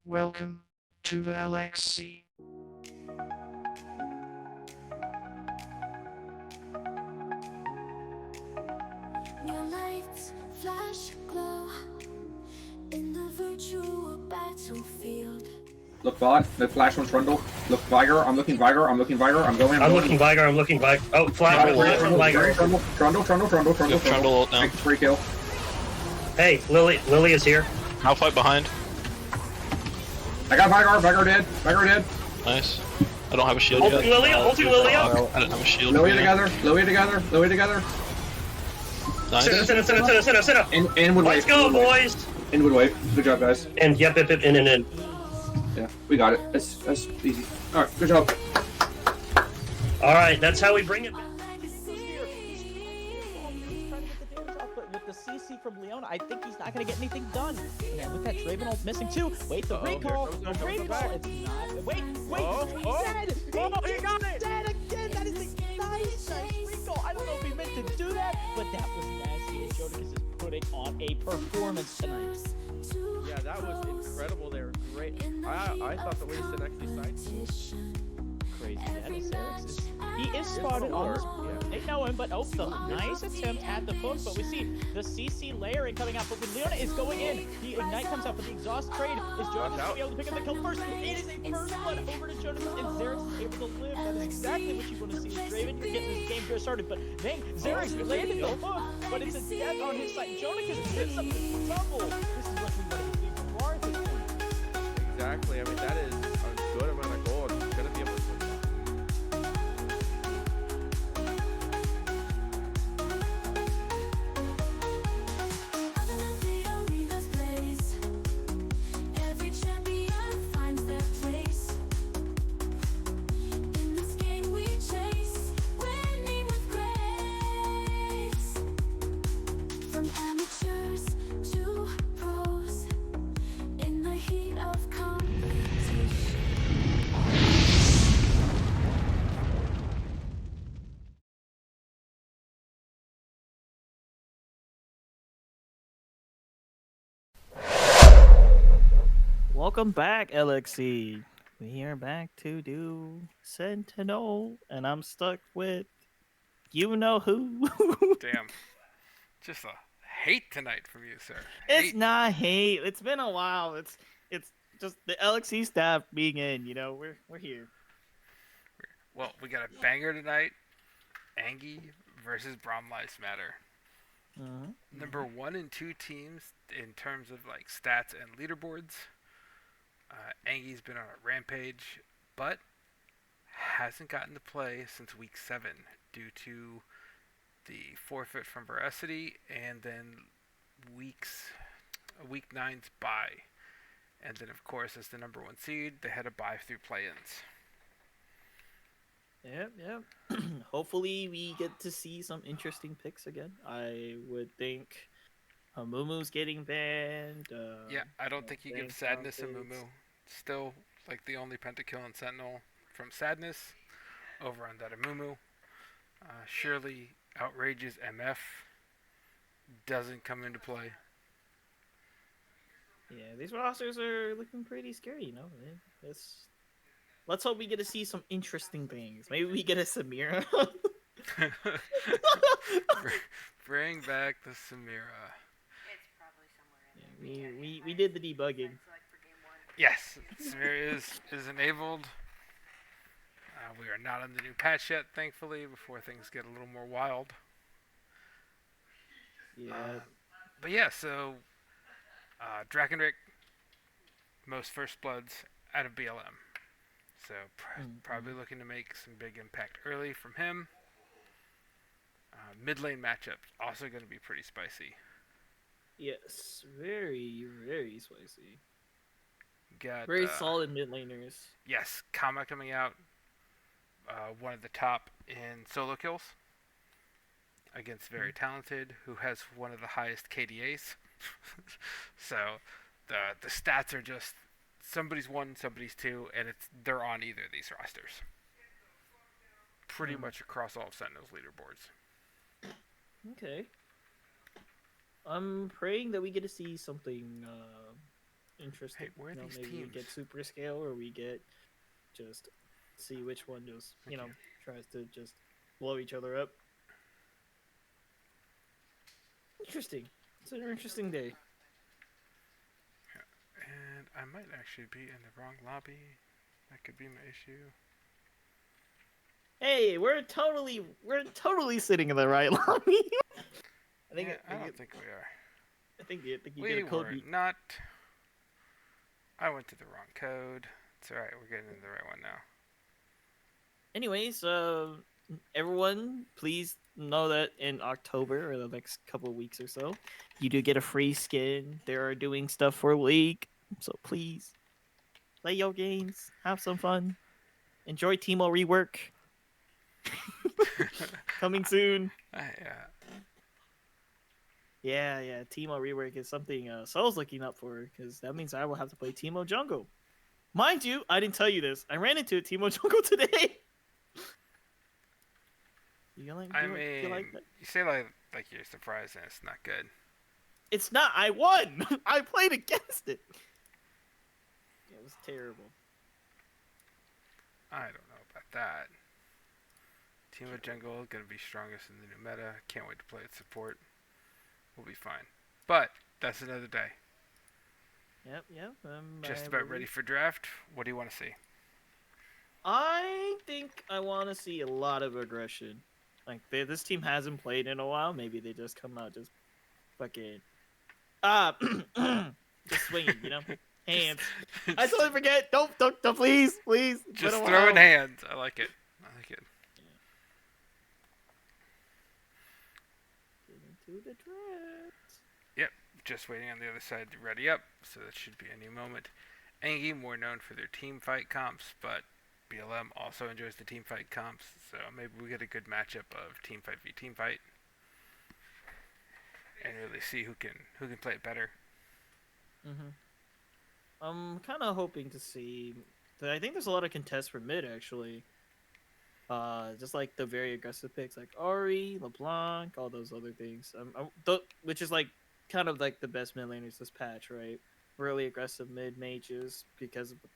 Welcome to LXC. Your lights flash glow in the virtual battlefield. Look bot, the flash on Trundle. Look Viger, I'm looking Viger, I'm looking Viger, I'm going. I'm looking Viger, I'm looking Viger. Oh, flash from Viger. Trundle. Trundle ult now. Free kill. Hey, Lily is here. I'll fight behind. I got Viger dead. Nice. I don't have a shield Ulting yet. Ulting Lilia. I don't have a shield. Lilia together. Nice. Sentinel. Inwood wave. Let's go, boys. Inwood wave. Good job, guys. And yep, in. Yeah, we got it. That's easy. Alright, good job. Alright, that's how we bring it back. With the CC from Leona, I think he's not going to get anything done. And with that Draven ult missing too. Wait, the recall. The recall. It's not. Wait. He's dead. He got it. Dead again. That is a nice recall. I don't know if he meant to do that, but that was nasty. And Jodicus is putting on a performance tonight. Yeah, that was incredible there. Great. I thought the way to actually side Crazy. That is Eric's. He is spotted on. They know him, but the nice attempt at the hook. But we see the CC layering coming out. But when Leona is going in, the Ignite comes out, but the exhaust trade is Jonas going to be able to pick up the kill first. It is a first blood over to Jonas, and Xerxes is able to live. That is exactly what you want to see. Draven, you're getting this game just started, but dang, Xerxes landed the hook, but it's a death on his side. Jonas gets up the fumble. This is what we want to see from Bar at this point. Exactly. I mean, that is a good amount of gold. He's going to be able to win that. Welcome back, LXC. We are back to do Sentinel, and I'm stuck with You know who? Damn. Just a hate tonight from you, sir. It's Hate. not hate. It's been a while. It's just the LXC staff being in. You know, we're here. Well, we got a banger tonight. ANGY versus Braum Lives Matter. Number 1 and 2 teams in terms of like stats and leaderboards. ANGY's been on a rampage, but hasn't gotten to play since week 7 due to the forfeit from Veracity and then week 9's bye. And then, of course, as the number 1 seed, they had a bye through play-ins. Yep. Hopefully, we get to see some interesting picks again. I would think Mumu's getting banned. Yeah, I don't think you give Thanks, Sadness a Outfits. Mumu. Still, like the only pentakill and Sentinel from Sadness over on that Mumu. Surely, Outrageous MF doesn't come into play. Yeah, these rosters are looking pretty scary. You know, let's hope we get to see some interesting things. Maybe we get a Samira. Bring back the Samira. we did the debugging. Yes, Samira is enabled. We are not on the new patch yet, thankfully, before things get a little more wild. Yeah. But yeah, so Drakenrick, most first bloods out of BLM. So probably looking to make some big impact early from him. Mid lane matchups also going to be pretty spicy. Yes, very very spicy. Got Very solid mid laners. Yes, Kama coming out, one of the top in solo kills against very talented, who has one of the highest KDAs. So the stats are just somebody's 1, somebody's 2, and they're on either of these rosters. Pretty much across all of Sentinel's leaderboards. Okay. I'm praying that we get to see something interesting. Hey, where are You know, these maybe we teams? get super scale, or we get just see which one just tries to just blow each other up. Interesting. It's an interesting day. And I might actually be in the wrong lobby. That could be my issue. Hey, we're totally sitting in the right lobby. I think I don't think we are. I think you We get a code were beat. not. I went to the wrong code. It's alright, we're getting into the right one now. Anyways, everyone, please know that in October or the next couple of weeks or so, you do get a free skin. They are doing stuff for League, so please play your games, have some fun, enjoy Teemo rework. Coming soon. Yeah, Teemo rework is something Soul's looking up for, because that means I will have to play Teemo jungle. Mind you, I didn't tell you this. I ran into a Teemo jungle today. You like that? You say like you're surprised and it's not good. It's not. I won. I played against it. It was terrible. I don't know about that. Team of Jungle gonna be strongest in the new meta. Can't wait to play its support. We'll be fine. But that's another day. Yep. Just about ready for draft. What do you want to see? I think I want to see a lot of aggression. Like this team hasn't played in a while. Maybe they just come out just fucking just swinging, you know, hands. I totally forget. Don't, please. Just throwing hands. I like it. Get into the draft. Yep. Just waiting on the other side to ready up. So that should be any moment. ANGY, more known for their team fight comps, but BLM also enjoys the team fight comps, so maybe we get a good matchup of team fight v team fight, and really see who can play it better. I'm kind of hoping to see. I think there's a lot of contests for mid actually. Just like the very aggressive picks like Ari, LeBlanc, all those other things. Which is like kind of like the best mid laners this patch, right? Really aggressive mid mages because of the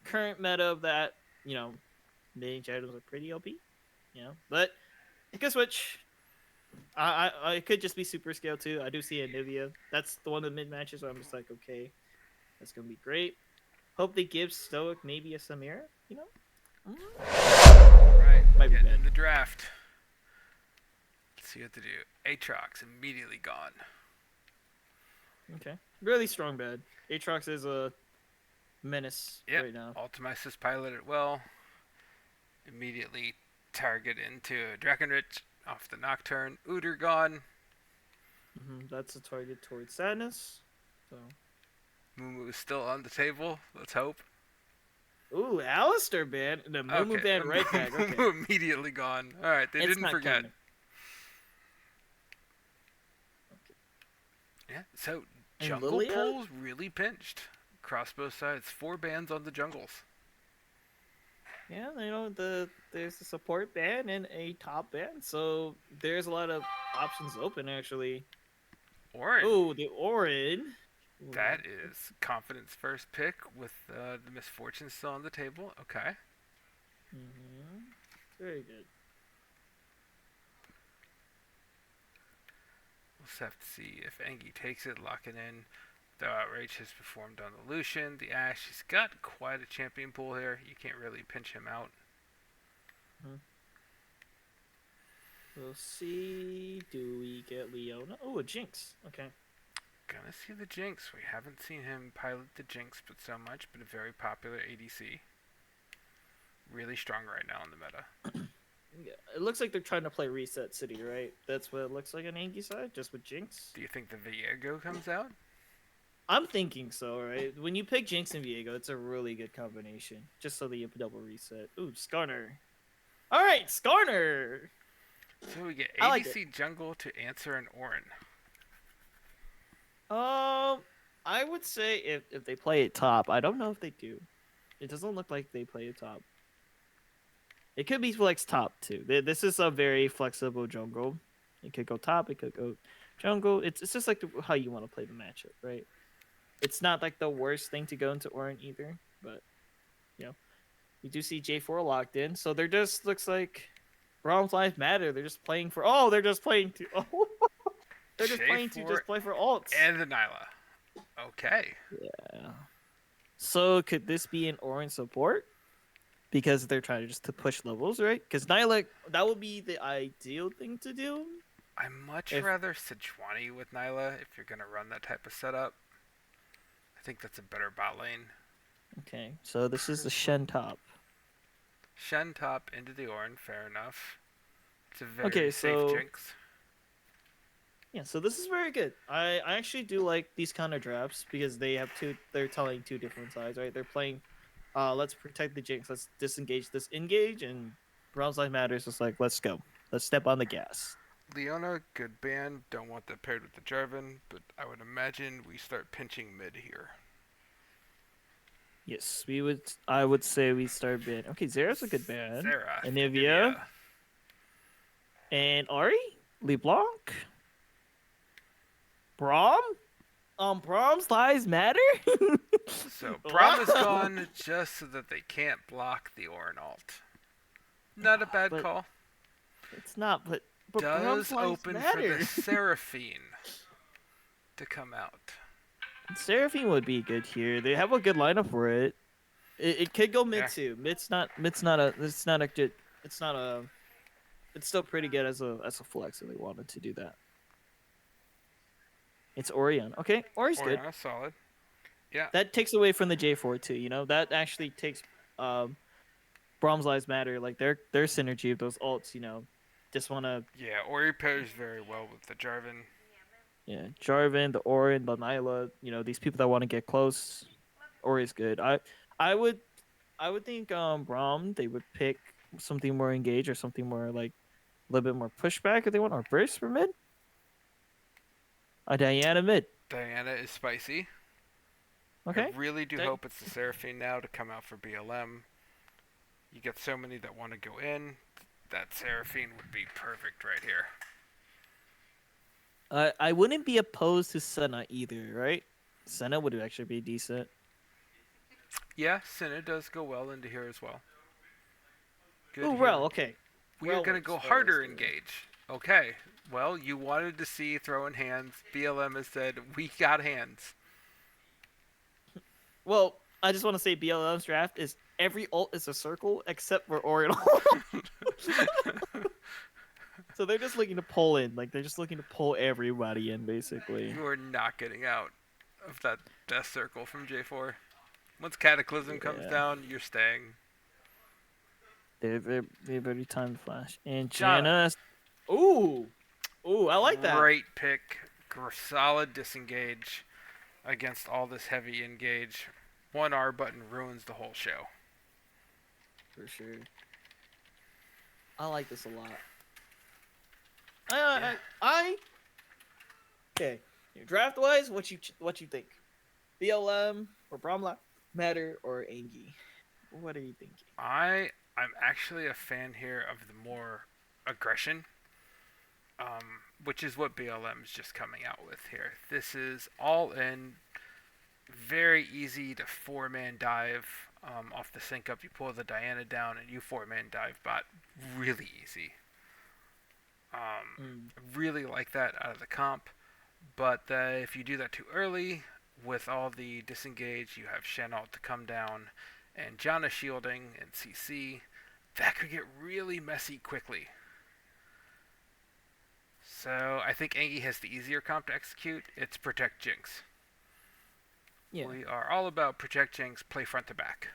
current meta of that. You know, mid items are pretty OP. You know, but It could switch. I could just be super scale too. I do see Anivia. That's the one of the mid matches where I'm just like, okay, that's gonna be great. Hope they give Stoic maybe a Samira. You know. Right, Might be getting bad. in the draft. Let's see what to do. Aatrox immediately gone. Okay. Really strong bad. Aatrox is a menace Yep. right now. Ultimissus piloted well. Immediately target into Drakenrich off the Nocturne. Udyr gone. That's a target towards Sadness. So. Mumu is still on the table. Let's hope. Ooh, Alistair ban. The Mumu ban right back. Okay. Mumu immediately gone. Alright, they It's didn't not forget. coming. Yeah, so And jungle Lilia? pool's really pinched. Across both sides. 4 bans on the jungles. Yeah, you know there's a support ban and a top ban, so there's a lot of options open actually. Orin. Oh, the Orin. Ooh. That is confidence first pick with the misfortune still on the table. Okay. Very good. We'll just have to see if ANGY takes it, lock it in. Though Outrage has performed on the Lucian, the Ashe. He's got quite a champion pool here. You can't really pinch him out. We'll see. Do we get Leona? Oh, a Jinx. Okay. Gonna see the Jinx. We haven't seen him pilot the Jinx but so much, but a very popular ADC. Really strong right now in the meta. Yeah, it looks like they're trying to play Reset City, right? That's what it looks like on Angie side, just with Jinx. Do you think the Viego comes out? I'm thinking so, right? When you pick Jinx and Viego, it's a really good combination. Just so that you have double reset. Ooh, Skarner. Alright, Skarner! So we get I like ADC jungle to answer an Orin. I would say if they play it top. I don't know if they do. It doesn't look like they play it top. It could be flex top too. This is a very flexible jungle. It could go top. It could go jungle. It's just like how you want to play the matchup, right? It's not like the worst thing to go into Orin either, but you know, you do see J4 locked in, so they're just looks like Braum's lives matter. They're just playing for. Oh, they're just playing to. Oh, they're just playing to just play for ults. And the Nyla. Okay. Yeah. So could this be an Orin support? Because they're trying to push levels, right? Because Nyla, that would be the ideal thing to do. I'd much rather Sejuani with Nyla if you're going to run that type of setup. I think that's a better bot lane. Okay, so this is the Shen top. Shen top into the Orin, fair enough. It's a very safe Jinx. Yeah, so this is very good. I actually do like these kind of drafts because they're telling two different sides, right? They're playing, let's protect the Jinx, let's disengage this engage, and Braum's Life Matters is like, let's go. Let's step on the gas. Leona, good ban. Don't want that paired with the Jarvan, but I would imagine we start pinching mid here. Yes, I would say we start ban. Okay, Zera's a good ban. Zera. Anivia. And Ari? LeBlanc? Braum? Braum's lives matter? So Braum is gone just so that they can't block the Orin ult. Not a bad call. It's not, but does Braum's lives open matter. for the Seraphine to come out. Seraphine would be good here. They have a good lineup for it. It could go mid too. It's still pretty good as a flex if they wanted to do that. It's Orion. Okay, Ori's good. Solid. Yeah. That takes away from the J4 too, you know? That actually takes Braum's Lives Matter, like their synergy of those ults, you know. Just wanna Ori pairs very well with the Jarvan. Yeah, Jarvan, the Orin, the Nyla, you know, these people that want to get close. Ori's good. I would think Braum, they would pick something more engaged or something more like a little bit more pushback if they want, or burst for mid. Diana mid. Diana is spicy. Okay. I really do hope it's the Seraphine now to come out for BLM. You get so many that want to go in. That Seraphine would be perfect right here. I wouldn't be opposed to Senna either, right? Senna would actually be decent. Yeah, Senna does go well into here as well. Good Oh, here. well, okay. We are Well, gonna go works, well, harder works, engage. Okay. Well, you wanted to see throwing hands. BLM has said we got hands. Well, I just want to say BLM's draft is every ult is a circle except for Oriental. So they're just looking to pull in, like they're just looking to pull everybody in, basically. You are not getting out of that death circle from J4. Once Cataclysm comes Yeah. down, you're staying. They've already timed flash and Jana. Jana. Ooh, I like that. Great pick. Solid disengage against all this heavy engage. One R button ruins the whole show. For sure. I like this a lot. Okay. Draft wise, what you think? BLM or Braum Matter or ANGY? What are you thinking? I'm actually a fan here of the more aggression, which is what BLM is just coming out with here. This is all in, very easy to 4-man dive off the sync up. You pull the Diana down and you 4-man dive bot. Really easy. Really like that out of the comp. But if you do that too early, with all the disengage, you have Chenault to come down and Jana shielding and CC. That could get really messy quickly. So I think Angie has the easier comp to execute. It's protect Jinx. Yeah. We are all about protect Jinx, play front to back.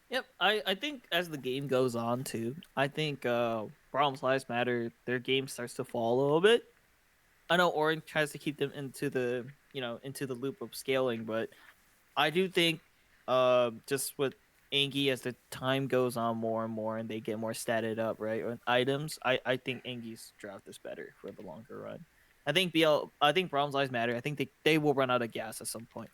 Yep. I think as the game goes on too, I think Braum's Lives Matter, their game starts to fall a little bit. I know Orange tries to keep them into the loop of scaling, but I do think just with Angie, as the time goes on more and more and they get more statted up, right, on items, I think Angie's draft is better for the longer run. I think Braum's Lives Matter. I think they will run out of gas at some point.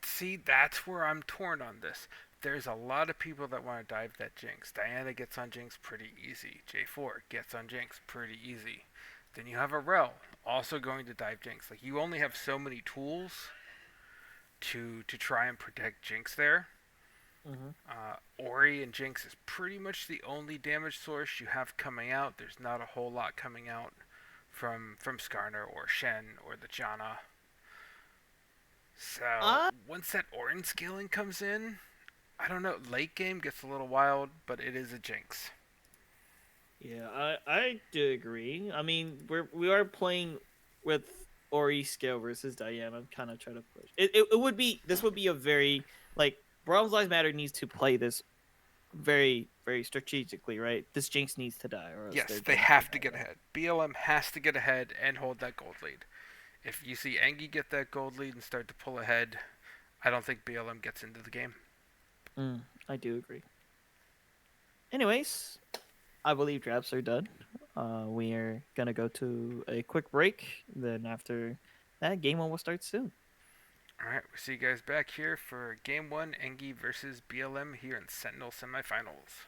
See, that's where I'm torn on this. There's a lot of people that want to dive that Jinx. Diana gets on Jinx pretty easy. J4 gets on Jinx pretty easy. Then you have a Rel also going to dive Jinx. Like, you only have so many tools to try and protect Jinx there. Ori and Jinx is pretty much the only damage source you have coming out. There's not a whole lot coming out from Skarner or Shen or the Jana. So once that orange scaling comes in, I don't know. Late game gets a little wild, but it is a Jinx. Yeah, I do agree. I mean, we are playing with Ori scale versus Diana. Kind of try to push. It would be a very, like, Braum's Lives Matter needs to play this very, very strategically, right? This Jinx needs to die, or else Yes, they're they going have to die, get right? ahead. BLM has to get ahead and hold that gold lead. If you see Angie get that gold lead and start to pull ahead, I don't think BLM gets into the game. I do agree. Anyways, I believe drafts are done. We are gonna go to a quick break. Then after that, game one will start soon. Alright, we'll see you guys back here for Game 1, Engie versus BLM here in Sentinel SemiFinals.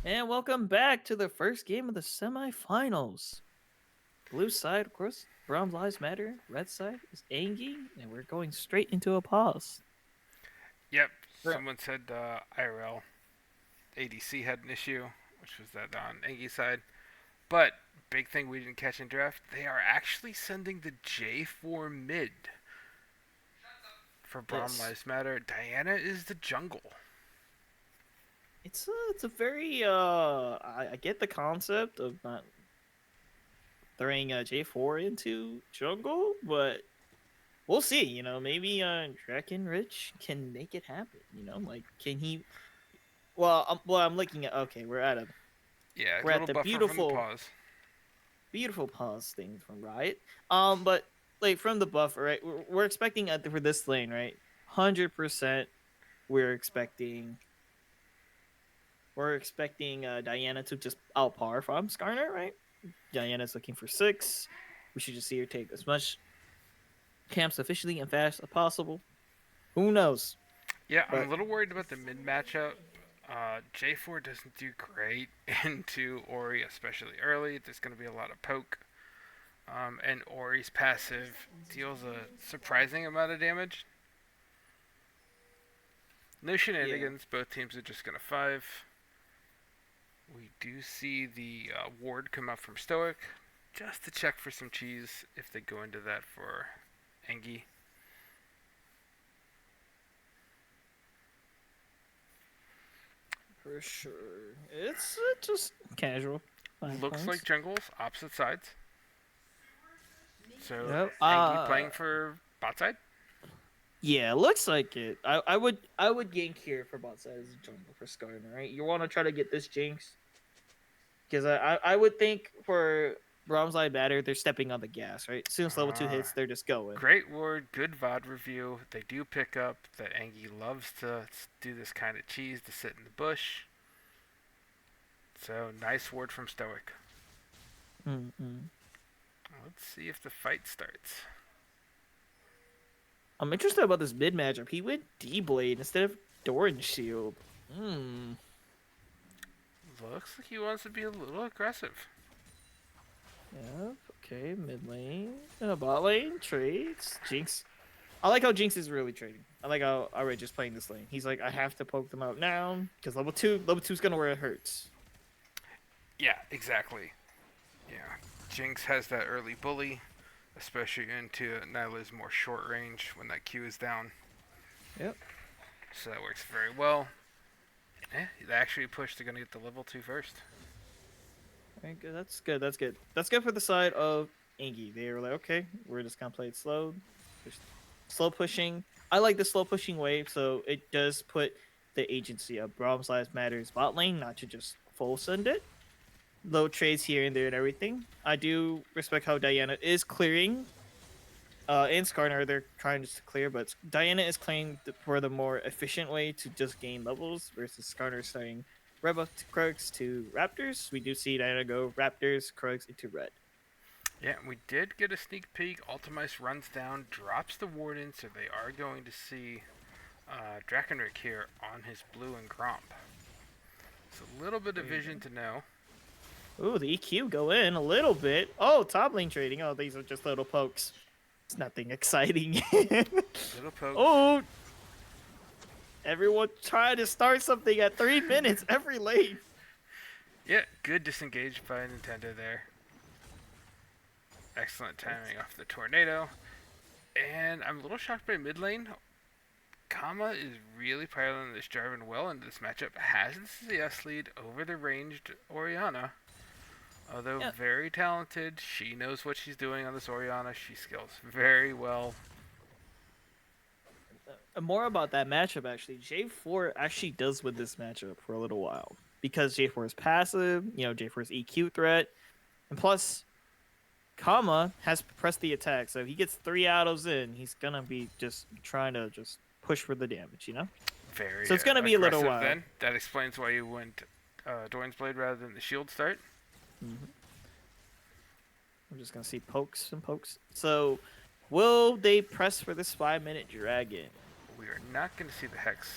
And welcome back to the first game of the semifinals. Blue side, of course, Braum Lives Matter. Red side is ANGY, and we're going straight into a pause. Yep. Right. Someone said IRL ADC had an issue, which was that on Angie side. But big thing we didn't catch in draft, they are actually sending the J4 mid for Braum Yes. Lives Matter. Diana is the jungle. It's a very I get the concept of not throwing J4 into jungle, but we'll see. You know, maybe Draken Rich can make it happen. You know, like can he? Well, I'm looking at. Okay, we're at Yeah, a We're at little the buffer beautiful- from the pause. beautiful pause thing from Riot. But like from the buffer, right? We're expecting for this lane, right? 100%. We're expecting Diana to just outpar from Skarner, right? Diana's looking for 6. We should just see her take as much camps efficiently and fast as possible. Who knows? Yeah, I'm But- a little worried about the mid matchup. J4 doesn't do great into Ori, especially early. There's going to be a lot of poke. And Ori's passive deals a surprising amount of damage. No shenanigans. Both teams are just going to 5. We do see the ward come up from Stoic, just to check for some cheese if they go into that for Engi. For sure. It's just casual. Looks like jungles, opposite sides. So Yep. Engi playing for bot side? Yeah, looks like it. I would gank here for bot side as a jungle for Skarner, right? You want to try to get this Jinx. Because I would think for Braum's Live Matter, they're stepping on the gas, right? As soon as level 2 hits, they're just going. Great ward, good VOD review. They do pick up that Engi loves to do this kind of cheese, to sit in the bush. So, nice word from Stoic. Mm-mm. Let's see if the fight starts. I'm interested about this mid matchup. He went D-Blade instead of Doran Shield. Looks like he wants to be a little aggressive. Yeah, okay, mid lane. Bot lane, trades. Jinx. I like how Jinx is really trading. I like how Outrage is playing this lane. He's like, I have to poke them out now, because level 2's gonna where it hurts. Yeah, exactly. Yeah, Jinx has that early bully, especially into Nyla's more short range when that Q is down. Yep. So that works very well. They actually pushed. They're gonna get the level 2 first. Alright, good. That's good. That's good. That's good for the side of Angie. They were like, okay, we're just gonna play it slow. Just slow pushing. I like the slow pushing wave, so it does put the agency of Braum's Lives Matters bot lane, not to just full send it. Low trades here and there and everything. I do respect how Diana is clearing. And Skarner, they're trying just to clear, but Diana is claimed for the more efficient way to just gain levels versus Skarner starting red buff to Krugs to Raptors. We do see Diana go Raptors, Krugs into red. Yeah, we did get a sneak peek. Ultimice runs down, drops the Warden, so they are going to see Drakenrick here on his blue and Gromp. It's a little bit of vision to know. Ooh, the EQ go in a little bit. Oh, top lane trading. Oh, these are just little pokes. It's nothing exciting. Little poke. Oh! Everyone trying to start something at 3 minutes every lane. Yeah, good disengage by Nintendo there. Excellent timing off the tornado. And I'm a little shocked by mid lane. Kama is really piloting this Jarvan well into this matchup. Has the CS lead over the ranged Orianna. Although very talented, she knows what she's doing on this Orianna. She scales very well. More about that matchup, actually. J4 actually does win this matchup for a little while. Because J4 is passive, J4 is EQ threat. And plus, Kama has pressed the attack. So if he gets 3 autos in, he's going to be just trying to just push for the damage, Very So it's going to be a little aggressive while. Then. That explains why you went Doran's Blade rather than the shield start. We're just gonna see pokes and pokes. So, will they press for this 5-minute dragon? We are not going to see the Hex.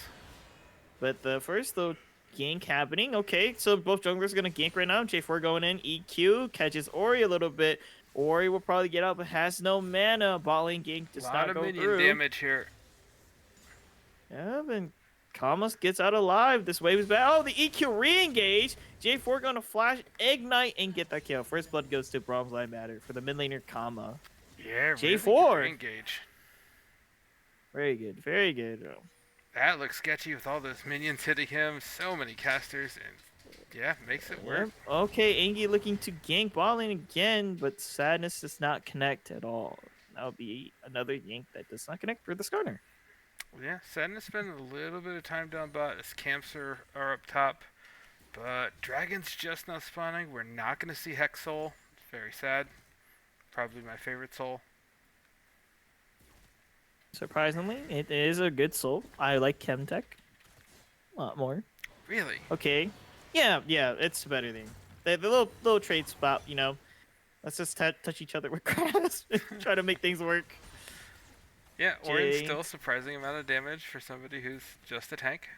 But the first though gank happening. Okay, so both junglers gonna gank right now. J4 going in. EQ catches Ori a little bit. Ori will probably get out, but has no mana. Bot lane gank does A lot not of go minion through. damage here. Yeah, and Kamos gets out alive. This wave is bad. Oh, the EQ re-engage. J4 gonna flash, ignite, and get that kill. First blood goes to Braum's Line Matter for the mid laner Kama. Yeah, J4. Really engage. Very good, very good. That looks sketchy with all those minions hitting him. So many casters, and yeah, makes it work. Yep. Okay, ANGY looking to gank bot lane again, but Sadness does not connect at all. That'll be another yank that does not connect for the Skarner. Yeah, Sadness spent a little bit of time down bot as camps are up top. But Dragon's just not spawning. We're not going to see Hex Soul. It's very sad. Probably my favorite soul. Surprisingly, it is a good soul. I like Chemtech a lot more. Really? Okay. Yeah, it's better than the little trade spot, you know. Let's just touch each other with grass and try to make things work. Yeah, Orin's still surprising amount of damage for somebody who's just a tank.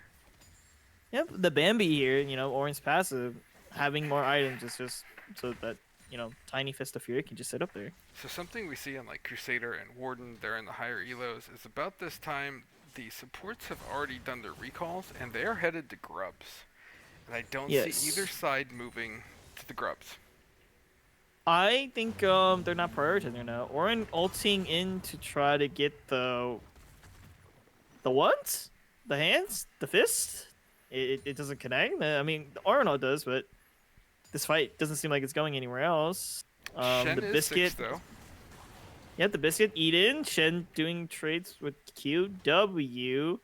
Yep, the Bambi here, you know, Orin's passive, having more items is just so that, you know, Tiny Fist of Fury can just sit up there. So something we see in like Crusader and Warden, they're in the higher elos, is about this time the supports have already done their recalls and they are headed to grubs. And I don't see either side moving to the grubs. I think they're not prioritizing now. Orin ulting in to try to get the what? The hands? The fist? It doesn't connect. I mean, Orin does, but this fight doesn't seem like it's going anywhere else. Shen The is biscuit, 6 though. yeah, the biscuit Eden. Shen doing trades with QW.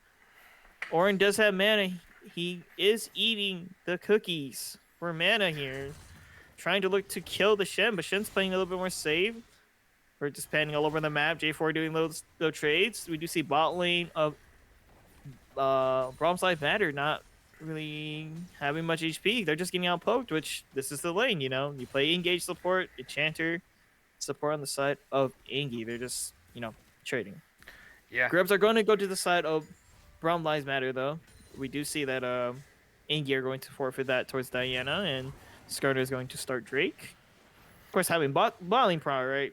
Orin does have mana. He is eating the cookies for mana here. Trying to look to kill the Shen, but Shen's playing a little bit more safe. We're just panning all over the map. J4 doing those trades. We do see bot lane of Braum's Life Matter not really having much HP. They're just getting out poked, which this is the lane, you know. You play engage support, enchanter, support on the side of ANGY. They're just, you know, trading. Yeah. Grubs are going to go to the side of Braum Lives Matter, though. We do see that ANGY are going to forfeit that towards Diana, and Skarner is going to start Drake. Of course, having bot lane Prow, right?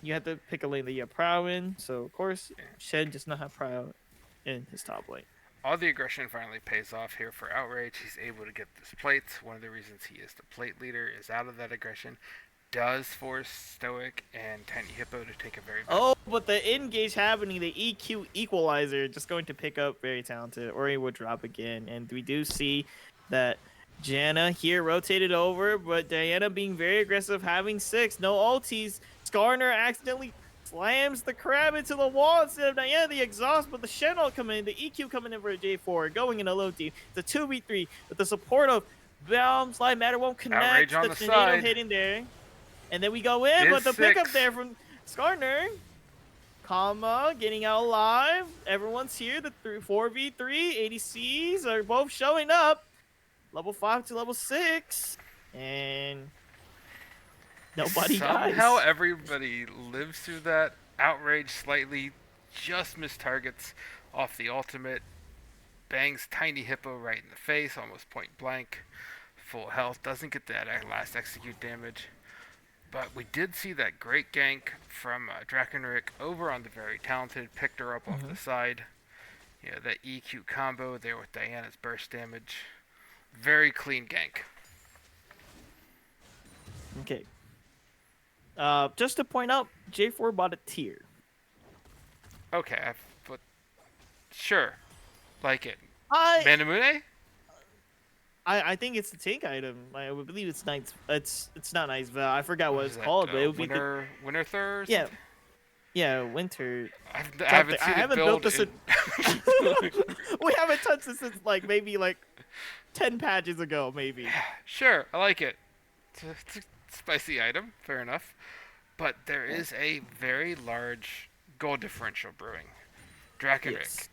You have to pick a lane that you have Prow in. So, of course, Shen does not have Prow in his top lane. All the aggression finally pays off here for Outrage. He's able to get this plate. One of the reasons he is the plate leader is out of that aggression. Does force Stoic and Tiny Hippo to take a very bad... Oh, but the engage happening, the EQ equalizer, just going to pick up very talented. Ori will drop again. And we do see that Janna here rotated over, but Diana being very aggressive, having 6, no ultis. Skarner accidentally slams the crab into the wall instead of Diana the exhaust, but the Shen ult coming in, the EQ coming in for a J4, going in a low team. It's a 2v3 with the support of Braum's Life Matter won't connect. Outrage on the tornado side. hitting there. And then we go in, but the pickup there from Skarner. Kama getting out alive. Everyone's here. The 4v3 ADCs are both showing up. Level 5 to level 6. And nobody dies. Somehow everybody lives through that. Outrage slightly just missed targets off the ultimate. Bangs Tiny Hippo right in the face, almost point blank. Full health. Doesn't get that last execute damage. But we did see that great gank from Drakenrick over on the very talented. Picked her up off the side. Yeah, that EQ combo there with Diana's burst damage. Very clean gank. Okay. Just to point out, J4 bought a tier. Okay, but sure. Like it. I Manamune? think it's the tank item. I would believe it's nice. It's not nice, but I forgot what it's called. But it would be Winter Third. Yeah, Winter. I haven't seen it built this. We haven't touched this since maybe 10 patches ago, maybe. Sure, I like it. It's a spicy item, fair enough. But there is a very large goal differential brewing. Drakenrick,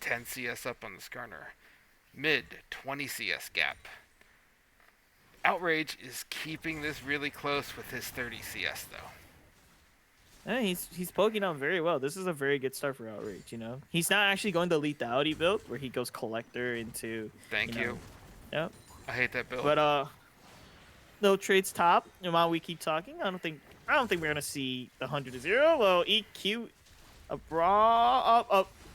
10 CS up on the Skarner. Mid, 20 CS gap. Outrage is keeping this really close with his 30 CS, though. Yeah, he's poking out very well. This is a very good start for Outrage, you know. He's not actually going the lethality build where he goes collector into Thank you. Yep. I hate that build. But no trades top. And while we keep talking, I don't think we're gonna see the 100-0. Well, EQ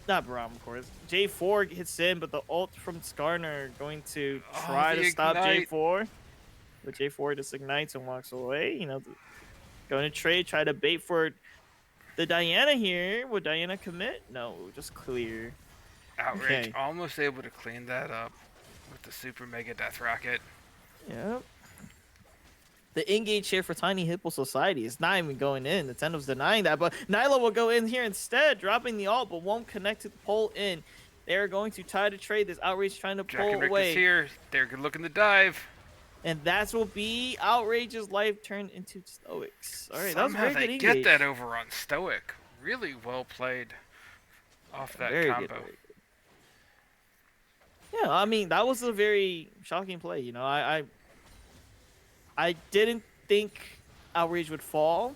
not Braum, of course. J4 hits in, but the ult from Skarner going to try the to stop ignite. J4. But J4 just ignites and walks away. You know, going to trade, try to bait for the Diana here. Would Diana commit? No, just clear. Outrage Okay. almost able to clean that up with the super mega death rocket. Yep. The engage here for Tiny Hippo Society is not even going in. Nintendo's denying that, but Nyla will go in here instead, dropping the ult, but won't connect to the pull in. They're going to try to trade this. Outrage trying to Jack pull and Rick away. is here. They're good looking to dive. And that will be Outrage's life turned into Stoics. All right, Somehow that was very they good get engage. that over on Stoic. Really well played off that Very combo. good, very good. Yeah, I mean, that was a very shocking play. You know, I didn't think Outrage would fall.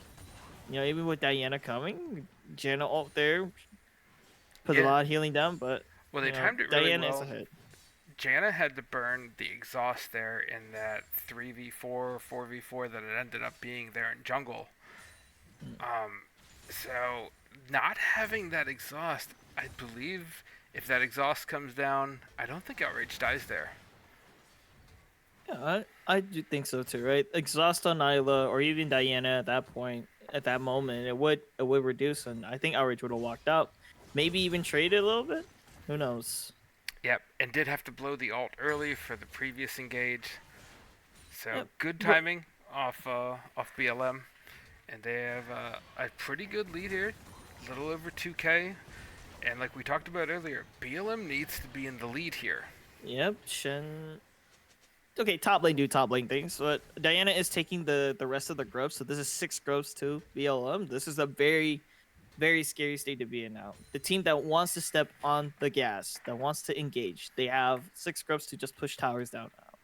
You know, even with Diana coming, Janna ult there puts a Yeah. lot of healing down, but Well, they you know, timed it really Diana well. is ahead. Janna had to burn the exhaust there in that 3v4, 4v4 that it ended up being there in jungle. So not having that exhaust, I believe if that exhaust comes down, I don't think Outrage dies there. Yeah, I do think so too, right? Exhaust on Nyla or even Diana at that point, at that moment, it would reduce, and I think Outrage would have walked out. Maybe even traded a little bit. Who knows? Yep, and did have to blow the ult early for the previous engage. So Yep. good timing off BLM, and they have a pretty good lead here, a little over 2K. And like we talked about earlier, BLM needs to be in the lead here. Yep, Shen. Okay, top lane do top lane things, but Diana is taking the rest of the grubs, so this is 6 grubs to BLM. This is a very, very scary state to be in now. The team that wants to step on the gas, that wants to engage, they have 6 grubs to just push towers down now,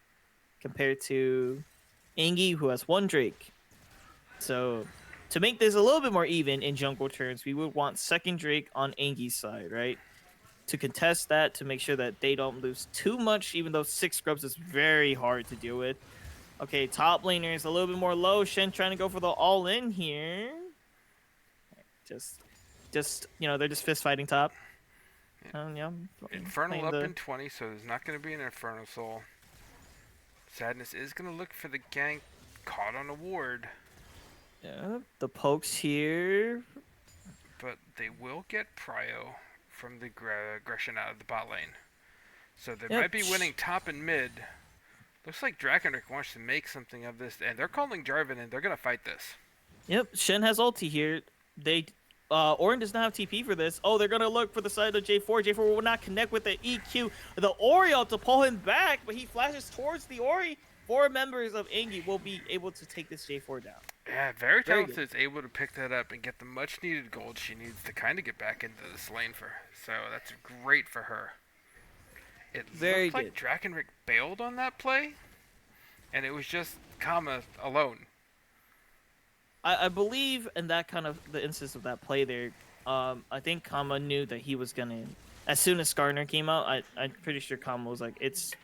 compared to ANGY, who has 1 Drake. So to make this a little bit more even in jungle terms, we would want 2nd Drake on ANGY's side, right? To contest that, to make sure that they don't lose too much, even though 6 scrubs is very hard to deal with. Okay, top laner is a little bit more low. Shen trying to go for the all-in here. Just you know, they're just fist fighting top. Yeah, Infernal playing up the- in 20, so there's not going to be an Infernal Soul. Sadness is going to look for the gank caught on a ward, Yeah, the pokes here. but they will get prio from the aggression out of the bot lane. So they Yep. might be winning top and mid. Looks like Drakenrick wants to make something of this, and they're calling Jarvan, and they're going to fight this. Yep, Shen has ulti here. They Orin does not have TP for this. Oh, they're gonna look for the side of J4. J4 will not connect with the EQ. The Ori ult to pull him back, but he flashes towards the Ori. 4 members of ANGY will be able to take this J4 down. Yeah, Very Talented good. is able to pick that up and get the much needed gold she needs to kind of get back into this lane for her. So that's great for her. It Very looked like Drakenrick bailed on that play, and it was just Kama alone. I believe in that kind of the instance of that play there. I think Kama knew that he was gonna. As soon as Skarner came out, I'm pretty sure Kama was like, "It's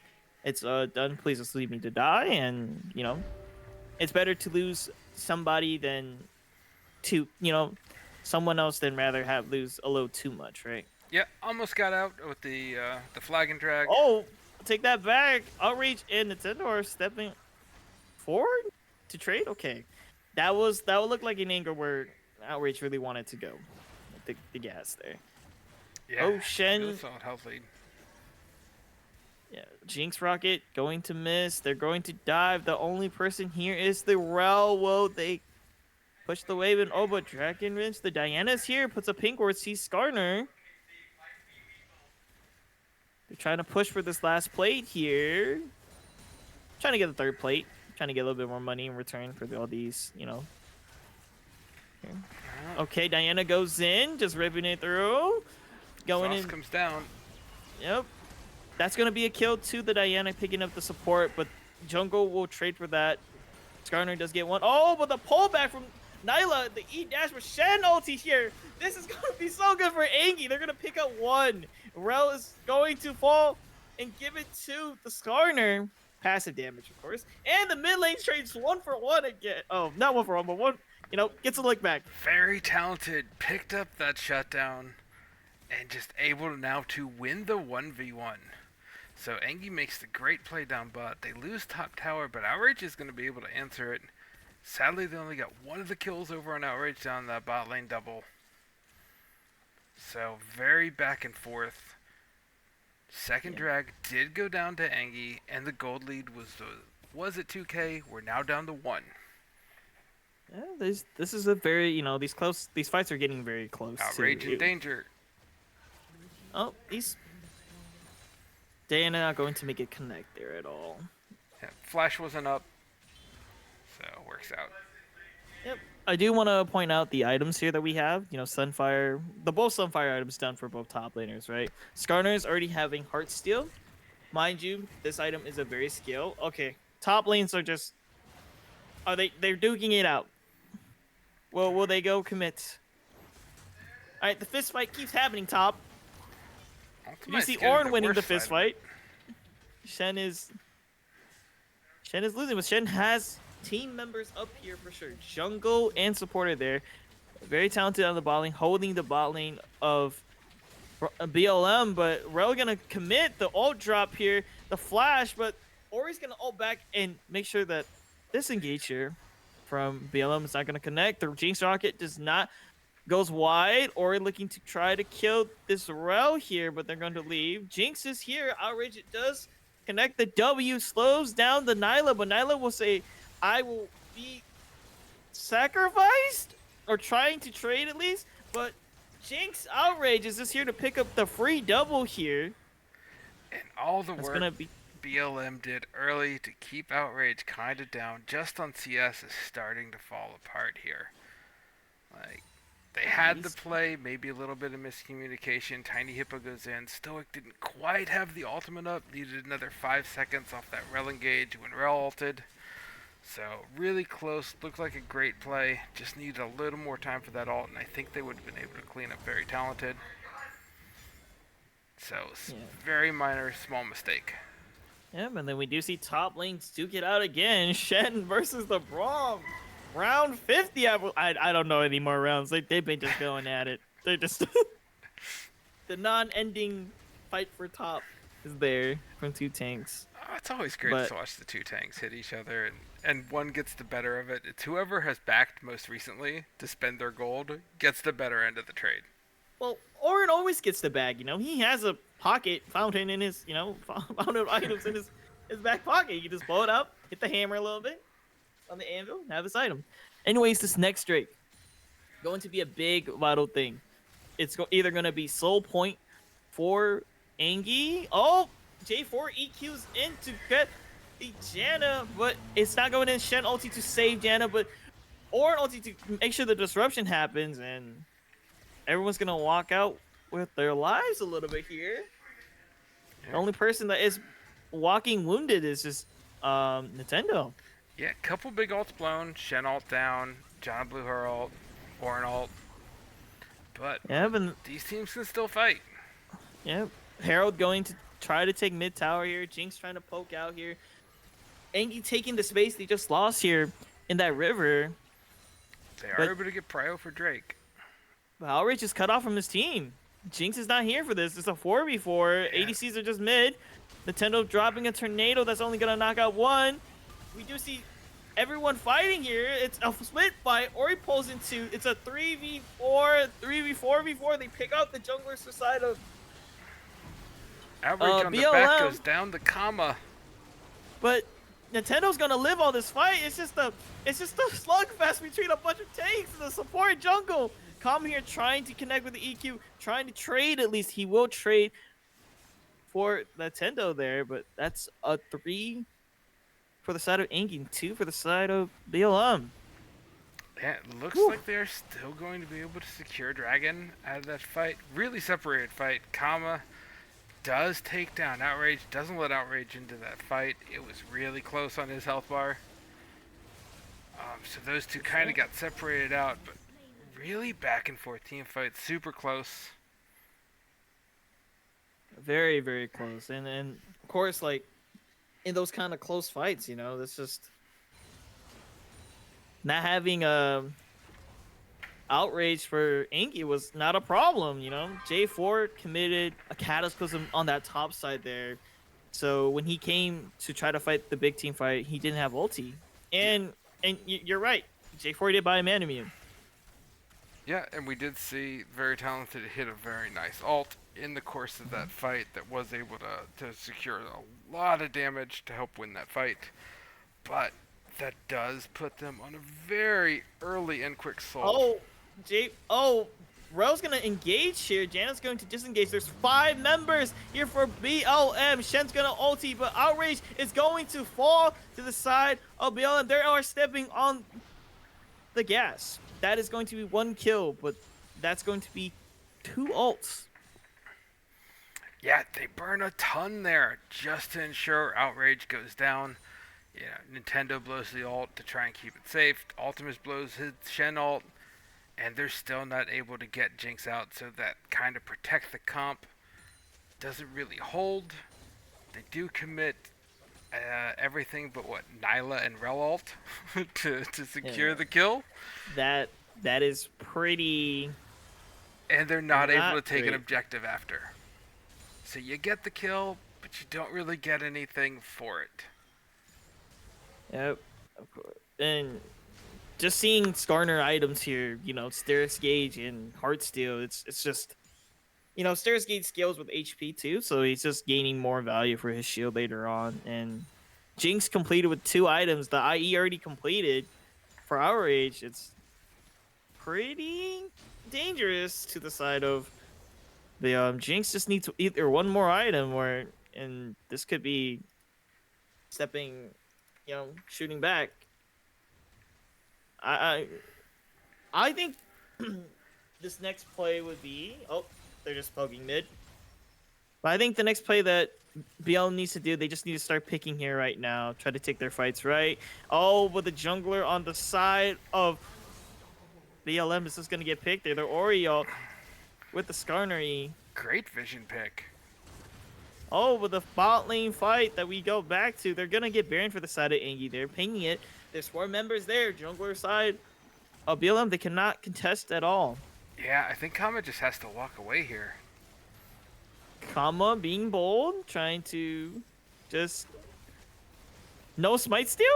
done. Please just leave me to die." And you know, it's better to lose somebody than to someone else than rather have lose a little too much, right? Yeah, almost got out with the flag and drag. Oh, take that back. Outrage and Nintendo are stepping forward to trade. Okay, that would look like an angle where Outrage really wanted to go. The gas there. Yeah, Oh, Shen. really solid health lead. Yeah, Jinx Rocket going to miss. They're going to dive. The only person here is the Rel. Whoa, they push the wave and oh, but Dragon Rinse. The Diana's here. Puts a pink where it sees Skarner. They're trying to push for this last plate here. Trying to get the 3rd plate. Trying to get a little bit more money in return for all these, Here. Okay, Diana goes in, just ripping it through. Going Sauce in. comes down. Yep. That's going to be a kill to the Diana picking up the support, but Jungle will trade for that. Skarner does get one. Oh, but the pullback from Nyla, the E dash for Shen ulti here. This is gonna be so good for Angie. They're gonna pick up one. Rel is going to fall and give it to the Skarner. Passive damage, of course. And the mid lane trades 1-for-1 again. Oh, not 1-for-1, but one, gets a look back. Very talented. Picked up that shutdown and just able now to win the 1v1. So ANGY makes the great play down bot. They lose top tower, but Outrage is going to be able to answer it. Sadly, they only got one of the kills over on Outrage down that bot lane double. So very back and forth. Second drag did go down to ANGY, and the gold lead was at 2k. We're now down to 1. Yeah, this is a very, these fights are getting very close. Outrage in danger. Oh, they're not going to make it connect there at all. Yeah, flash wasn't up, so it works out. Yep. I do want to point out the items here that we have. Sunfire, both Sunfire items done for both top laners, right? Skarner is already having Heartsteel. Mind you, this item is a very skill. Okay, top lanes are just... They're duking it out. Well, will they go commit? Alright, the fist fight keeps happening top. You see Ornn winning the fist fight. Shen is losing, but Shen has team members up here for sure. Jungle and supporter there. Very talented on the bot lane, holding the bot lane of BLM, but Rel gonna commit the ult drop here, the flash, but Ori's gonna ult back and make sure that this engage here from BLM is not gonna connect. The Jinx rocket does not... goes wide. Ori looking to try to kill this Rel here, but they're going to leave. Jinx is here. Outrage, it does connect the W. Slows down the Nyla, but Nyla will say, I will be sacrificed? Or trying to trade at least. But Jinx Outrage is just here to pick up the free double here. And all the That's work gonna be... BLM did early to keep Outrage kind of down just on CS is starting to fall apart here. Like, they had the play, maybe a little bit of miscommunication. Tiny Hippo goes in. Stoic didn't quite have the ultimate up. Needed another 5 seconds off that Rel engage when Rel ulted. So really close. Looked like a great play. Just needed a little more time for that ult, and I think they would have been able to clean up very talented. So very minor, small mistake. Yeah, and then we do see top lanes duke it out again. Shen versus the Braum. Round 50. I don't know any more rounds. They've been just going at it. They're just the non-ending fight for top is there from two tanks. It's always great to watch the two tanks hit each other, and one gets the better of it. It's whoever has backed most recently to spend their gold gets the better end of the trade. Well, Ornn always gets the bag. He has a pocket fountain in his, fountain of items in his back pocket. You can just blow it up, hit the hammer a little bit on the anvil, and have this item. Anyways, this next Drake going to be a big vital thing. It's either going to be soul point for ANGY. Oh, J4 EQs in to get the Janna, but it's not going in. Shen ulti to save Janna, but Ornn ulti to make sure the disruption happens, and everyone's going to walk out with their lives a little bit here. The only person that is walking wounded is just Nintendo. Yeah, couple big ults blown. Shen ult down. Janna blew her ult. Ornn ult. But these teams can still fight. Yeah, Herald going to try to take mid tower here. Jinx trying to poke out here. ANGY taking the space they just lost here in that river. They are able to get prio for Drake. Outrage is cut off from his team. Jinx is not here for this. It's a 4v4. Yeah. ADCs are just mid. Nintendo dropping a tornado that's only going to knock out one. We do see everyone fighting here. It's a split fight. Ori pulls into. It's a 3v4, 3v4v4. They pick up the jungler's side of Outrage on the back goes down the comma. But Nintendo's gonna live all this fight. It's just a slugfest between a bunch of tanks and the support jungle. Kama here trying to connect with the EQ, trying to trade at least. He will trade for Nintendo there, but that's a 3 for the side of ANGY, 2 for the side of BLM. Yeah, it looks like they're still going to be able to secure Dragon out of that fight. Really separated fight. Kama does take down Outrage, doesn't let Outrage into that fight. It was really close on his health bar. So those two kind of got separated out, but really back and forth team fight, super close. Very, very close. And of course, like in those kind of close fights, you know, that's just not having outrage for ANGY was not a problem, you know. J4 committed a cataclysm on that top side there. So when he came to try to fight the big team fight, he didn't have ulti. And you're right. J4 did buy a man immune. Yeah, and we did see very talented hit a very nice ult in the course of that fight that was able to secure a lot of damage to help win that fight. But that does put them on a very early and quick soul. Rel's gonna engage here. Janet's going to disengage. There's 5 members here for BLM. Shen's gonna ulti, but Outrage is going to fall to the side of BLM. They are stepping on the gas. That is going to be 1 kill, but that's going to be 2 ults. Yeah, they burn a ton there just to ensure Outrage goes down. Yeah, Nintendo blows the ult to try and keep it safe. Ultimus blows his Shen ult, and they're still not able to get Jinx out, so that kind of protect the comp doesn't really hold. They do commit everything but what, Nyla and Rel ult to secure the kill. That is pretty. And they're not able to take great. an objective after. So you get the kill, but you don't really get anything for it. Yep, of course. And just seeing Skarner items here, you know, Steris Gauge and Heartsteel, it's just, you know, Steris Gauge scales with HP too, so he's just gaining more value for his shield later on. And Jinx completed with 2 items. The IE already completed for Outrage. It's pretty dangerous to the side of the Jinx. Just needs either 1 more item, and this could be stepping, you know, shooting back. I think this next play would be, they're just poking mid. But I think the next play that BL needs to do, they just need to start picking here right now. Try to take their fights right. With the jungler on the side of BLM is just going to get picked there. They're Oreo with the Skarner E. Great vision pick. With the bot lane fight that we go back to, they're going to get Baron for the side of ANGY. They're pinging it. There's 4 members there. Jungler side of BLM, they cannot contest at all. Yeah, I think Kama just has to walk away here. Kama being bold, trying to just... No smite steal?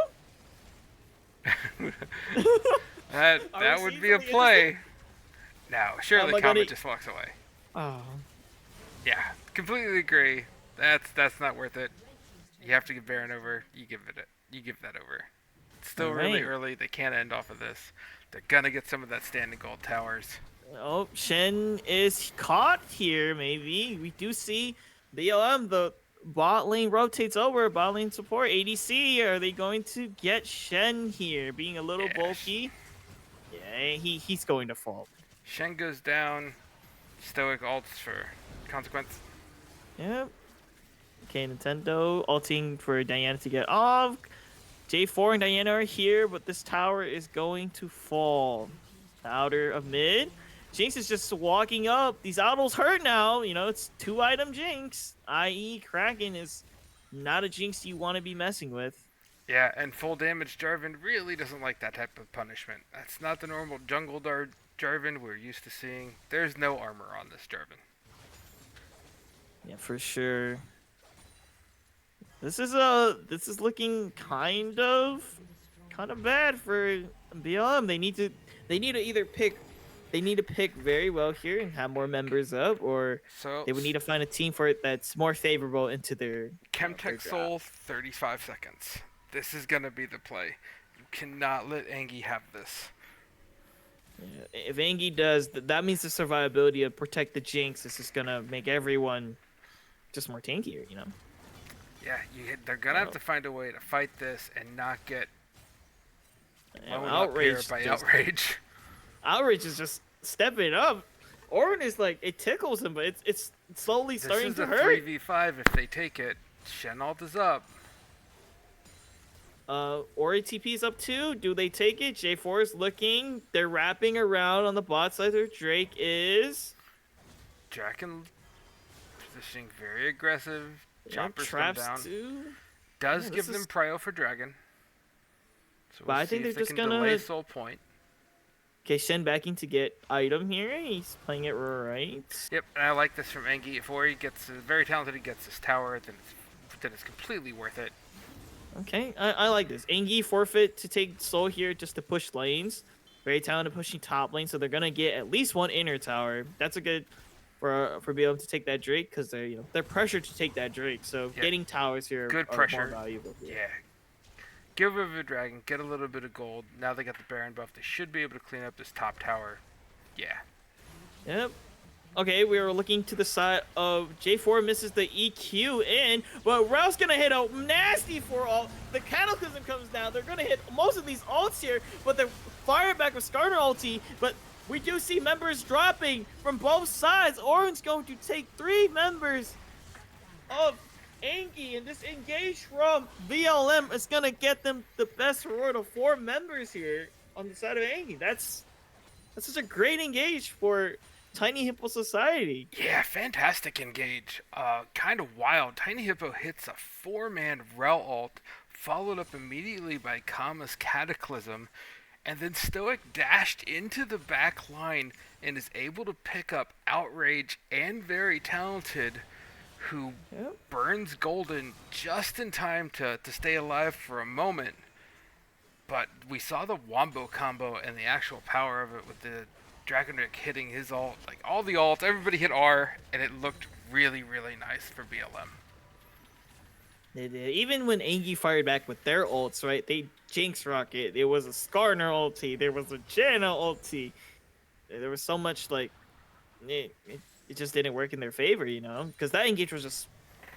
that would be a play. No, surely Kama just walks away. Oh. Yeah, completely agree. That's not worth it. You have to give Baron over. You give that over. It's still really early. They can't end off of this. They're gonna get some of that standing gold towers. Shen is caught here, maybe. We do see BLM, the bot lane rotates over, bot lane support, ADC. Are they going to get Shen here, being a little bulky? Yeah, he's going to fall. Shen goes down. Stoic ults for consequence. Yep. Okay, Nintendo ulting for Diana to get off. J4 and Diana are here, but this tower is going to fall. Outer of mid. Jinx is just walking up. These autos hurt now. You know, it's 2-item Jinx. I.e. Kraken is not a Jinx you want to be messing with. Yeah, and full damage Jarvan really doesn't like that type of punishment. That's not the normal jungle Jarvan we're used to seeing. There's no armor on this Jarvan. Yeah, for sure. This is looking kind of bad for BLM. They need to either pick very well here and have more members up, or they would need to find a team for it that's more favorable into their Chemtech Soul 35 seconds. This is gonna be the play. You cannot let ANGY have this. Yeah, if ANGY does, that means the survivability of protect the Jinx. This is gonna make everyone just more tankier, you know. Yeah, they're gonna have to find a way to fight this and not get outraged by Outrage. Outrage is just stepping up. Orin is like, it tickles him, but it's slowly starting to hurt. This is a 3v5 if they take it. Shen ult is up. Ori TP's up 2. Do they take it? J4 is looking. They're wrapping around on the bot side. Their Drake is. Draken positioning very aggressive. Choppers come traps down. too. Does Yeah, give this them is- prio for Dragon. So But we'll I think see they're if they just can gonna- delay Soul Point. Okay, Shen backing to get item here. He's playing it right. Yep, and I like this from Angy. If Ori gets very talented, he gets this tower, then it's completely worth it. Okay, I like this. Angy forfeit to take Soul here just to push lanes. Very talented pushing top lane, so they're gonna get at least one inner tower. That's a good for being able to take that Drake because they're pressured to take that Drake. So Yeah. getting towers here Good are pressure. more valuable. Here. Yeah. Give over the Dragon, get a little bit of gold. Now they got the Baron buff. They should be able to clean up this top tower. Yeah. Yep. Okay, we were looking to the side of J4 misses the EQ in, but Ralph's gonna hit a nasty 4 ult. The Cataclysm comes down. They're gonna hit most of these ults here, but they're firing back with Skarner ulti. But we do see members dropping from both sides. Orange going to take 3 members of Angy, and this engage from VLM is gonna get them the best reward of 4 members here on the side of Angy. That's such a great engage for Tiny Hippo Society. Yeah, fantastic engage. Kind of wild. Tiny Hippo hits a 4-man Rel ult, followed up immediately by Kama's Cataclysm, and then Stoic dashed into the back line and is able to pick up Outrage and Very Talented, who burns Golden just in time to stay alive for a moment. But we saw the Wombo combo and the actual power of it with the Draconic hitting his ult, like all the ults, everybody hit R, and it looked really, really nice for BLM. They did. Even when Angy fired back with their ults, right? They Jinx Rocket. There was a Skarner ulti. There was a Janna ulti. There was so much like it just didn't work in their favor, because that engage was just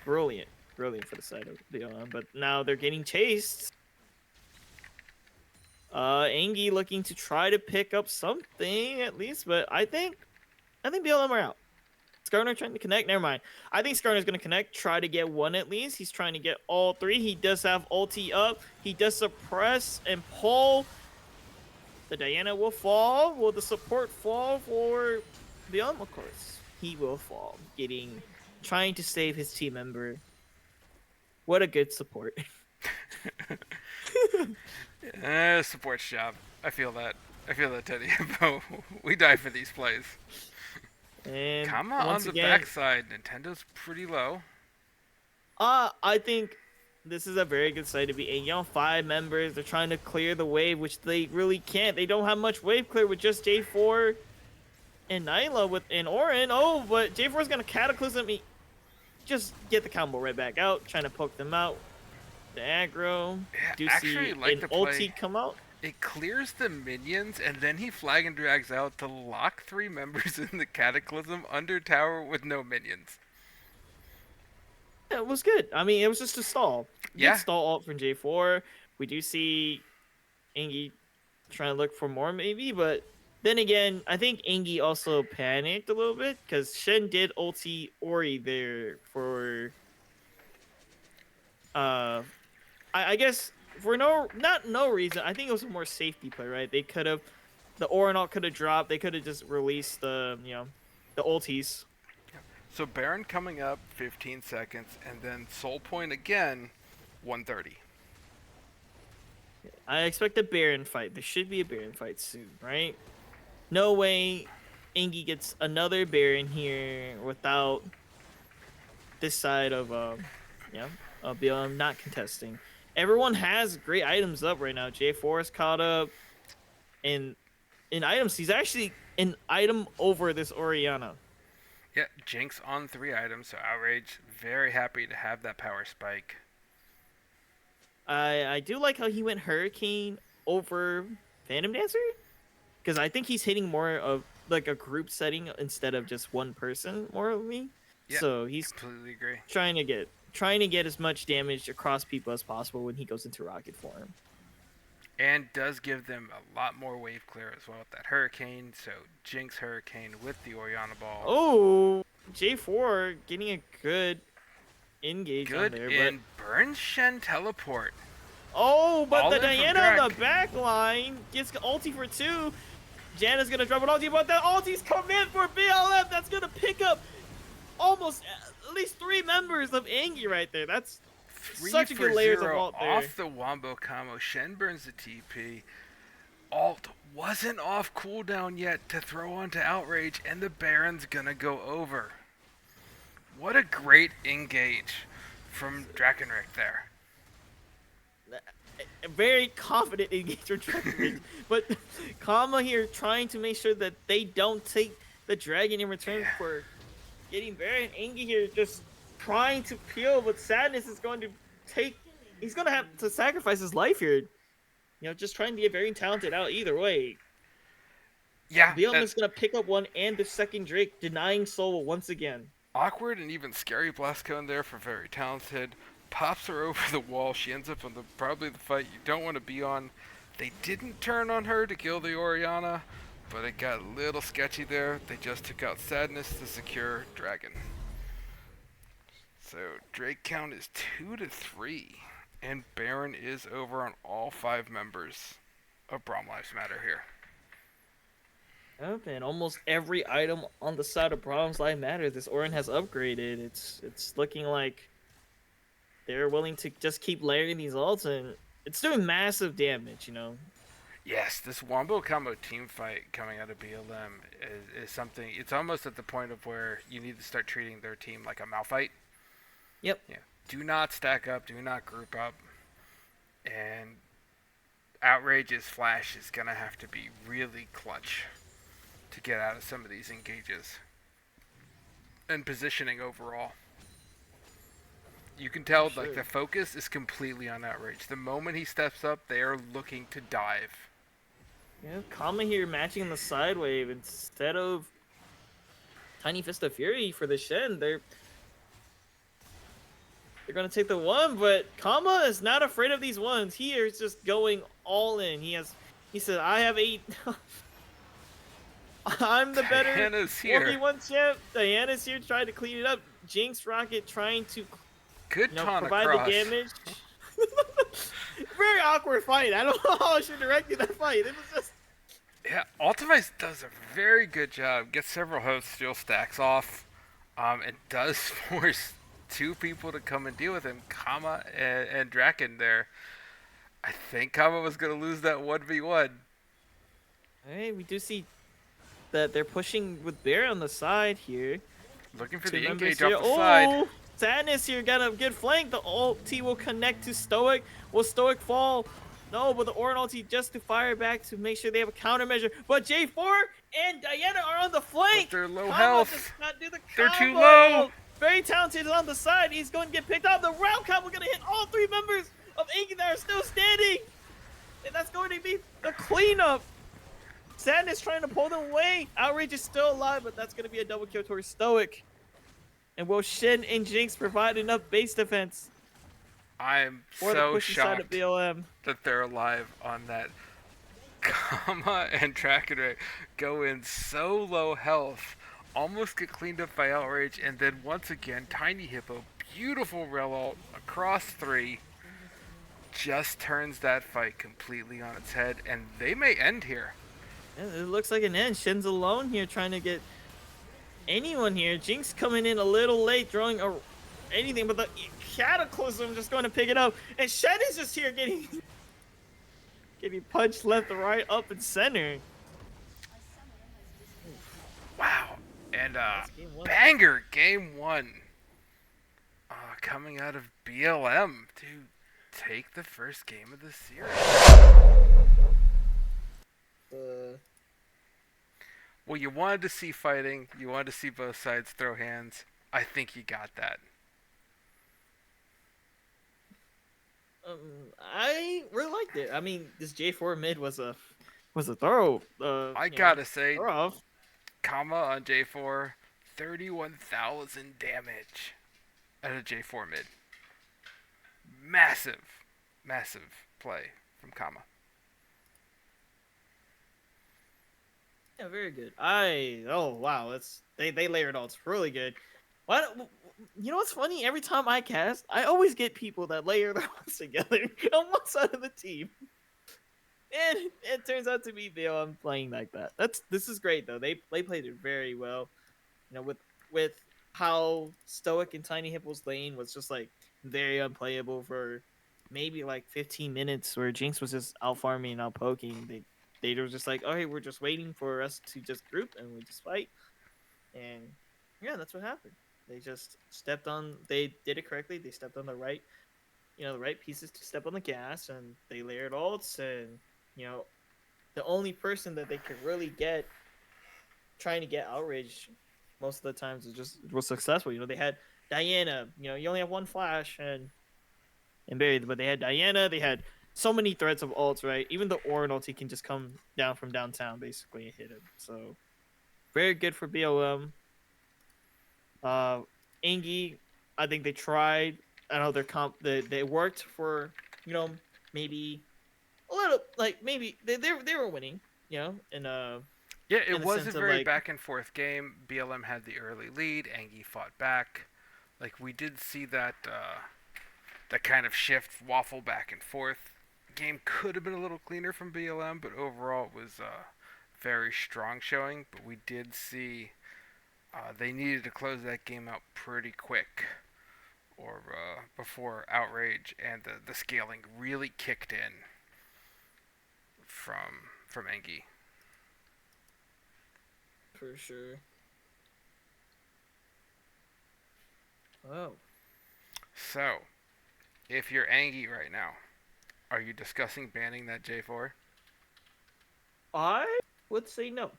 brilliant for the side of BLM. But now they're getting chased. Angy looking to try to pick up something at least, but I think BLM are out. Skarner trying to connect. Never mind. I think Skarner's gonna connect. Try to get one at least. He's trying to get all 3. He does have ulti up. He does suppress and pull. The Diana will fall. Will the support fall for BLM? Of course, he will fall. Trying to save his team member. What a good support. Support's job. I feel that, Teddy. We die for these plays. And Kama on the backside. Nintendo's pretty low. I think this is a very good side to be in. 5 members. They're trying to clear the wave, which they really can't. They don't have much wave clear with just J4 and Nyla and Orin. Oh, but J4's gonna Cataclysm. Just get the combo right back out. Trying to poke them out. The aggro. Yeah, Do actually, see like an the ulti play. come out. It clears the minions, and then he flag and drags out to lock 3 members in the Cataclysm under tower with no minions. Yeah, it was good. I mean, it was just a stall. Yeah. Good stall ult from J4. We do see Angy trying to look for more maybe, but then again, I think Angy also panicked a little bit because Shen did ulti Ori there for I guess for no reason. I think it was a more safety play, right? They could have the Orin ult could have dropped. They could have just released the the ultis. So Baron coming up 15 seconds, and then Soul Point again, 130. I expect a Baron fight. There should be a Baron fight soon, right? No way Angy gets another Baron here without this side of BLM not contesting. Everyone has great items up right now. J4 is caught up in items. He's actually an item over this Orianna. Yeah, Jinx on 3 items, so Outrage very happy to have that power spike. I do like how he went Hurricane over Phantom Dancer, because I think he's hitting more of like a group setting instead of just one person more of me. Yeah, So he's completely agree. trying to get as much damage across people as possible when he goes into rocket form. And does give them a lot more wave clear as well with that Hurricane, so Jinx Hurricane with the Orianna Ball. Oh, J4 getting a good engage on Good there, in burns Shen Teleport. Oh, but All the in from Diana on the Drek. back line gets ulti for 2. Jana's gonna drop an ulti, but the ulti's come in for BLM. That's gonna pick up almost at least 3 members of ANGY right there. That's 3 such a for good layers of 0 ult there. off the Wombo combo. Shen burns the TP. Alt wasn't off cooldown yet to throw onto Outrage, and the Baron's gonna go over. What a great engage from Drakenrick there. A very confident engagement, but Kama here trying to make sure that they don't take the dragon in return for getting very angry here, just trying to peel, but Sadness is going to take. He's gonna have to sacrifice his life here. You know, just trying to get very talented out either way. Yeah, BLM is gonna pick up one and the second Drake, denying Soul once again. awkward and even scary blast cone there for very talented. Pops her over the wall. She ends up on probably the fight you don't want to be on. They didn't turn on her to kill the Orianna, but it got a little sketchy there. They just took out Sadness to secure Dragon. So Drake count is 2-3, and Baron is over on all 5 members of Braum Lives Matter here. Yep, and almost every item on the side of Braum's Life Matter this Orin has upgraded. It's looking like they're willing to just keep layering these ults, and it's doing massive damage, you know. Yes, this Wombo combo team fight coming out of BLM is something. It's almost at the point of where you need to start treating their team like a Malphite. Yep. Yeah. Do not stack up. Do not group up. And Outrage's flash is gonna have to be really clutch to get out of some of these engages. And positioning overall. You can tell like the focus is completely on Outrage. The moment he steps up, they are looking to dive. Yeah, Kama here matching the side wave instead of Tiny Fist of Fury for the Shen. They're gonna take the one, but Kama is not afraid of these ones. He is just going all in. He said, I have 8. I'm the better Diana's here. 1v1 champ. Diana's here trying to clean it up. Jinx Rocket trying to Good taunt provide across. the damage. Very awkward fight. I don't know how I should direct you that fight. It was just. Yeah, Ultimates does a very good job. Gets several host steel stacks off. It does force 2 people to come and deal with him, Kama and Draken there. I think Kama was going to lose that 1v1. Hey, we do see that they're pushing with Bear on the side here. Looking for 2 the members engage off here. the side. Sadness here got a good flank. The ulti will connect to Stoic. Will Stoic fall? No, but the Orin ulti just to fire back to make sure they have a countermeasure. But J4 and Diana are on the flank. But they're low Kama health. does not do the They're too combo. low. Very talented on the side. He's going to get picked up. The round combo going to hit all 3 members of ANGY that are still standing. And that's going to be the cleanup. Sadness trying to pull them away. Outrage is still alive, but that's going to be a double kill towards Stoic. And will Shen and Jinx provide enough base defense I'm for the so pushing side of shocked BLM? that they're alive on that. Kama and Drakenrick go in so low health, almost get cleaned up by Outrage, and then once again, Tiny Hippo, beautiful rel ult across 3, just turns that fight completely on its head, and they may end here. Yeah, it looks like an end. Shen's alone here trying to get anyone here. Jinx coming in a little late, throwing anything, but the Cataclysm just going to pick it up. And Shen is just here getting punched left and right, up and center. Wow. And Game 1. banger game 1 coming out of BLM to take the first game of the series. Well, you wanted to see fighting. You wanted to see both sides throw hands. I think you got that. I really liked it. I mean, this J4 mid was a thorough. I gotta say, thorough. Kama on J4, 31,000 damage at a J4 mid. Massive, massive play from Kama. Yeah, very good. Oh wow, they layered all. It's really good. You know what's funny? Every time I cast, I always get people that layer their ones together on one side of the team. And it turns out to be I'm playing like that. This is great though. They played it very well. You know, with how Stoic and Tiny Hippos lane was just like very unplayable for maybe like 15 minutes, where Jinx was just out farming and out poking. They were just like, oh hey, we're just waiting for us to just group and we just fight. And yeah, that's what happened. They just stepped on. They did it correctly. They stepped on the right, the right pieces to step on the gas, and they layered ults. And the only person that they could really get trying to get outrage most of the times was successful. They had Diana. You only have one flash and buried, but they had Diana. They had so many threats of ults, right? Even the Orin ulti can just come down from downtown basically and hit him. So very good for BOM. ANGY, I think they tried. I know they worked for maybe a little, like maybe they were winning, and Yeah, in it the was a sense of very like back and forth game. BLM had the early lead. Angie fought back. Like we did see that that kind of shift, waffle back and forth. Game could have been a little cleaner from BLM, but overall it was very strong showing. But we did see they needed to close that game out pretty quick, or before outrage and the scaling really kicked in from Angie. for sure. Oh, So, if you're Angie right now, are you discussing banning that J4? I would say no.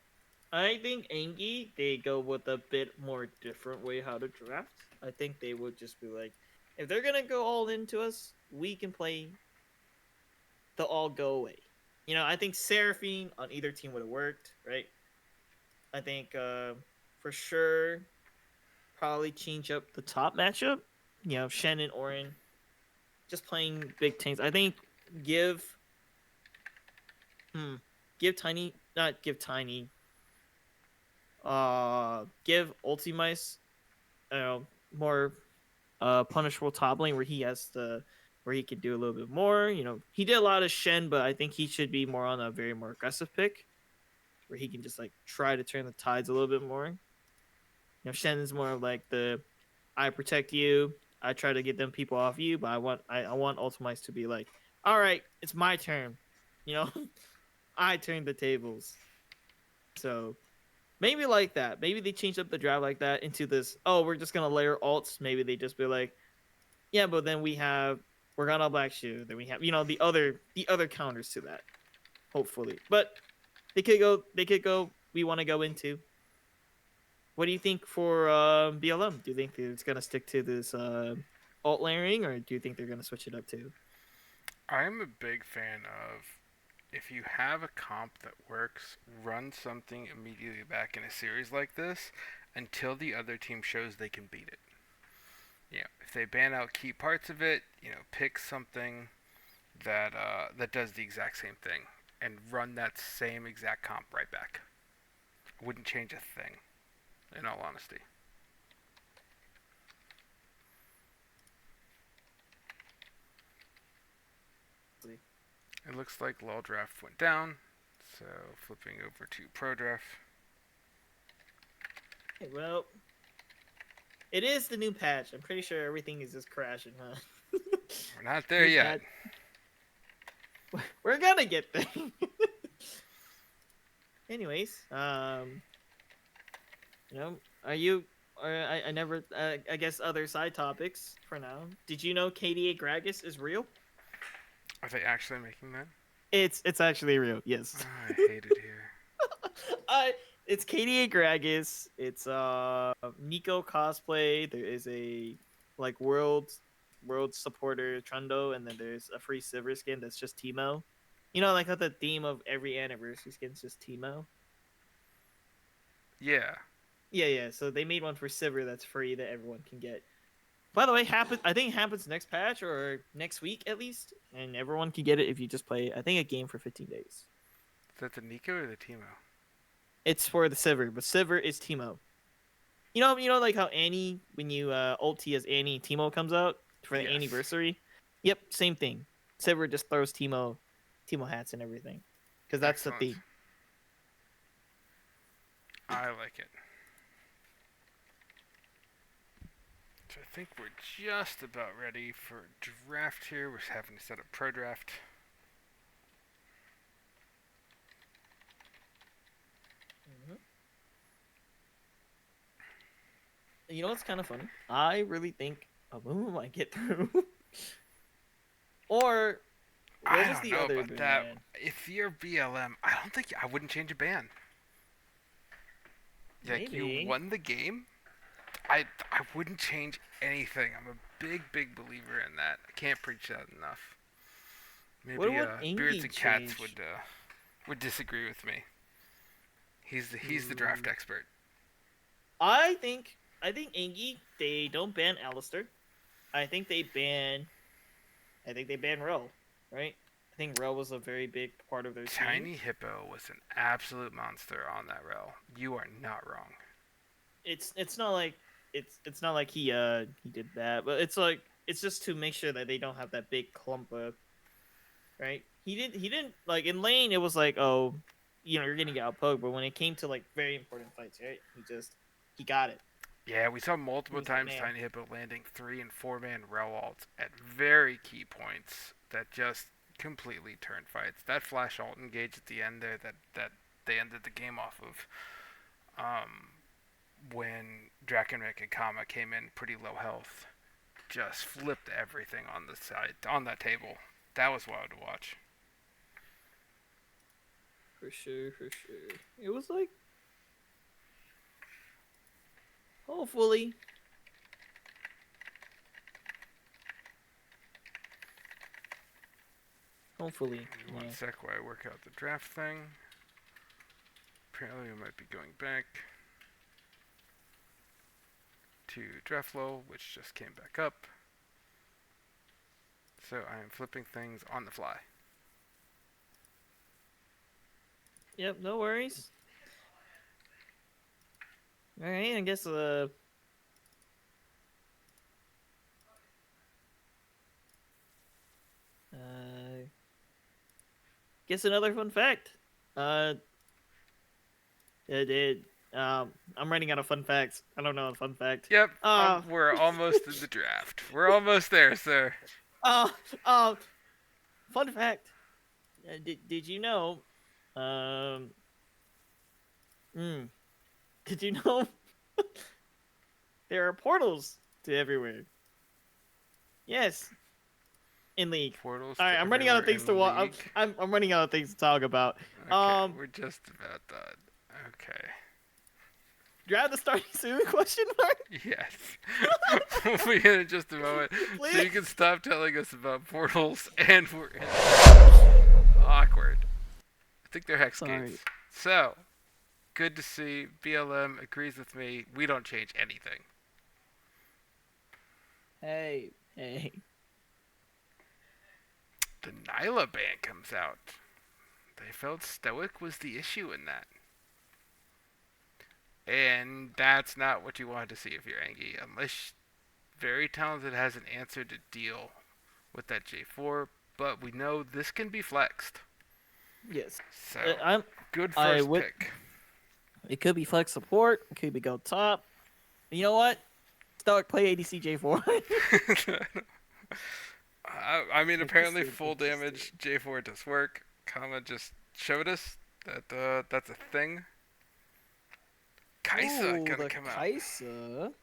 I think ANGY, they go with a bit more different way how to draft. I think they would just be like, if they're gonna go all into us, we can play the all go away. I think Seraphine on either team would have worked, right? I think for sure probably change up the top matchup. Shen and Orin just playing big tanks. I think give give Tiny, not give Tiny, give Ultimice more punishable top lane, where he could do a little bit more. He did a lot of Shen, but I think he should be more on a very more aggressive pick, where he can just like try to turn the tides a little bit more. Shen is more of like the I protect you, I try to get them people off you, but I want Ultimice to be like, all right, it's my turn. I turn the tables. So maybe like that. Maybe they changed up the draft like that into this. Oh, we're just gonna layer alts. Maybe they just be like, yeah, but then we're gonna Black Shoe. Then we have the other counters to that. Hopefully, but they could go. We want to go into. What do you think for BLM? Do you think it's gonna stick to this alt layering, or do you think they're gonna switch it up too? I'm a big fan of, if you have a comp that works, run something immediately back in a series like this until the other team shows they can beat it. If they ban out key parts of it, pick something that that does the exact same thing and run that same exact comp right back. Wouldn't change a thing, in all honesty. It looks like low draft went down, so flipping over to pro draft. Okay, well, it is the new patch. I'm pretty sure everything is just crashing, huh? We're not there yet. We're gonna get there. Anyways, are you? I never. I guess other side topics for now. Did you know KDA Gragas is real? Are they actually making that? It's actually real. Yes. Oh, I hate it here. It's KDA Gragas. It's Nico cosplay. There is a like world supporter Trundo, and then there's a free silver skin that's just Teemo. Like how the theme of every anniversary skin is just Teemo. Yeah. Yeah. So they made one for silver that's free that everyone can get. By the way, I think it happens next patch or next week at least, and everyone can get it if you just play, I think, a game for 15 days. Is that the Nico or the Teemo? It's for the Sivir, but Sivir is Teemo. like how Annie, when you ulti as Annie, Teemo comes out for the Yes. anniversary. Yep, same thing. Silver just throws Teemo hats and everything, because that's Excellent. the theme. I like it. So I think we're just about ready for draft here. We're having to set up pro draft. You know what's kind of funny? I really think a Amumu might get through. Or I what was don't the know other about that. ban? If you're BLM, I wouldn't change a ban. Like, Maybe. you won the game. I wouldn't change anything. I'm a big believer in that. I can't preach that enough. Maybe What would ANGY Beards and Cats change? would disagree with me. He's the draft expert. I think ANGY, they don't ban Alistair. I think they ban Rel, right? I think Rel was a very big part of their team. Tiny Hippo was an absolute monster on that rail. You are not wrong. It's not like he did that, but it's just to make sure that they don't have that big clump of, right? He didn't like in lane. It was like, oh, you're gonna get outpoked, but when it came to like very important fights, right? He got it. Yeah, we saw multiple was the times man. Tiny Hippo landing 3 and 4 man rail ults at very key points that just completely turned fights. That flash ult engage at the end there that they ended the game off of. When Drakenrick and Kama came in pretty low health, just flipped everything on the side on that table. That was wild to watch. For sure. It was like, hopefully. One Yeah. sec while I work out the draft thing. Apparently we might be going back to draft flow, which just came back up. So I am flipping things on the fly. Yep, no worries. All right, I guess guess another fun fact. I'm running out of fun facts. I don't know a fun fact. Yep, we're almost in the draft. We're almost there, sir. Fun fact. Did you know? Did you know? There are portals to everywhere. Yes. In League. Portals. All right, I'm running out of things to watch. I'm running out of things to talk about. Okay, we're just about done. Okay. Do you have the starting soon? Question mark. Yes. We'll be in just a moment. Please? So you can stop telling us about portals, and we're in. Awkward. I think they're hex Sorry. gates. So, good to see. BLM agrees with me. We don't change anything. Hey. The Nyla ban comes out. They felt Stoic was the issue in that. And that's not what you want to see if you're ANGY. Unless Very Talented has an answer to deal with that J4. But we know this can be flexed. Yes. So, good first pick. It could be flex support. It could be go top. You know what? Stoic play ADC J4. I mean, apparently full damage J4 does work. Kama just showed us that that's a thing. Kaisa gonna come out. Kaisa.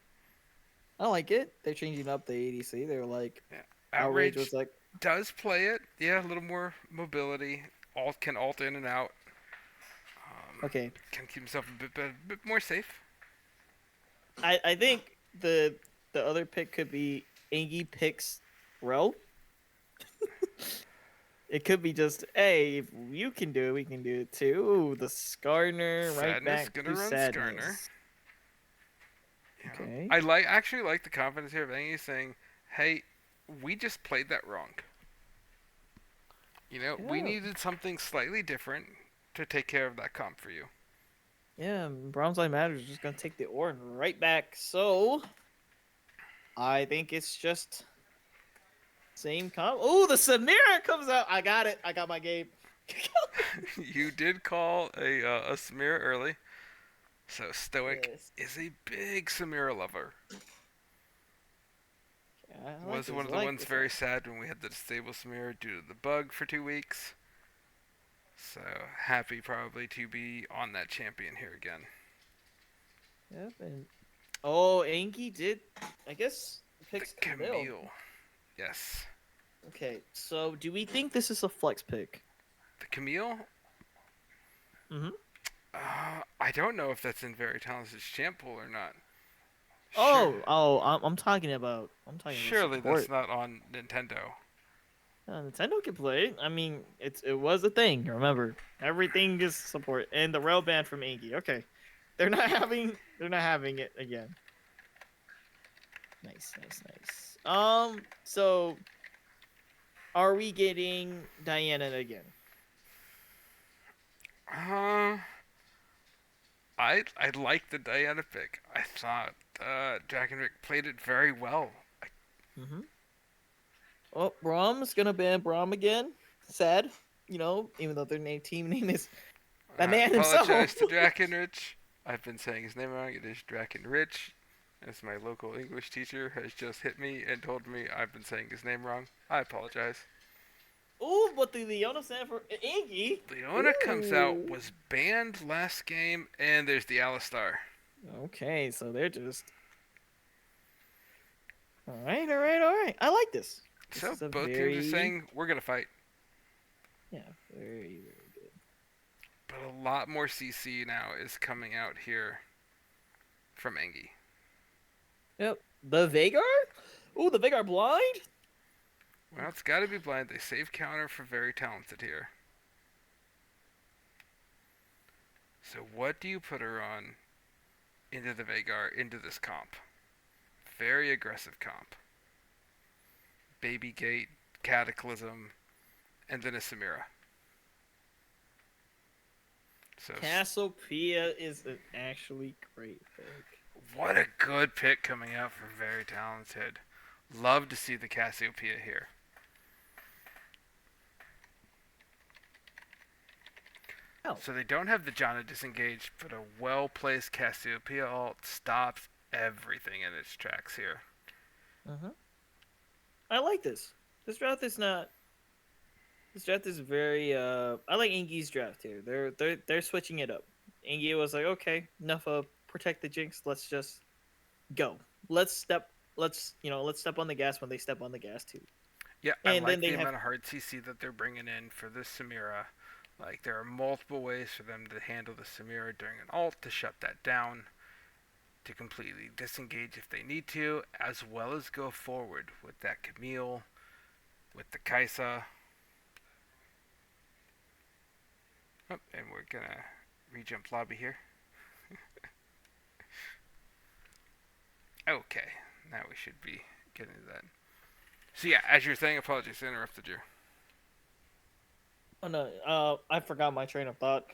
I like it. They're changing up the ADC. They're like, Outrage was like, does play it. Yeah, a little more mobility. Can alt in and out. okay. Can keep himself a bit more safe. I think the other pick could be ANGY picks Rel. It could be just, hey, if you can do it, we can do it too. Ooh, the Skarner right Sadness back gonna to run Sadness. Skarner. Okay. I actually like the confidence here of ANGY saying, hey, we just played that wrong. We Yeah. needed something slightly different to take care of that comp for you. Yeah, Braum's Light Matters is just gonna take the Orin right back. So I think it's just same comp. Oh, the Samira comes out. I got it. I got my game. You did call a Samira early, so Stoic Yes. is a big Samira lover. I like Was this. one I of the like ones this. very sad when we had to disable Samira due to the bug for 2 weeks. So happy probably to be on that champion here again. Yep. And Anki did. I guess The picks Camille. Camille. Yes. Okay. So do we think this is a flex pick? The Camille? Mhm. I don't know if that's in Very Talented's champ pool or not. I'm talking about. I'm talking Surely about that's support. not on Nintendo. Nintendo can play it. I mean, it was a thing. Remember, everything is support, and the rail ban from Anki. Okay, they're not having it again. Nice. So are we getting Diana again? I like the Diana pick. I thought Jack and Rick played it very well. Mm-hmm. Oh, Braum's gonna ban Braum again. Sad, even though their team name is the man himself. Apologize to Drakenrich. I've been saying his name wrong. It is Drakenrich. As my local English teacher has just hit me and told me I've been saying his name wrong. I apologize. Ooh, but the Leona stand for Angie. Leona comes out, Ooh. was banned last game, and there's the Alistar. Okay, so they're just. All right. I like this. So both teams are saying we're gonna fight. Yeah, very good. But a lot more CC now is coming out here from ANGY. Yep. The Vagar? Ooh, the Vagar blind? Well, it's got to be blind. They save counter for Very Talented here. So what do you put her on into the Vagar, into this comp? Very aggressive comp. Baby Gate, Cataclysm, and then a Samira. So Cassiopeia is an actually great pick. what a good pick coming out from Very Talented. Love to see the Cassiopeia here. Oh. So they don't have the Janna disengaged, but a well-placed Cassiopeia ult stops everything in its tracks here. I like this. This draft is not. This draft is very. I like Angi's draft here. They're switching it up. Angi was like, okay, enough of protect the Jinx. Let's just go. Let's step on the gas when they step on the gas too. Yeah, And I then like they the have- amount of hard CC that they're bringing in for this Samira. Like, there are multiple ways for them to handle the Samira during an ult to shut that down, to completely disengage if they need to, as well as go forward with that Camille, with the Kaisa. Oh, and we're gonna rejump lobby here. Okay, now we should be getting to that. So yeah, as you're saying, apologies, I interrupted you. Oh no, I forgot my train of thought.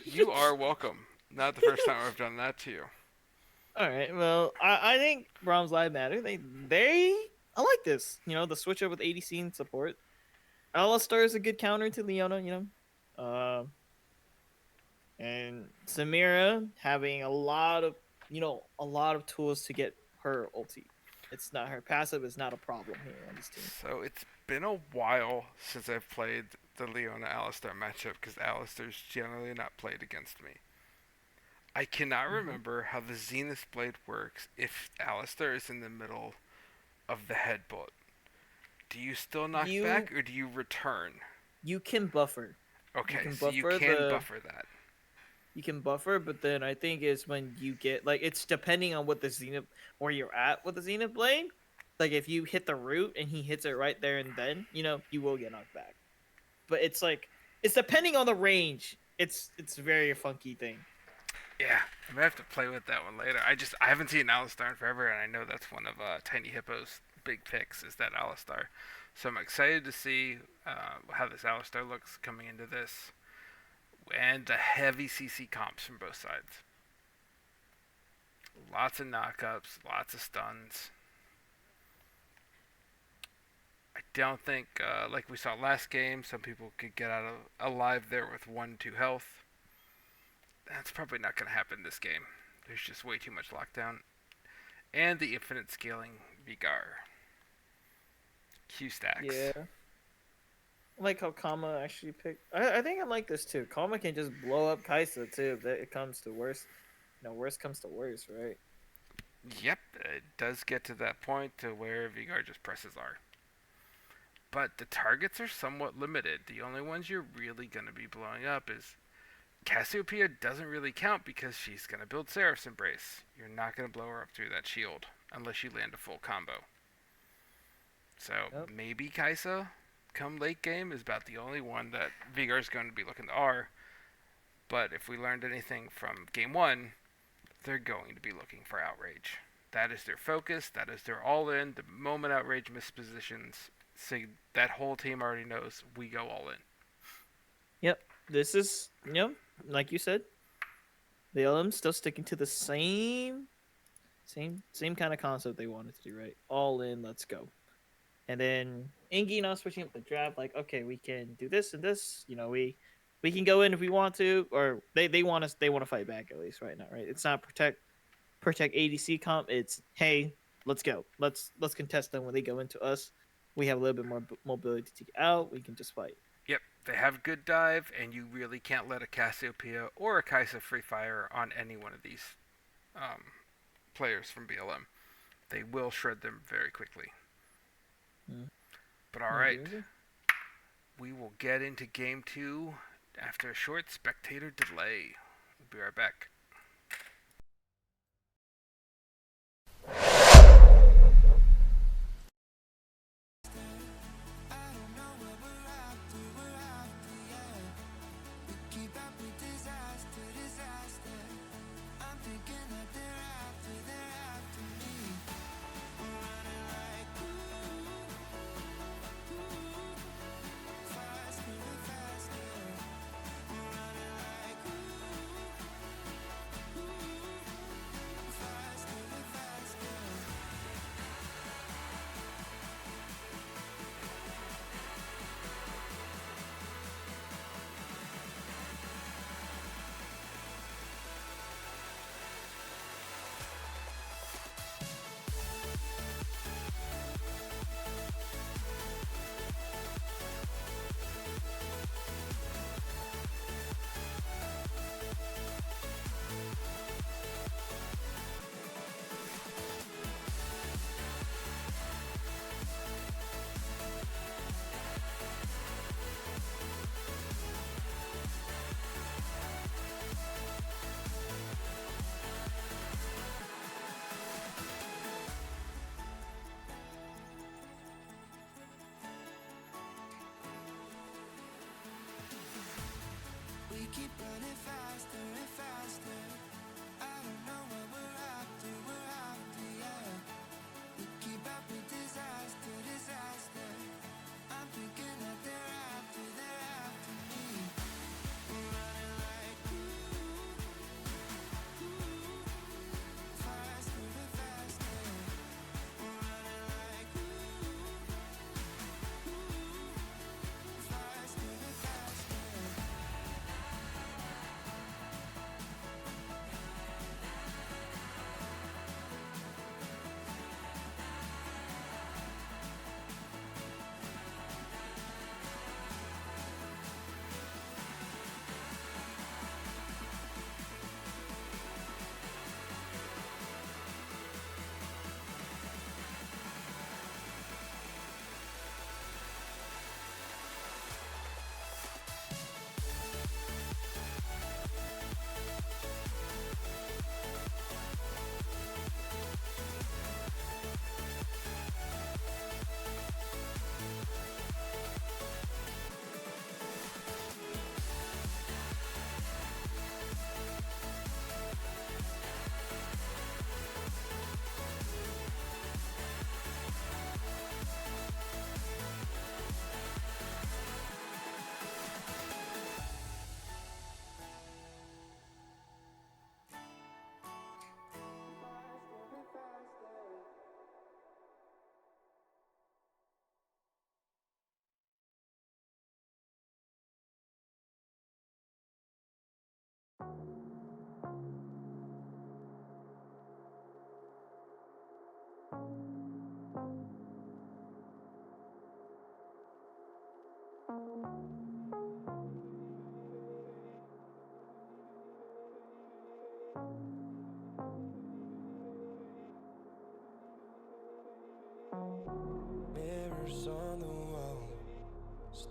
You are welcome. Not the first time I've done that to you. All right. Well, I think Braum's Live Matter. I like this. The switch up with ADC and support. Alistar is a good counter to Leona. And Samira having a lot of tools to get her ulti. It's not her passive is not a problem here on this team. So it's been a while since I've played the Leona Alistar matchup because Alistar's generally not played against me. I cannot remember how the Zenith Blade works if Alistar is in the middle of the headbutt. Do you still knock back or do you return? You can buffer. Okay, so you can buffer that. You can buffer, but then I think is when you get it's depending on what the Zenith where you're at with the Zenith Blade. Like if you hit the root and he hits it right there and then, you will get knocked back. But it's depending on the range. It's a very funky thing. Yeah, I'm gonna have to play with that one later. I haven't seen Alistar in forever, and I know that's one of Tiny Hippo's big picks is that Alistar. So I'm excited to see how this Alistar looks coming into this and the heavy CC comps from both sides. Lots of knockups, lots of stuns. I don't think, like we saw last game, some people could get out of alive there with 1-2 health. That's probably not going to happen this game. There's just way too much lockdown. And the infinite scaling Vigar. Q stacks. Yeah. I like how Kama actually picked. I think I like this too. Kama can just blow up Kaisa too if it comes to worst. Worst comes to worst, right? Yep, it does get to that point to where Vigar just presses R. But the targets are somewhat limited. The only ones you're really going to be blowing up is Cassiopeia doesn't really count because she's going to build Seraph's Embrace. You're not going to blow her up through that shield unless you land a full combo. So maybe Kaisa, come late game, is about the only one that Vigar's going to be looking to R. But if we learned anything from game 1, they're going to be looking for Outrage. That is their focus. That is their all-in. The moment Outrage mispositions, that whole team already knows we go all in. Yep. This is, like you said, the LM still sticking to the same kind of concept they wanted to do, right? All in, let's go. And then ANGY now switching up the draft, like, okay, we can do this and this. We can go in if we want to, or they want us. They want to fight back at least right now, right? It's not protect ADC comp. It's hey, let's go. Let's contest them when they go into us. We have a little bit more mobility to get out. We can just fight. Yep, they have good dive, and you really can't let a Cassiopeia or a Kaisa free fire on any one of these players from BLM. They will shred them very quickly. But alright, we will get into game 2 after a short spectator delay. We'll be right back. keep running faster and faster. I don't know what we're after, yeah. We keep up with disaster, disaster. I'm thinking that they're after me. We're running like faster and faster. We're running like faster and faster.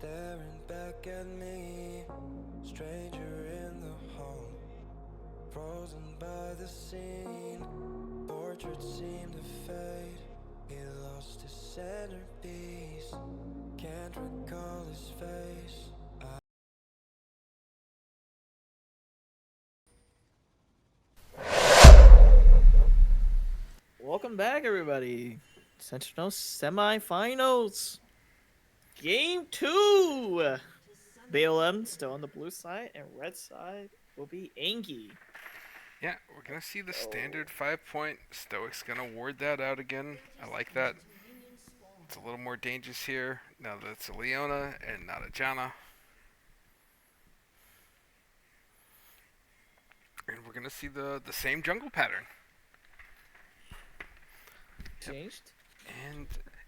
staring back at me. Stranger in the hall, frozen by the scene. Portraits seem to fade. He lost his centerpiece. Can't recall his face. Welcome back, everybody. Sentinel SemiFinals. Game 2. BLM still on the blue side, and red side will be ANGY. Yeah, we're gonna see the standard 5-point. Stoic's gonna ward that out again. I like that. It's a little more dangerous here now that it's a Leona and not a Janna. And we're gonna see the same jungle pattern. Changed.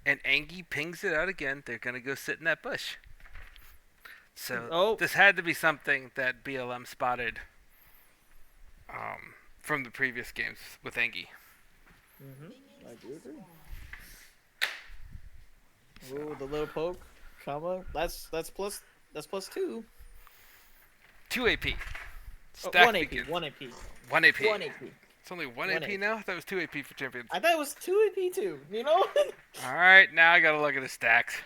And ANGY pings it out again. They're gonna go sit in that bush. So Oh. this had to be something that BLM spotted from the previous games with ANGY. I do agree. Ooh, the little poke, comma. That's +2. 2 AP. Oh, Stack 1 AP. begins. 1 AP. 1 AP. 1 AP. It's only 1 1 AP now? I thought it was 2 AP for champions. I thought it was 2 AP too. You know. Alright, now I gotta look at the stacks.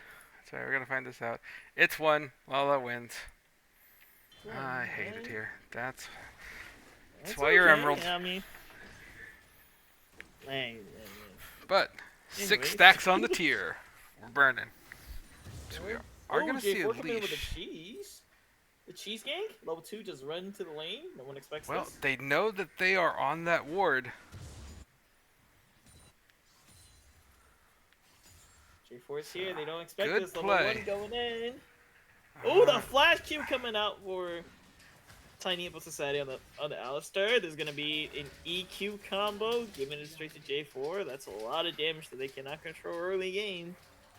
So we're gonna find this out. It's 1. Lala wins. I hate it here. That's why you're okay. Emerald. I mean, hey, But 6 Anyways. stacks on the tier. We're burning. So we are gonna see a J4 coming in with a leash. cheese. The cheese gang, level 2, just run into the lane. No one expects Well, this. they know that they are on that ward. J4's here. They don't expect Good this. Level play. 1 going in. Oh, the flash Q coming out for Tiny Apple Society on the Alistar. There's gonna be an EQ combo, giving it straight to J4. That's a lot of damage that they cannot control early game.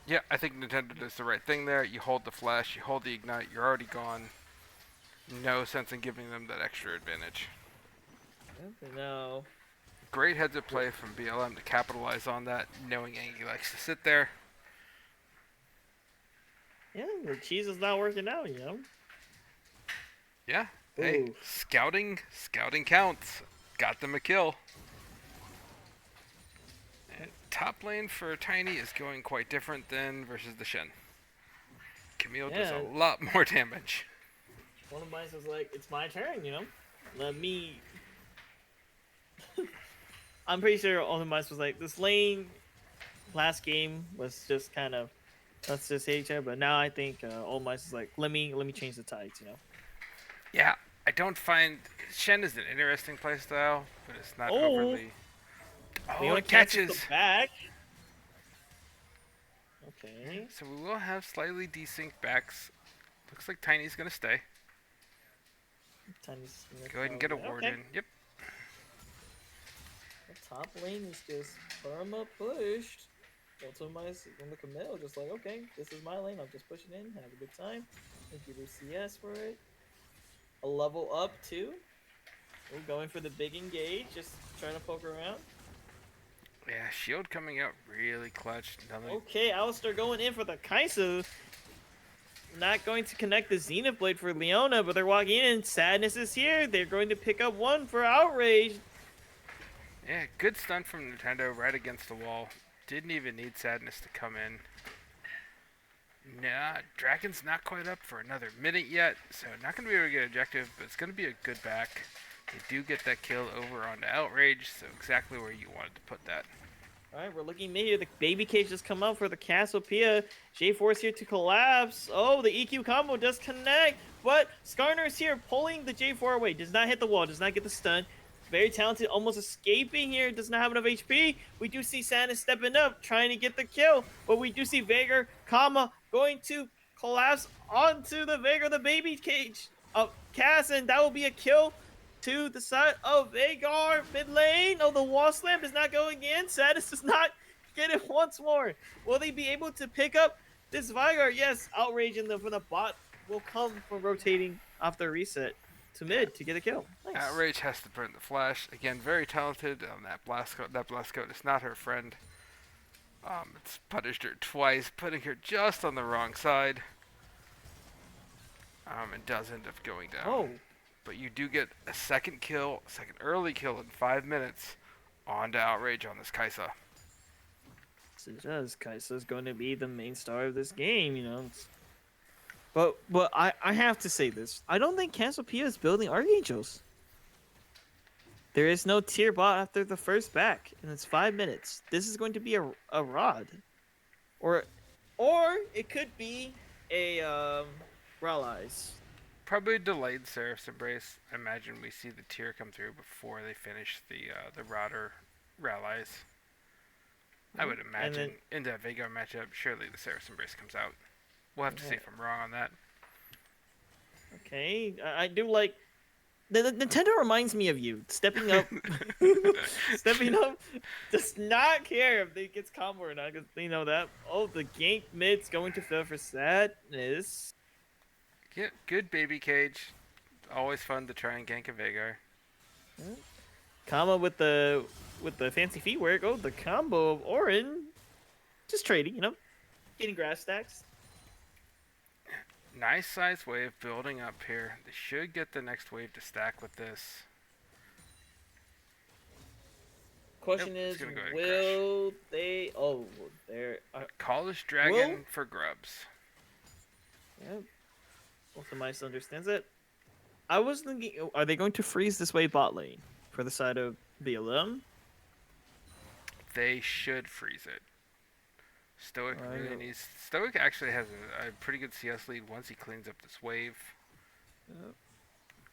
Yeah, I think Nintendo does the right thing there. You hold the flash, you hold the ignite, you're already gone. No sense in giving them that extra advantage. No. Great heads up play from BLM to capitalize on that, knowing ANGY likes to sit there. Yeah, the cheese is not working out, you know. Yeah, hey, Ooh. scouting counts. Got them a kill. And top lane for Tiny is going quite different than versus the Shen. Camille does Yeah. a lot more damage. One of mine was like, it's my turn, you know? Let me... I'm pretty sure all of mine was like, this lane last game was just kind of, let's just hate each other. But now I think all mine is like, let me change the tides, you know? Yeah, I don't find... Shen is an interesting playstyle, but it's not overly... They Oh, only it catches catches! the back. Okay. So we will have slightly desynced backs. Looks like Tiny's gonna stay. Tiny's Go ahead and get a ward in. Yep. The top lane is just perma pushed. Also, my on the Camille, just like, okay, this is my lane. I'll just push it in, have a good time. Thank you to CS for it. A level up too. We're going for the big engage, just trying to poke around. Yeah, shield coming out really clutch. Nothing. Okay, Alistar going in for the Kai'Sa. Not going to connect the Zenith Blade for Leona, but they're walking in. Sadness is here. They're going to pick up 1 for Outrage. Yeah, good stun from Nintendo right against the wall. Didn't even need Sadness to come in. Nah, Dragon's not quite up for another minute yet, so not going to be able to get objective, but it's going to be a good back. They do get that kill over onto Outrage, so exactly where you wanted to put that. Alright, we're looking mid here. The baby cage just come out for the Cassiopeia. J4's here to collapse. Oh, the EQ combo does connect, but Skarner's here pulling the J4 away. Does not hit the wall, does not get the stun. Very talented, almost escaping here. Does not have enough HP. We do see Sadness stepping up, trying to get the kill, but we do see Veigar, going to collapse onto the Veigar, the baby cage of Cass, and that will be a kill to the side of Veigar mid lane. Oh, the wall slam is not going in. Sadness does not get it once more. Will they be able to pick up this Veigar? Yes, Outrage from the bot will come from rotating off the reset to mid to get a kill. Nice. Outrage has to burn the flash. Again, very talented on that blast coat. That blast coat is not her friend. It's punished her twice, putting her just on the wrong side. It does end up going down. Oh, But you do get a second early kill in 5 minutes on to Outrage on this Kaisa. so it does. Kaisa's going to be the main star of this game, you know. But I have to say this. I don't think Cassiopeia is building Archangels. There is no tier bot after the first back, and it's 5 minutes. This is going to be a rod. Or it could be a Rallies. Probably delayed Seraph's Embrace. I imagine we see the tier come through before they finish the Rodder rallies. I would imagine in that Veigar matchup, surely the Seraph's Embrace comes out. We'll have to see if I'm wrong on that. Okay, I do like. The Nintendo reminds me of you stepping up. Stepping up, does not care if they gets combo or not, because they know that. Oh, the gank mid's going to fail for Sadness. Yeah, good baby cage. Always fun to try and gank a Veigar. Kama with the fancy feet work. Oh, the combo of Orin. Just trading, you know, getting grass stacks. Nice size wave building up here. They should get the next wave to stack with this. Question Yep, it's is, gonna go ahead and will they? Oh, they're. Call this dragon for grubs. Yep. Also, Mice understands it. I was thinking, are they going to freeze this wave bot lane for the side of BLM? They should freeze it. Stoic Right. really needs. Stoic actually has a pretty good CS lead once he cleans up this wave. Yep.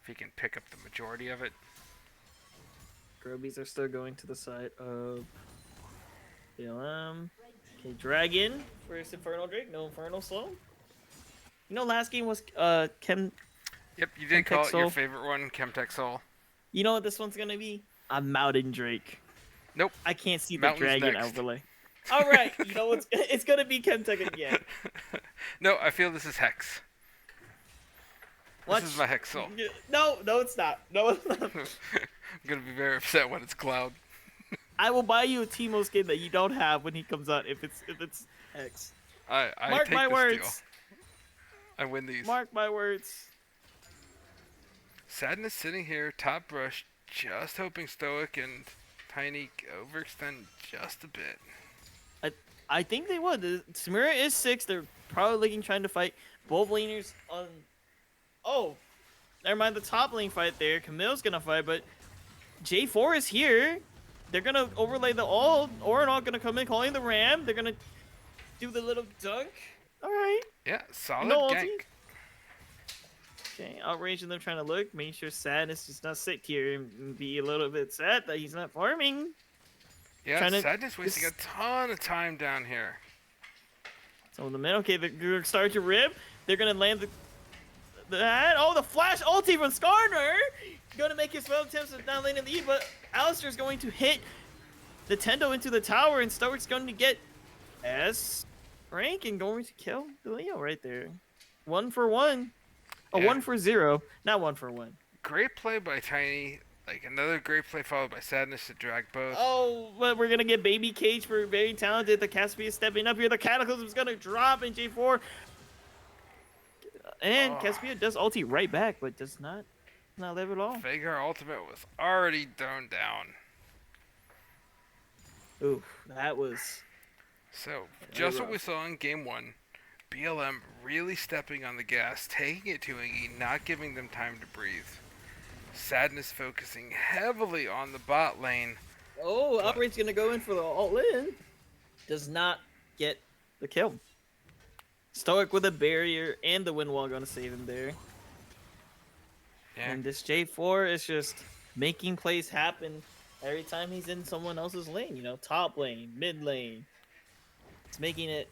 If he can pick up the majority of it. Grobies are still going to the side of BLM. Okay, Dragon versus Infernal Drake. No Infernal Soul. You know, last game was Chem. Yep, you did call Chemtech it your Soul. favorite one, Chemtech Soul. You know what this one's gonna be? A Mountain Drake. Nope. I can't see the Mountain's dragon next. overlay. All right, you know what's? It's gonna be Chemtech again. No, I feel this is Hex. What? This is my Hex Soul. No, it's not. No, it's not. I'm gonna be very upset when it's Cloud. I will buy you a Teemo skin that you don't have when he comes out if it's X. I Mark take my this words. deal. I win these. Mark my words. Sadness sitting here, top brush, just hoping Stoic and Tiny overextend just a bit. I think they would. Samira is 6. They're probably trying to fight both laners on. Oh, never mind the top lane fight there. Camille's gonna fight, but J4 is here. They're gonna overlay the ult. Orin gonna come in calling the ram. They're gonna do the little dunk. All right. Yeah, solid No gank. ulti. Okay, outraging them trying to look, making sure Sadness is not sick here and be a little bit sad that he's not farming. Yeah, Trying to- Sadness wasting a ton of time down here. So in the middle, okay, they're gonna start to rip. They're gonna land that. Oh, the flash ulti from Skarner! Gonna make his 12 attempts of down lane in the lead, but Alistair's going to hit the Tendo into the tower, and Stoic's going to get S rank and going to kill the Leo right there. 1 for 1. A Yeah. 1 for 0, not 1 for 1. Great play by Tiny. Like another great play followed by Sadness to drag both. Oh, but we're gonna get Baby Cage for very talented. The Cassiopeia is stepping up here. The Cataclysm's gonna drop in J4. And Cassiopeia does ulti right back, but does not live at all. Veigar ultimate was already thrown down. Ooh, that was. So, just what rough. we saw in game 1. BLM really stepping on the gas, taking it to ANGY, not giving them time to breathe. Sadness focusing heavily on the bot lane. Oh, Outrage's gonna go in for the all in. Does not get the kill. Stoic with a barrier and the wind wall gonna save him there. Yeah, And this J4 is just making plays happen every time he's in someone else's lane. You know, top lane, mid lane. It's making it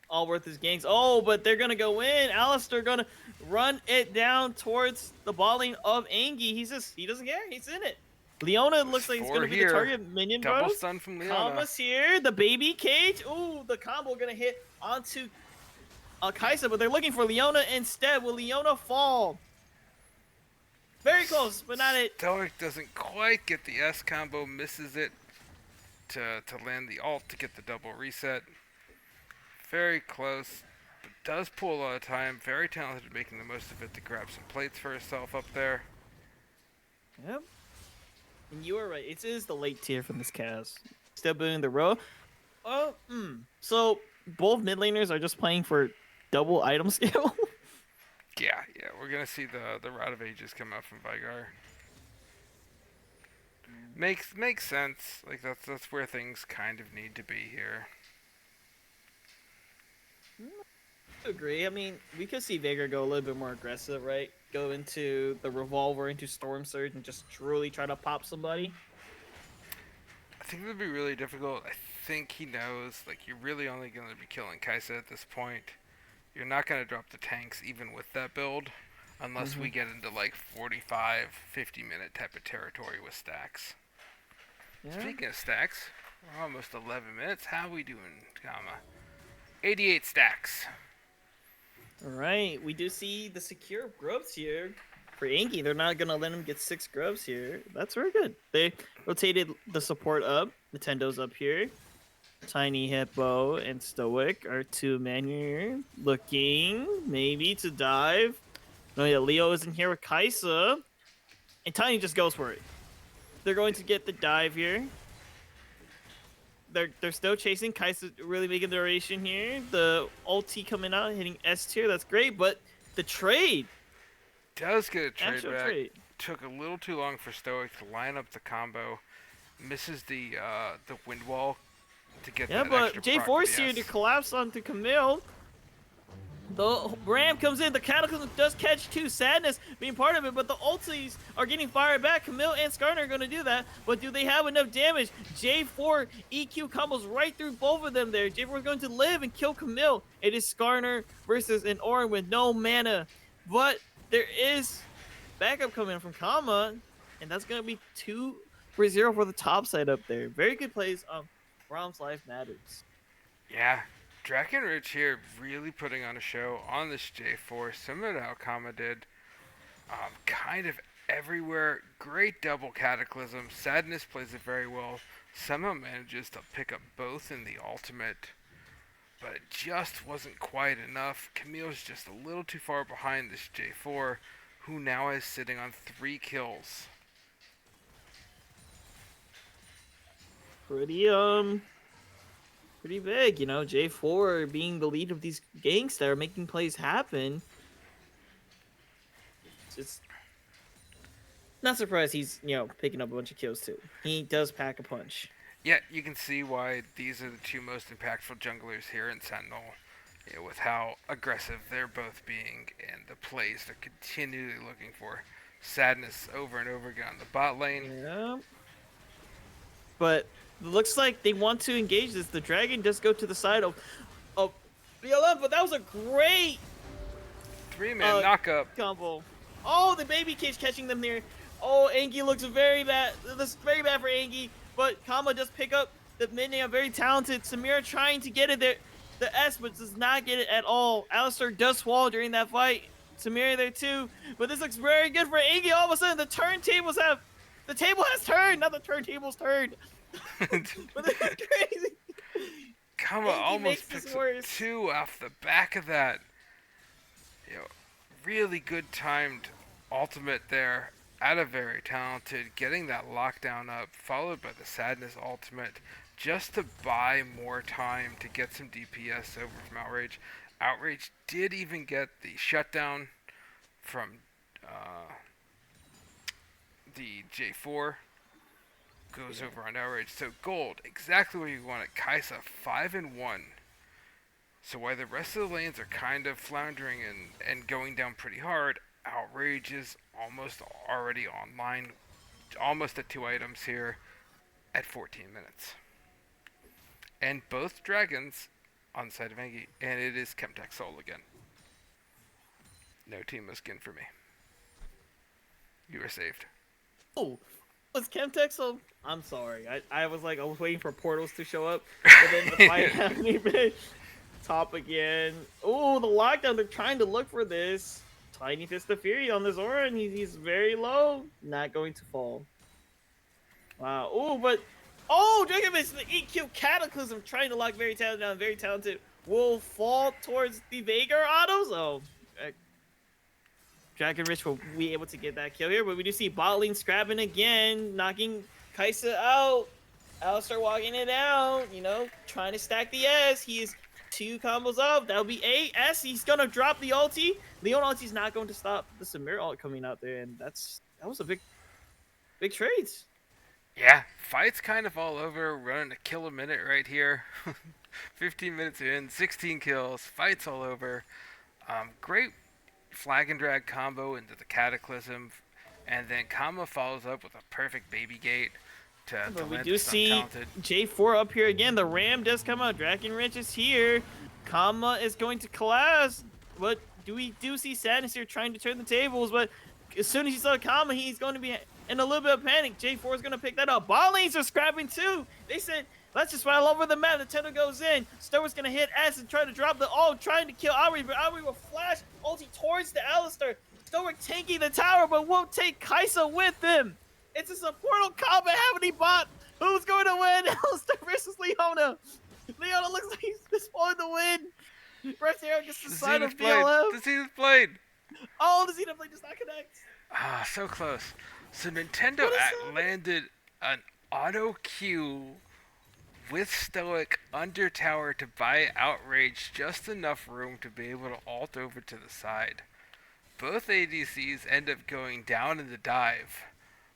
all worth his ganks. Oh, but they're gonna go in. Alistair gonna run it down towards the ball lane of ANGY. He doesn't care. He's in it. Leona looks like he's 4 gonna be here. the target minion, double bros. stun from Leona. Kama's here. The baby cage. Ooh, the combo gonna hit onto Kaisa, but they're looking for Leona instead. Will Leona fall? Very close, but not it. Stoic doesn't quite get the S combo, misses it to land the ult to get the double reset. Very close, but does pull a lot of time. Very talented at making the most of it to grab some plates for herself up there. Yep. And you are right. It is the late tier from this cast. Still building the row. Oh, So both mid laners are just playing for double item skill. Yeah, we're gonna see the Rod of Ages come out from Vigar. Makes sense. Like that's where things kind of need to be here. I agree. I mean, we could see Veigar go a little bit more aggressive, right? Go into the Revolver, into Storm Surge, and just truly try to pop somebody. I think it would be really difficult. I think he knows, like, you're really only going to be killing Kaisa at this point. You're not going to drop the tanks even with that build, unless we get into, like, 45, 50-minute type of territory with stacks. Yeah. Speaking of stacks, we're almost 11 minutes. How we doing, Kama? 88 stacks. All right, we do see the secure grubs here for ANGY. They're not gonna let him get 6 grubs here. That's very good. They rotated the support up. Nintendo's up here. Tiny Hippo and Stoic are 2 men here, looking maybe to dive. No, yeah, Leo isn't here with Kaisa, and Tiny just goes for it. They're going to get the dive here. They're still chasing. Kaisa really making the duration here. The ulti coming out, hitting S tier. That's great, but the trade. Does get a trade Actual back. trade. Took a little too long for Stoic to line up the combo. Misses the wind wall to get Yeah, that but extra proc J4's here DS. to collapse onto Camille. The Braum comes in. The Cataclysm does catch 2. Sadness being part of it, but the ultis are getting fired back. Camille and Skarner are going to do that, but do they have enough damage? J4 EQ combos right through both of them there. J4 is going to live and kill Camille. It is Skarner versus an Orin with no mana, but there is backup coming from Kama, and that's going to be 2-0 for the top side up there. Very good plays. Braum's life matters. Yeah, Drakenrich here really putting on a show on this J4, similar to how Kama did. Kind of everywhere. Great double Cataclysm. Sadness plays it very well. Somehow manages to pick up both in the ultimate, but it just wasn't quite enough. Camille's just a little too far behind this J4, who now is sitting on 3 kills. Pretty big, you know. J4 being the lead of these gangs that are making plays happen. It's not surprised he's, picking up a bunch of kills too. He does pack a punch. Yeah, you can see why these are the 2 most impactful junglers here in Sentinel, with how aggressive they're both being and the plays they're continually looking for. Sadness over and over again on the bot lane. Yeah. But it looks like they want to engage this. The dragon does go to the side of BLM, but that was a great 3-man knock-up. combo. Oh, the baby cage catching them here. Oh, ANGY looks very bad. This is very bad for ANGY, but Kama does pick up the mid lane. Very talented. Samira trying to get it there. The S, but does not get it at all. Alistar does swallow during that fight. Samira there too, but this looks very good for ANGY. All of a sudden, the table has turned. Not the turntables turned. But this is crazy. Kama ANGY almost makes this picks up worse. 2 off the back of that. Really good timed ultimate there. Out of very talented, getting that lockdown up, followed by the Sadness ultimate, just to buy more time to get some DPS over from Outrage. Outrage did even get the shutdown from the J4. Goes over on Outrage. So gold, exactly where you want it. Kaisa 5-1. So while the rest of the lanes are kind of floundering and going down pretty hard, Outrage is almost already online, almost at 2 items here at 14 minutes. And both dragons on the side of ANGY, and it is Chemtech Soul again. No Teemo skin for me. You are saved. Oh, was Chemtech so? I'm sorry. I was waiting for portals to show up, but then the fight happened even. Top again. Oh, the lockdown. They're trying to look for this. Tiny Fist of Fury on this aura, and he's very low. Not going to fall. Wow. Oh, but... Oh, Dragon Mist, the EQ Cataclysm trying to lock very talented down. Very talented will fall towards the Veigar autos. Oh, Dragon Rich will be able to get that kill here, but we do see bot lane scrapping again, knocking Kaisa out. Alistar walking it out, you know, trying to stack the S. He is 2 combos up. That'll be 8 S. He's gonna drop the ulti. Leon ulti's not going to stop the Samir ult coming out there, and that was a big trade. Yeah, fight's kind of all over. Running a kill a minute right here. 15 minutes in, 16 kills. Fight's all over. Great flag and drag combo into the Cataclysm, and then Kama follows up with a perfect baby gate to But we land do this see untalented. J4 up here again. The Ram does come out. Dragon Rich is here. Kama is going to collapse. But we do see Sadness here trying to turn the tables. But as soon as he saw Kama, he's going to be in a little bit of panic. J4 is going to pick that up. Bot lanes are scrapping too. They said, let's just fight all over the map. Nintendo goes in. Stower's going to hit S and try to drop the ult, trying to kill Ari. But Ari will flash ulti towards the Alistar. Stower taking the tower, but won't take Kaisa with him. It's a supportal combat happening, bot. Who's going to win? Alistar versus Leona. Leona looks like he's just pulling the win. First hero gets the side of BLM. The Zenith Blade! Oh, the Zenith Blade does not connect. Ah, so close. So Nintendo What is that? landed an auto Q with Stoic under tower to buy Outrage just enough room to be able to ult over to the side. Both ADCs end up going down in the dive.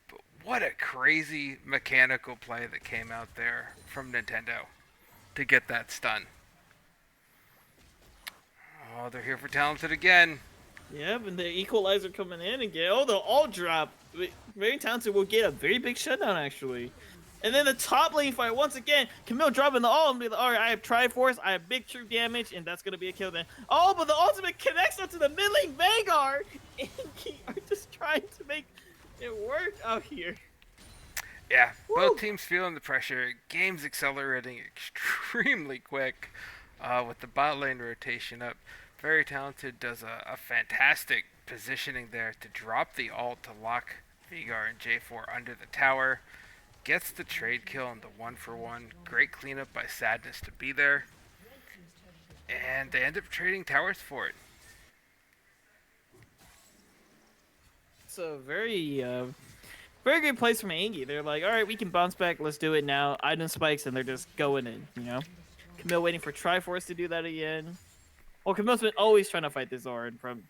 But what a crazy mechanical play that came out there from Nintendo to get that stun. Oh, they're here for Talented again. Yep, and the Equalizer coming in again. Oh, the ult drop. Very Talented will get a very big shutdown, actually. And then the top lane fight, once again, Camille dropping the ult and be like, all right, I have Triforce, I have big true damage, and that's going to be a kill then. Oh, but the ultimate connects onto the mid lane Vanguard, and they are just trying to make it work out here. Yeah, Woo. both teams feeling the pressure. Game's accelerating extremely quick with the bot lane rotation up. Very Talented does a fantastic positioning there to drop the ult to lock Veigar and J4 under the tower. Gets the trade kill on the 1-for-1. Great cleanup by Sadness to be there. And they end up trading towers for it. It's a very good place from ANGY. They're like, all right, we can bounce back. Let's do it now. Item spikes, and they're just going in, you know? Camille waiting for Triforce to do that again. Well, Camille's been always trying to fight this Zoran from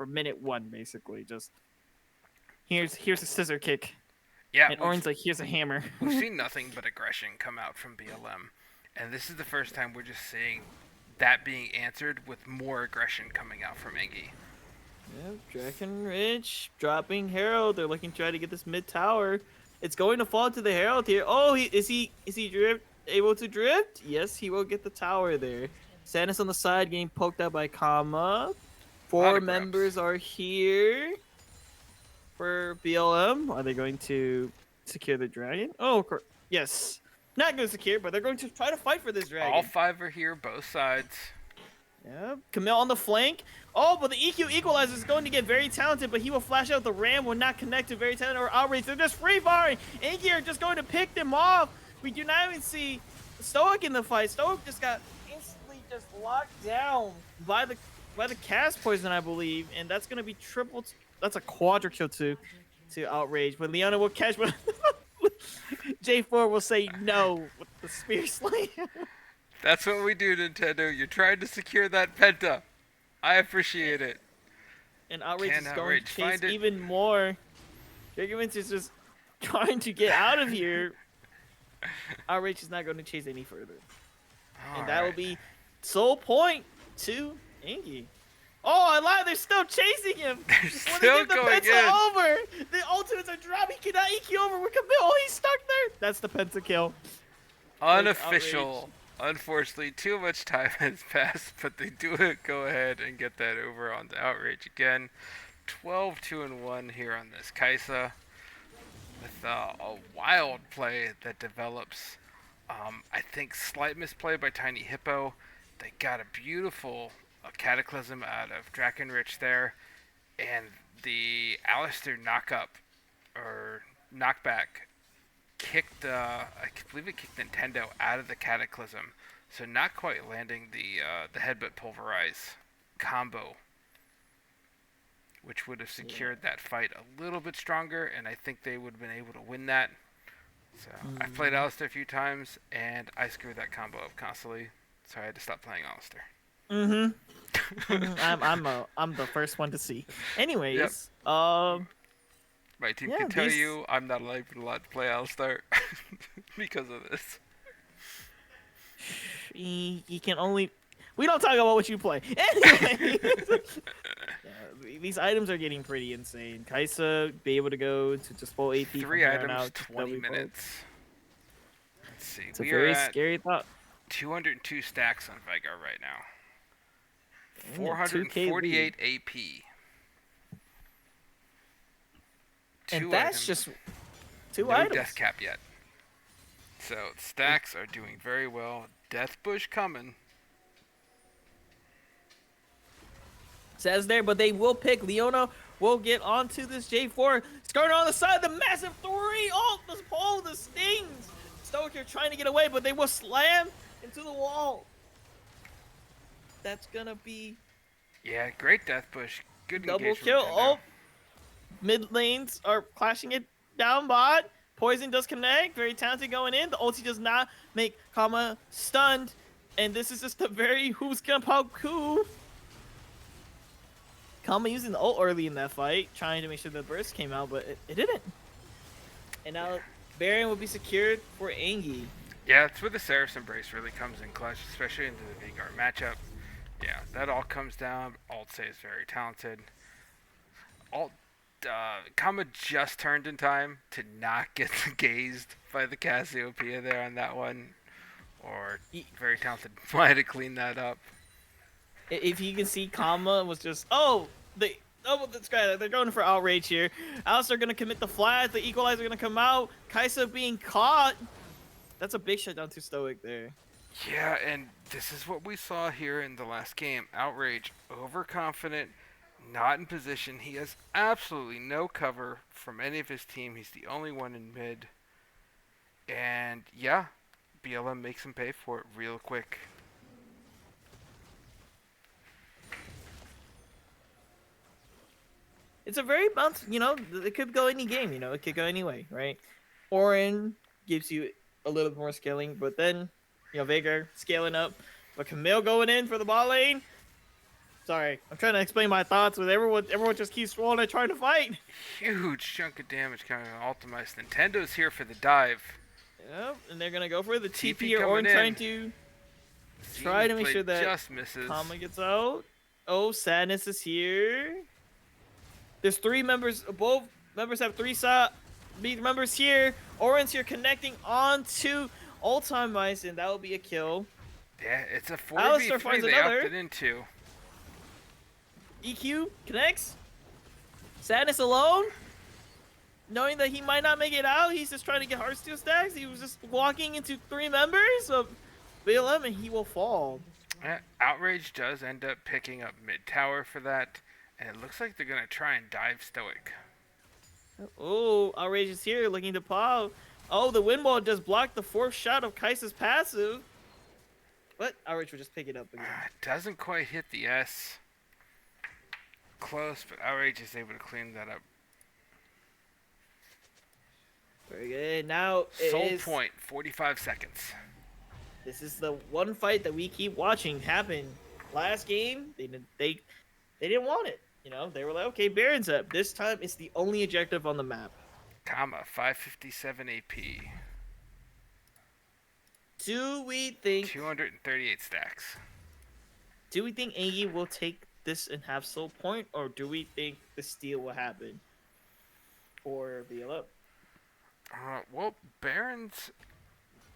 minute 1, basically. Just here's a scissor kick. Yeah, And Orin's like, here's a hammer. we've seen nothing but aggression come out from BLM. And this is the first time we're just seeing that being answered with more aggression coming out from ANGY. Yep, Dragon Rich dropping Herald. They're looking to try to get this mid tower. It's going to fall to the Herald here. Oh, is he able to drift? Yes, he will get the tower there. Sadness on the side getting poked out by Kama. 4 members are here for BLM. Are they going to secure the dragon? Oh, yes. Not going to secure, but they're going to try to fight for this dragon. All 5 are here, both sides. Yeah, Camille on the flank. Oh, but the EQ Equalizer is going to get Very Talented, but he will flash out. The Ram will not connect to Very Talented or Outrage. They're just free firing. ANGY are just going to pick them off. We do not even see Stoic in the fight. Stoic just got instantly just locked down by the cast poison, I believe, and that's going to be triple. That's a quadra kill to Outrage. But Leona will catch, but J4 will say no with the Spear Slam. That's what we do, Nintendo. You're trying to secure that penta. I appreciate it. And Outrage Can is going Outrage to chase find it? even more. Dragonmans is just trying to get out of here. Outrage is not going to chase any further. And that will be sole point to ANGY. Oh, I lied. They're still chasing him. They're When still they get the going penta in. over, the ultimates are dropping. He cannot EQ over with Camille. Oh, he's stuck there. That's the penta kill. Unofficial. Unfortunately, too much time has passed, but they do go ahead and get that over on the Outrage again. 12-2-1 here on this Kaisa, with a wild play that develops. I think slight misplay by Tiny Hippo. They got a beautiful Cataclysm out of Drakenrich there, and the Alistar knockback kicked, I believe it kicked Nintendo out of the Cataclysm. So not quite landing the headbutt pulverize combo, which would have secured that fight a little bit stronger, and I think they would have been able to win that. So I've played Alistair a few times, and I screwed that combo up constantly, so I had to stop playing Alistair. I'm the first one to see. Anyways, Yep. My team Yeah, can tell these- you I'm not even allowed to play Alistair because of this. you can only. We don't talk about what you play. Anyway, these items are getting pretty insane. Kaisa be able to go to just full AP. 3 items, 20 minutes. Let's see. It's a We very are at scary thought. 202 stacks on Vigar right now. Ooh, 2K 448 AP. And Two that's items. just two No items. death cap yet. So stacks are doing very well. Death bush coming. Says there, but they will pick. Leona will get onto this J4. Skirting on the side, the massive 3. Oh, the pole, the stings. Stoic, you're trying to get away, but they will slam into the wall. That's gonna be Yeah, great death bush. Good double engagement. kill. there Oh, now. mid lanes are clashing it down bot. Poison does connect. Very talented going in. The ulti does not make Kama stunned. And this is just a very who's gonna pop coup. Kama using the ult early in that fight, trying to make sure the burst came out, but it didn't. And now Baron will be secured for ANGY. Yeah, it's where the Seraph's Embrace really comes in clutch, especially into the Vigar matchup. Yeah, that all comes down. Alt say is very talented. Kama just turned in time to not get gazed by the Cassiopeia there on that one. Or very talented Maya to clean that up. If you can see, Kama was just this guy. They're going for outrage here. Alistair gonna commit the flash. The equalizer gonna come out. Kaisa being caught. That's a big shutdown to Stoic there. Yeah, and this is what we saw here in the last game. Outrage, overconfident, not in position. He has absolutely no cover from any of his team. He's the only one in mid. And yeah, BLM makes him pay for it real quick. It's a very bounce. It could go any game. It could go any way, right? Orin gives you a little bit more scaling, but then Veigar scaling up, but Camille going in for the bot lane. Sorry, I'm trying to explain my thoughts, but everyone just keeps rolling and trying to fight. Huge chunk of damage coming on Ultimized. Nintendo's here for the dive. Yep, and they're gonna go for the TP TP or Orin coming trying in. to Try to make sure that just misses. Kama gets out. Oh, Sadness is here. There's 3 members. Both members have 3 members here. Orin's here connecting on to Ultimized, and that will be a kill. Yeah, it's a Alistair 4v3 finds they another. opted into. EQ connects. Sadness alone. Knowing that he might not make it out, he's just trying to get Heartsteel stacks. He was just walking into 3 members of BLM, and he will fall. Outrage does end up picking up mid tower for that, and it looks like they're gonna try and dive Stoic. Oh, Outrage is here looking to pop. Oh, the wind wall just blocked the 4th shot of Kaisa's passive. But Outrage will just pick it up again. Doesn't quite hit the S. Close, but Outrage is able to clean that up. Very good. Now Soul point, 45 seconds. This is the one fight that we keep watching happen. Last game, they didn't want it. They were like, okay, Baron's up. This time, it's the only objective on the map. Kama, 557 AP. Do we think 238 stacks. ANGY will take this and have soul point, or do we think the steal will happen? Or BLO? Well, Baron's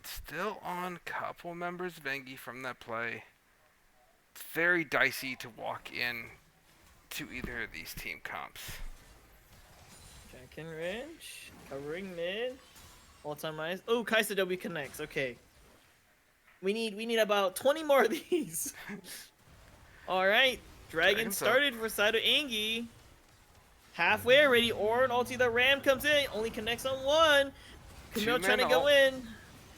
still on couple members of ANGY from that play. It's very dicey to walk in to either of these team comps. Jack and Rich, covering mid. All-time eyes. Oh, Kaisa W connects. Okay. We need about 20 more of these. All right. Dragon started for side of ANGY. Halfway already. Orin ulti the ram comes in. Only connects on 1. Camille trying to go in.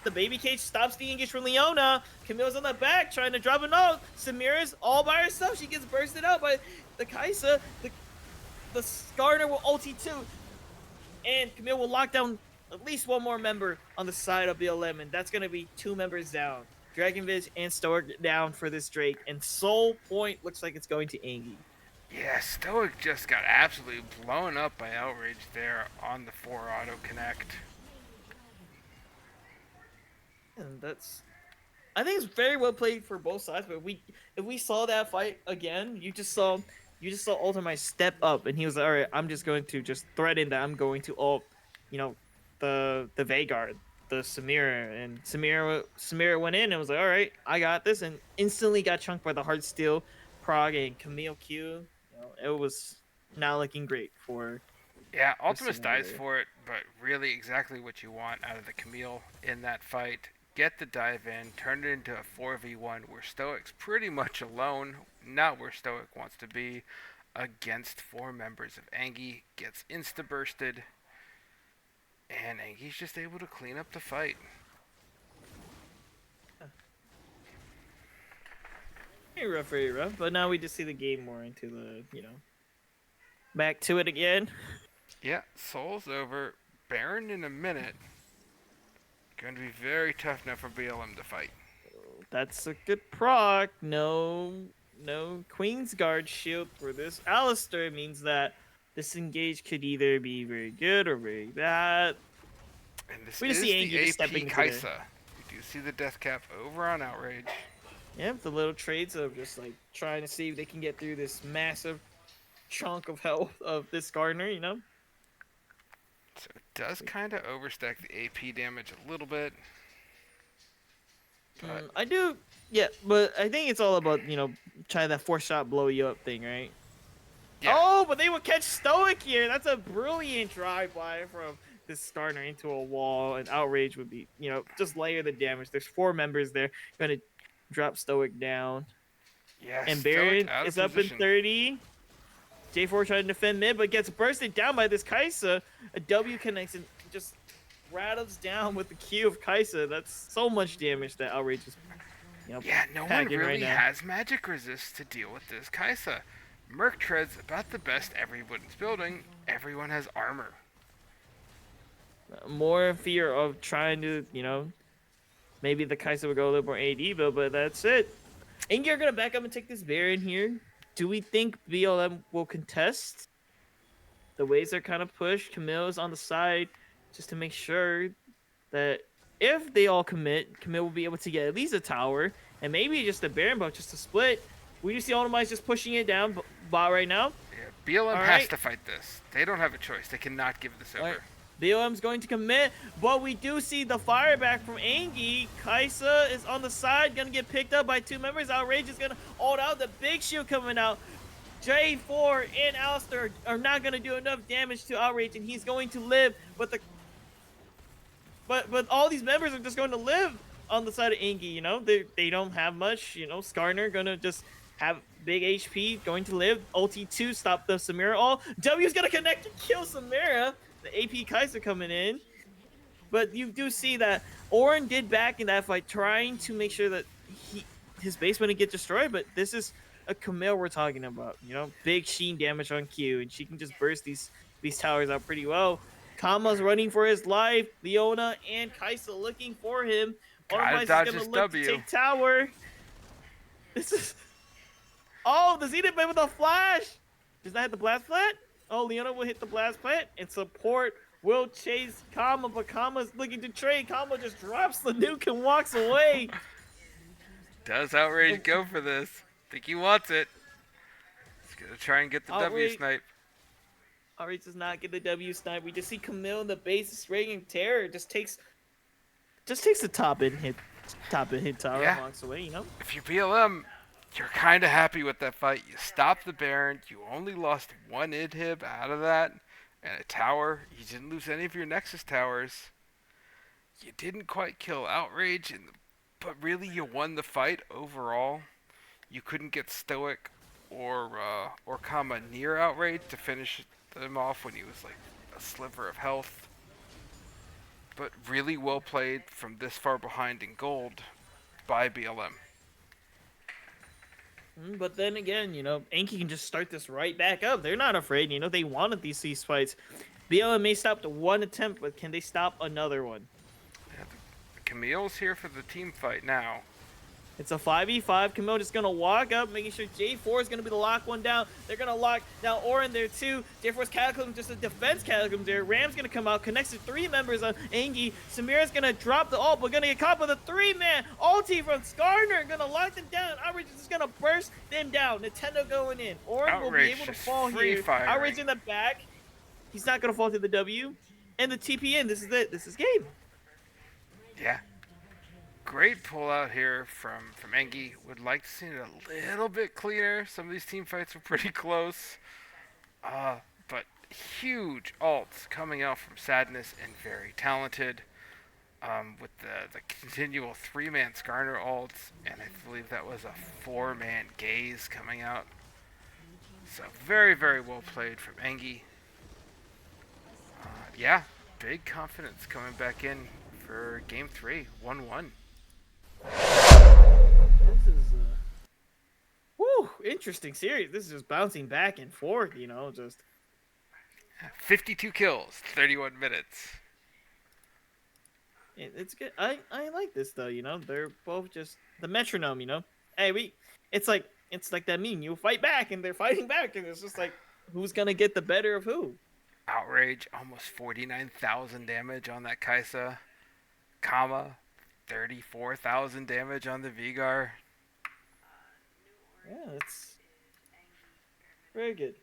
The baby cage stops the engage from Leona. Camille's on the back trying to drop a note. Samira's all by herself. She gets bursted out by the Kaisa. The Skarner will ulti too. And Camille will lock down at least one more member on the side of BLM. And that's going to be 2 members down. Dragonvish and Stoic down for this Drake. And Soul Point looks like it's going to ANGY. Yeah, Stoic just got absolutely blown up by Outrage there on the 4 auto connect. And I think it's very well played for both sides. But if we saw that fight again, you just saw Ultimate step up, and he was like, all right, I'm just going to just threaten that I'm going to ult, the Vanguard, the Samira, and Samira went in and was like, all right, I got this, and instantly got chunked by the Heartsteel, Prague, and Camille Q. It was not looking great for. Yeah, Ultimus dies for it, but really exactly what you want out of the Camille in that fight. Get the dive in, turn it into a 4v1 where Stoic's pretty much alone, not where Stoic wants to be, against 4 members of ANGY, gets insta-bursted, and ANGY's just able to clean up the fight. Very rough, but now we just see the game more into the, back to it again. Yeah, Soul's over. Baron in a minute. Going to be very tough now for BLM to fight. That's a good proc. No Queen's Guard shield for this Alistair means that this engage could either be very good or very bad. And this We is just see ANGY the just stepping AP into Kaisa. You do see the death cap over on Outrage. Yep, the little trades of just like trying to see if they can get through this massive chunk of health of this Gardner, So it does kind of overstack the AP damage a little bit. But I do, yeah, but I think it's all about, trying that 4-shot blow you up thing, right? Yeah. Oh, but they will catch Stoic here. That's a brilliant drive-by from this Gardner into a wall, and Outrage would be, just layer the damage. There's 4 members there, gonna drop Stoic down. yeah, And Stoic Baron out of is up in position. 30. J4 trying to defend mid, but gets bursted down by this Kaisa. A W connects and just rattles down with the Q of Kaisa. That's so much damage that Outrage is, Yeah, no one packing right really now. has magic resist to deal with this Kaisa. Merc treads about the best everyone's building. Everyone has armor. More fear of trying to, maybe the Kaisa would go a little more AD build, but that's it. ANGY are going to back up and take this Baron here. Do we think BLM will contest? The waves are kind of pushed. Camille's on the side just to make sure that if they all commit, Camille will be able to get at least a tower and maybe just a Baron buff just to split. We just see Ultimate just pushing it down bot right now. Yeah, BLM All has right. to fight this. They don't have a choice. They cannot give this over. All right. BLM's going to commit, but we do see the fire back from ANGY. Kaisa is on the side, gonna get picked up by 2 members. Outrage is gonna ult out. The big shield coming out. J4 and Alistair are not gonna do enough damage to Outrage, and he's going to live. But all these members are just going to live on the side of ANGY. They don't have much. Skarner gonna just have big HP, going to live. Ulti 2 stop the Samira all. W's gonna connect to kill Samira. The AP Kaiser coming in. But you do see that Orin did back in that fight, trying to make sure that his base wouldn't get destroyed. But this is a Camille we're talking about. Big sheen damage on Q, and she can just burst these towers out pretty well. Kama's running for his life. Leona and Kaisa looking for him. Gotta Otherwise, dodge he's this gonna look W. to take tower. This is. Oh, the Zenith Blade with a flash. Does that hit the blast plant? Oh, Leona will hit the blast plant, and support will chase Kama, but Kama's looking to trade. Kama just drops the nuke and walks away. Does Outrage go for this? Think he wants it. He's gonna try and get the W Outrage- snipe. Outrage does not get the W snipe. We just see Camille in the base raging terror. Just takes the top and hit tower Yeah. and walks away. If you're BLM, you're kind of happy with that fight. You stopped the Baron. You only lost 1 inhib out of that. And a tower. You didn't lose any of your Nexus towers. You didn't quite kill Outrage. But really, you won the fight overall. You couldn't get Stoic or Kama near Outrage to finish them off when he was like a sliver of health. but really well played from this far behind in gold by BLM. But then again, Anki can just start this right back up. They're not afraid. They wanted these cease fights. BLM may stop one attempt, but can they stop another one? Yeah, Camille's here for the team fight now. It's a 5v5. Camille just going to walk up, making sure J4 is going to be the lock one down. They're going to lock down Orin there too. J4's Cataclysm, just a defense Cataclysm there. Ram's going to come out, connects to 3 members on ANGY. Samira's going to drop the ult, but going to get caught by the 3-man ulti from Skarner. Going to lock them down. Outrage is just going to burst them down. Nintendo going in. Orin will be able to fall here. Outrage in the back. He's not going to fall to the W. And the TPN, this is it. This is game. Yeah. Great pull out here from ANGY. Would like to see it a little bit cleaner. Some of these team fights were pretty close. But huge ults coming out from Sadness and very talented. With the continual 3-man Skarner ults, and I believe that was a 4-man Gaze coming out. So very, very well played from ANGY. Yeah, big confidence coming back in for Game 3, 1-1. This is interesting series. This is just bouncing back and forth, just 52 kills, 31 minutes. it's good. I like this though, they're both just the metronome, Hey, it's like that meme, you fight back and they're fighting back, and it's just like who's gonna get the better of who. Outrage, almost 49,000 damage on that Kaisa. Kama, 34,000 damage on the Vigar. Yeah, that's very good.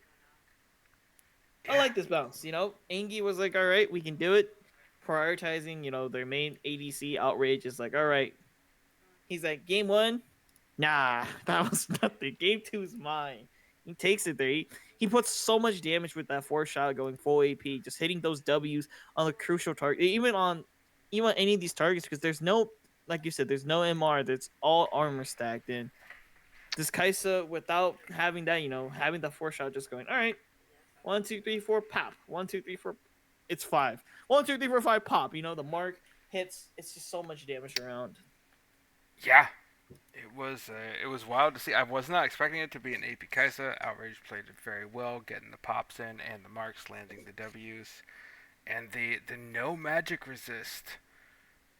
Yeah. I like this bounce. ANGY was like, all right, we can do it. Prioritizing, their main ADC. Outrage is like, all right. He's like, game 1, nah, that was nothing. Game 2 is mine. He takes it there. He puts so much damage with that 4-shot going full AP, just hitting those Ws on the crucial target. Even on any of these targets, because there's no, like you said, there's no MR. That's all armor stacked in. This Kaisa, without having that, having the 4-shot just going, all right, 1, 2, 3, 4, pop. 1, 2, 3, 4, it's 5. 1, 2, 3, 4, 5, pop. The mark hits. It's just so much damage around. Yeah, it was wild to see. I was not expecting it to be an AP Kaisa. Outrage played it very well, getting the pops in and the marks, landing the Ws. And the no magic resist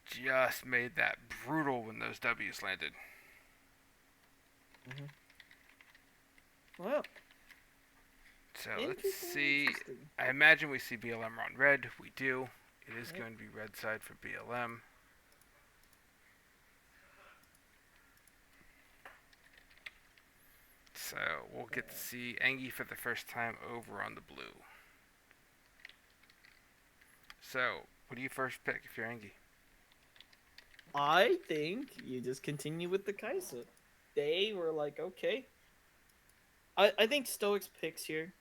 just made that brutal when those Ws landed. Well, so let's see. I imagine we see BLM on red. We do. It is going to be red side for BLM. So we'll get to see ANGY for the first time over on the blue. So, what do you first pick if you're ANGY? I think you just continue with the Kaisa. They were like, okay. I think Stoic's picks here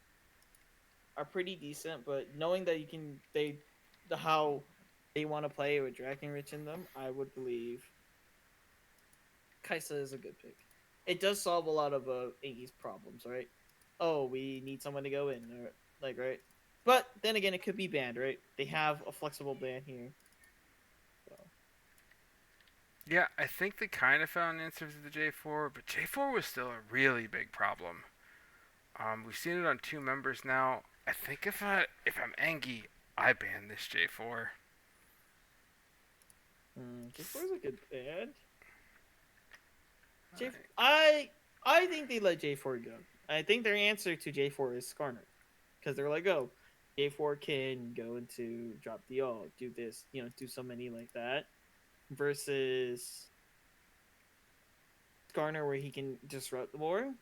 are pretty decent, but knowing that how they want to play with Drakenrich in them, I would believe Kaisa is a good pick. It does solve a lot of ANGY's problems, right? Oh, we need someone to go in, or, right? But then again, it could be banned, right? They have a flexible ban here. So. Yeah, I think they kind of found answers to the J4, but J4 was still a really big problem. We've seen it on 2 members now. I think if I'm ANGY, I ban this J4. J4 is a good ban. I think they let J4 go. I think their answer to J4 is Skarner. Because they're like, oh, J4 can go into drop the ult, do this, do so many like that. Versus Skarner, where he can disrupt the war.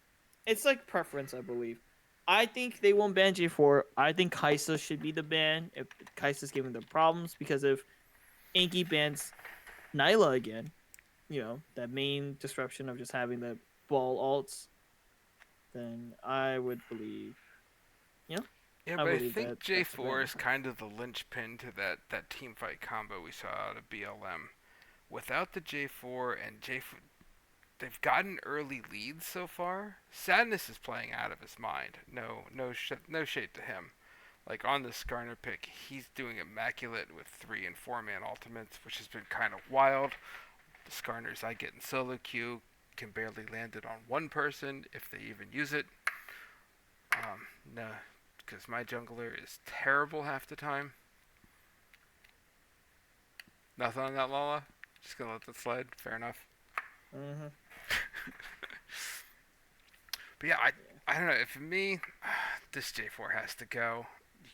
It's like preference, I believe. I think they won't ban J4. I think Kaisa should be the ban if Kaisa's giving them problems. Because if ANGY bans Nyla again, that main disruption of just having the ball alts, then I would believe, Yeah, but I think J4 is kind of the linchpin to that team fight combo we saw out of BLM. Without the J4 and J4, they've gotten early leads so far. Sadness is playing out of his mind. No shade to him. Like on the Skarner pick, he's doing immaculate with 3 and 4-man ultimates, which has been kind of wild. The Skarners I get in solo queue can barely land it on one person if they even use it. No, because my jungler is terrible half the time. Nothing on that, Lala? Just gonna let that slide? Fair enough. Mm-hmm. But yeah, I don't know. For me, this J4 has to go.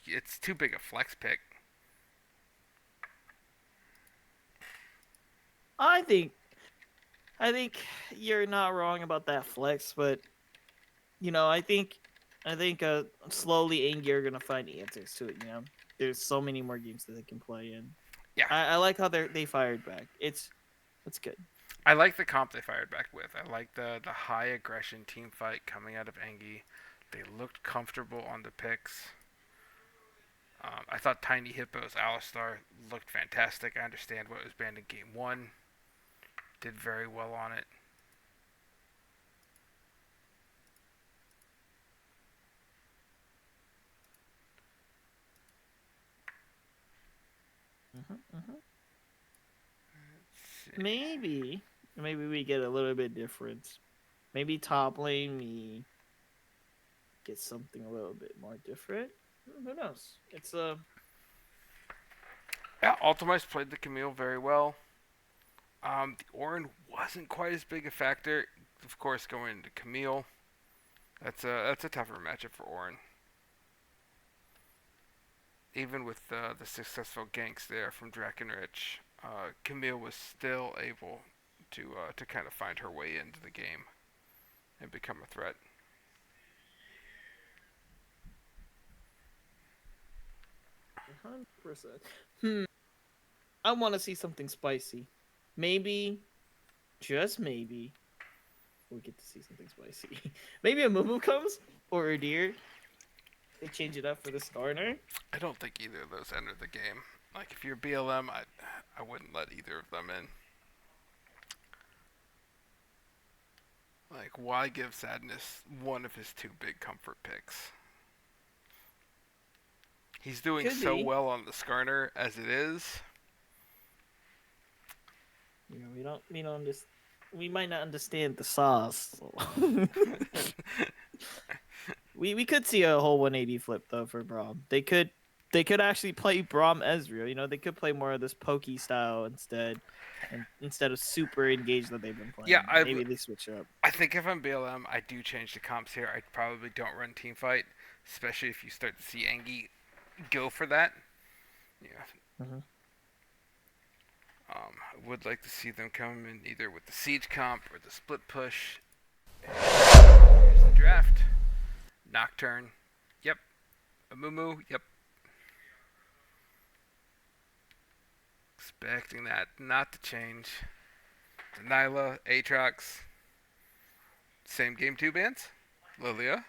It's too big a flex pick. I think you're not wrong about that flex, but I think slowly ANGY are gonna find answers to it. There's so many more games that they can play in. Yeah. I like how they fired back. It's good. I like the comp they fired back with. I like the high aggression team fight coming out of ANGY. They looked comfortable on the picks. I thought Tiny Hippo's Alistar looked fantastic. I understand what was banned in game 1. Did very well on it. Maybe we get a little bit different. Maybe top lane we get something a little bit more different. Who knows? It's Yeah, Ultimize played the Camille very well. The Orin wasn't quite as big a factor. Of course, going into Camille, that's a tougher matchup for Orin. Even with the successful ganks there from Drakenrich, Camille was still able to kind of find her way into the game and become a threat. I want to see something spicy. Maybe, just maybe, we get to see something spicy. Maybe a Mumu comes or a deer. They change it up for the Skarner. I don't think either of those enter the game. Like if you're BLM, I wouldn't let either of them in. Like why give Sadness one of his 2 big comfort picks? He's doing Could so be. well on the Skarner as it is. We might not understand the sauce. we could see a whole 180 flip though for Braum. They could actually play Braum Ezreal. They could play more of this pokey style instead of super engaged that they've been playing. Yeah, maybe they switch up. I think if I'm BLM, I do change the comps here. I probably don't run teamfight, especially if you start to see ANGY go for that. Yeah. Mm-hmm. I would like to see them come in either with the siege comp or the split push. Here's the draft. Nocturne. Yep. Amumu. Yep. Expecting that not to change. Nyla. Aatrox. Same game 2 bans. Lilia.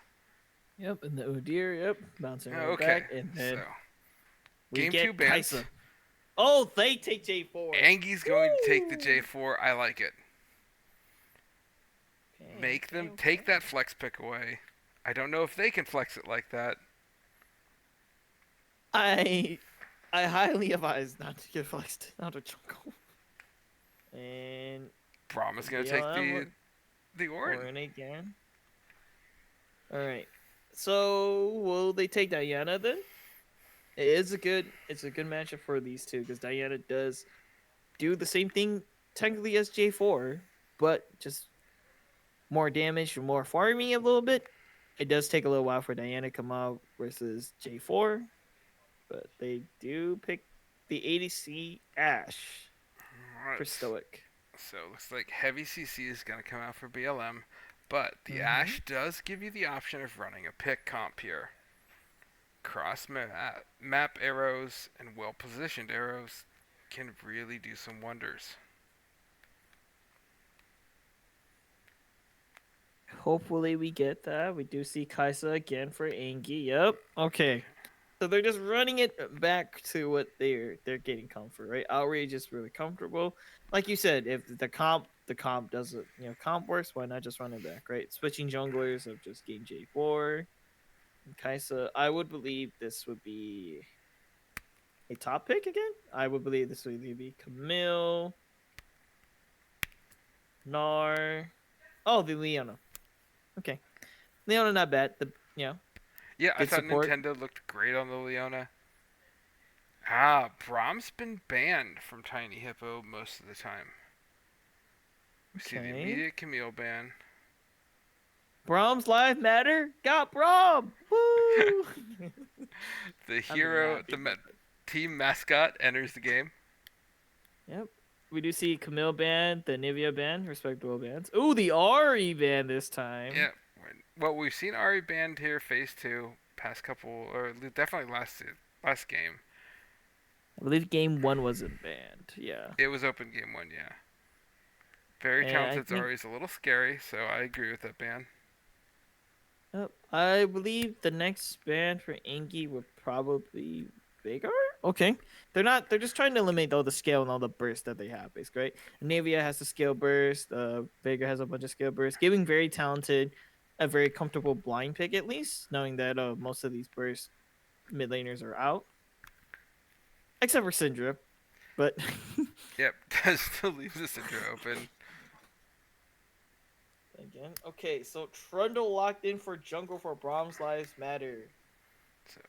Yep, and the Udyr, yep, bouncing right Okay. back, and then So, we game get 2 bans. Kai'Sa. Oh, they take J4. ANGY's going to take the J4. I like it. Okay, Make them okay. take that flex pick away. I don't know if they can flex it like that. I highly advise not to get flexed out of jungle. And Braum is going to Yeah, take the Orin. Orin again. All right. So will they take Diana then? It's a good matchup for these two because Diana does do the same thing technically as J4, but just more damage, more farming a little bit. It does take a little while for Diana to come out versus J4, but they do pick the ADC Ashe Right. for Stoic. So it looks like heavy CC is going to come out for BLM, but the Ashe does give you the option of running a pick comp here. Cross map arrows and well positioned arrows can really do some wonders. Hopefully we get that. We do see Kai'Sa again for ANGY. Yep. Okay. So they're just running it back to what they're getting comfort, right? Outrage is really comfortable. Like you said, if the comp doesn't, comp works, why not just run it back, right? Switching junglers of just game J4. Kaisa, I would believe this would be a top pick again. I would believe this would either be Camille, Nar. Oh, the Leona. Okay, Leona not bad. Yeah, I Good thought support. Nintendo looked great on the Leona. Braum's been banned from Tiny Hippo most of the time. We see the Okay. immediate Camille ban. Braum's live matter. Got Braum. Woo! The I'm hero, happy the about it. team mascot enters the game. Yep. We do see Camille band, the Nivea band, respectable bands. Ooh, the Ari band this time. Yeah. Well, we've seen Ari banned here, phase 2, past couple, or definitely last game. I believe game 1 wasn't banned. Yeah. It was open game 1, yeah. Very And I talented think Zari's a little scary, so I agree with that ban. I believe the next band for ANGY would probably Vagar. Okay, they're just trying to eliminate all the scale and all the burst that they have, basically. Right? Navia has the scale burst. Vagar has a bunch of scale burst, giving very talented, a very comfortable blind pick at least, knowing that most of these burst mid laners are out, except for Syndra, but Yep, that still leaves the Syndra open. again, okay. So Trundle locked in for jungle for Braum's Lives Matter.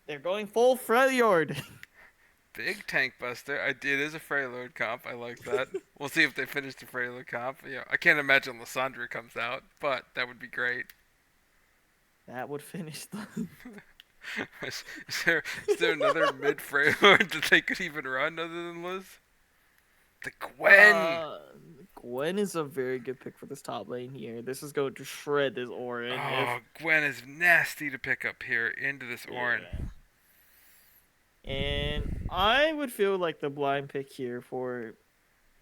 They're going full Freljord. Big tank buster. It is a Freylord comp. I like that. We'll see if they finish the Freylord comp. Yeah, I can't imagine Lysandra comes out, but that would be great. That would finish the. is there another mid Freylord that they could even run other than Liz? The Gwen. Gwen is a very good pick for this top lane here. This is going to shred this Orin. Oh, Gwen is nasty to pick up here into this Orin. And I would feel like the blind pick here for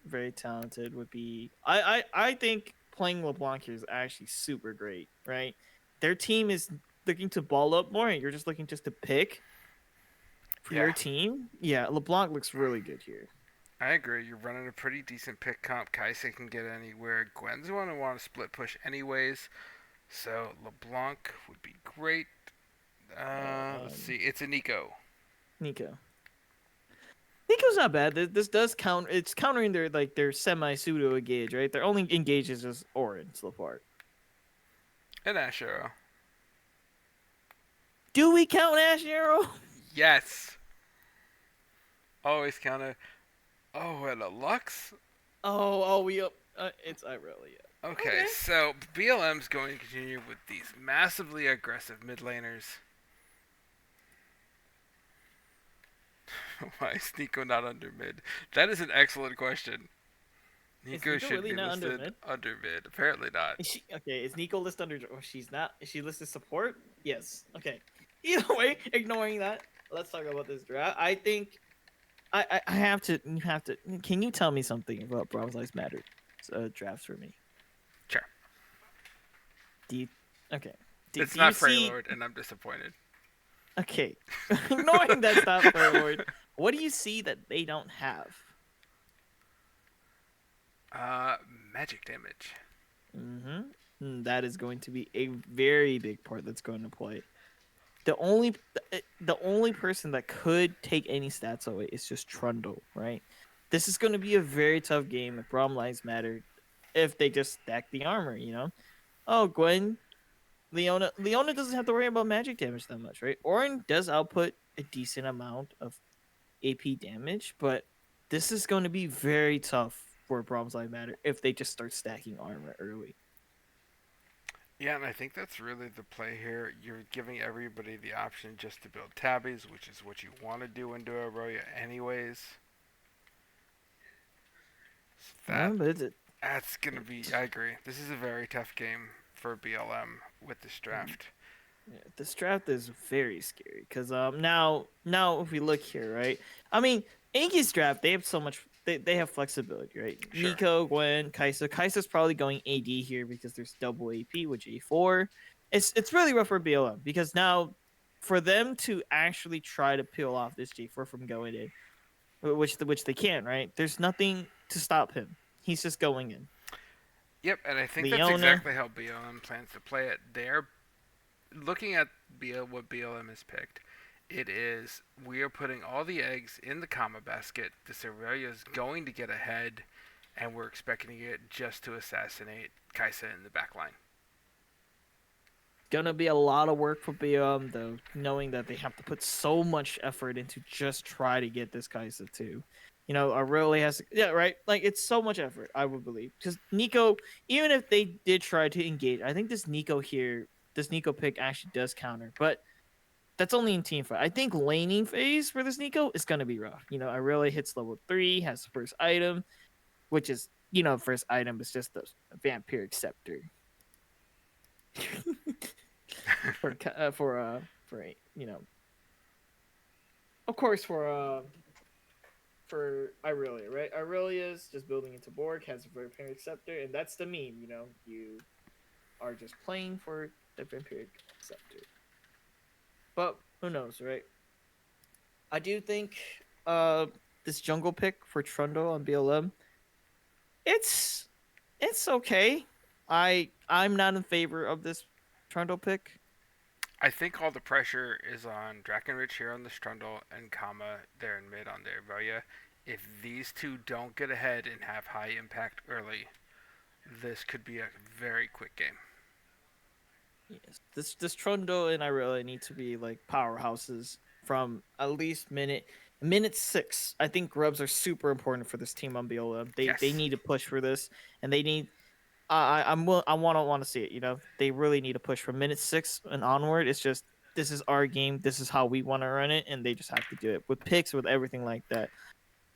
very talented would be. I think playing LeBlanc here is actually super great, right? Their team is looking to ball up more, and you're just looking just to pick for your team. Yeah, LeBlanc looks really good here. I agree. You're running a pretty decent pick comp. Kaisa can get anywhere. Gwen's going to want to split push anyways. So LeBlanc would be great. Let's see. It's a Nico. Nico's not bad. This does count. It's countering their semi pseudo engage, right? Their only engage is just Orin so far. And Ash Arrow. Do we count Ash Arrow? Yes. Always count it. Oh, and a Lux? It's really, yeah. Okay, so BLM's going to continue with these massively aggressive mid laners. Why is Nico not under mid? That is an excellent question. Nico should really be not listed under mid. Apparently not. Is Nico listed under? Oh, she's not. Is she listed support? Yes. Okay. Either way, ignoring that, let's talk about this draft. I think I have to. You have to. Can you tell me something about Braum's Lives Matter drafts for me? Sure. Okay. It's not Freylord, and I'm disappointed. Okay. Ignoring that stuff, Freylord. What do you see that they don't have? Magic damage. That is going to be a very big part that's going to play. The only person that could take any stats away is just Trundle, right? This is going to be a very tough game if Braum Lives Matter if they just stack the armor, you know? Oh, Gwen, Leona doesn't have to worry about magic damage that much, right? Orin does output a decent amount of AP damage, but this is going to be very tough for Braum's Lives Matter if they just start stacking armor early. Yeah, and I think that's really the play here. You're giving everybody the option just to build tabbies, which is what you want to do into Auroya anyways. So that's going to be, I agree. This is a very tough game for BLM with this draft. Yeah, this draft is very scary because now if we look here, right? I mean, ANGY's draft, they have so much. They have flexibility, right? Sure. Nico, Gwen, Kaisa. Kaisa's probably going AD here because there's double AP with J4. It's really rough for BLM because now for them to actually try to peel off this J4 from going in, which they can, right? There's nothing to stop him. He's just going in. Yep, and I think that's exactly how BLM plans to play it. They're looking at what BLM has picked, it is we are putting all the eggs in the comma basket. This Aurelia is going to get ahead, and we're expecting it just to assassinate Kaisa in the back line. Gonna be a lot of work for BM though, knowing that they have to put so much effort into just try to get this Kaisa too. You know, Aurelia has right. Like it's so much effort, I would believe, because Nico, even if they did try to engage, I think this Nico pick actually does counter, but that's only in team fight. I think laning phase for this Nico is gonna be rough. You know, Aurelia hits level 3, has first item, which is first item is just the vampiric scepter. for of course for Irelia, right? Irelia's just building into Borg, has a vampiric scepter, and that's the meme. You are just playing for the vampiric scepter. But who knows, right? I do think this jungle pick for Trundle on BLM, it's okay. I'm not in favor of this Trundle pick. I think all the pressure is on Drakenrich here on the Strundle and Kama there in mid on the Aurelia. If these two don't get ahead and have high impact early, this could be a very quick game. Yes, this Trundle and Irelia need to be like powerhouses from at least minute 6. I think grubs are super important for this team on BLM. They need to push for this, and they need. I want to see it. They really need to push from minute 6 and onward. It's just this is our game. This is how we want to run it, and they just have to do it with picks, with everything like that.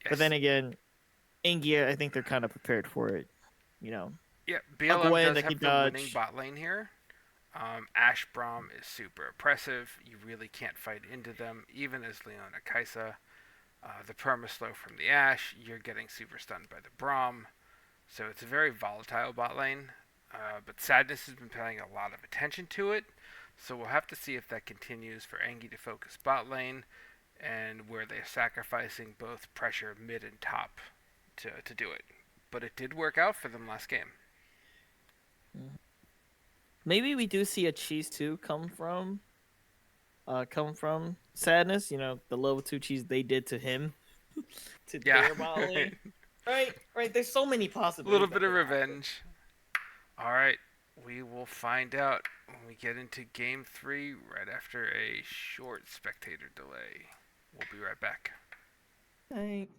Yes. But then again, ANGY, I think they're kind of prepared for it. Yeah, BLM does have the winning bot lane here. Ashe Braum is super oppressive. You really can't fight into them, even as Leona Kaisa. The perma-slow from the Ashe, you're getting super stunned by the Braum. So it's a very volatile bot lane, but Sadness has been paying a lot of attention to it, so we'll have to see if that continues for ANGY to focus bot lane, and where they're sacrificing both pressure mid and top to do it. But it did work out for them last game. Maybe we do see a cheese 2 come from Sadness, the level 2 cheese they did to him. to their bot lane. Right. There's so many possibilities. A little bit of revenge. All right, we will find out when we get into Game 3 right after a short spectator delay. We'll be right back. Thanks.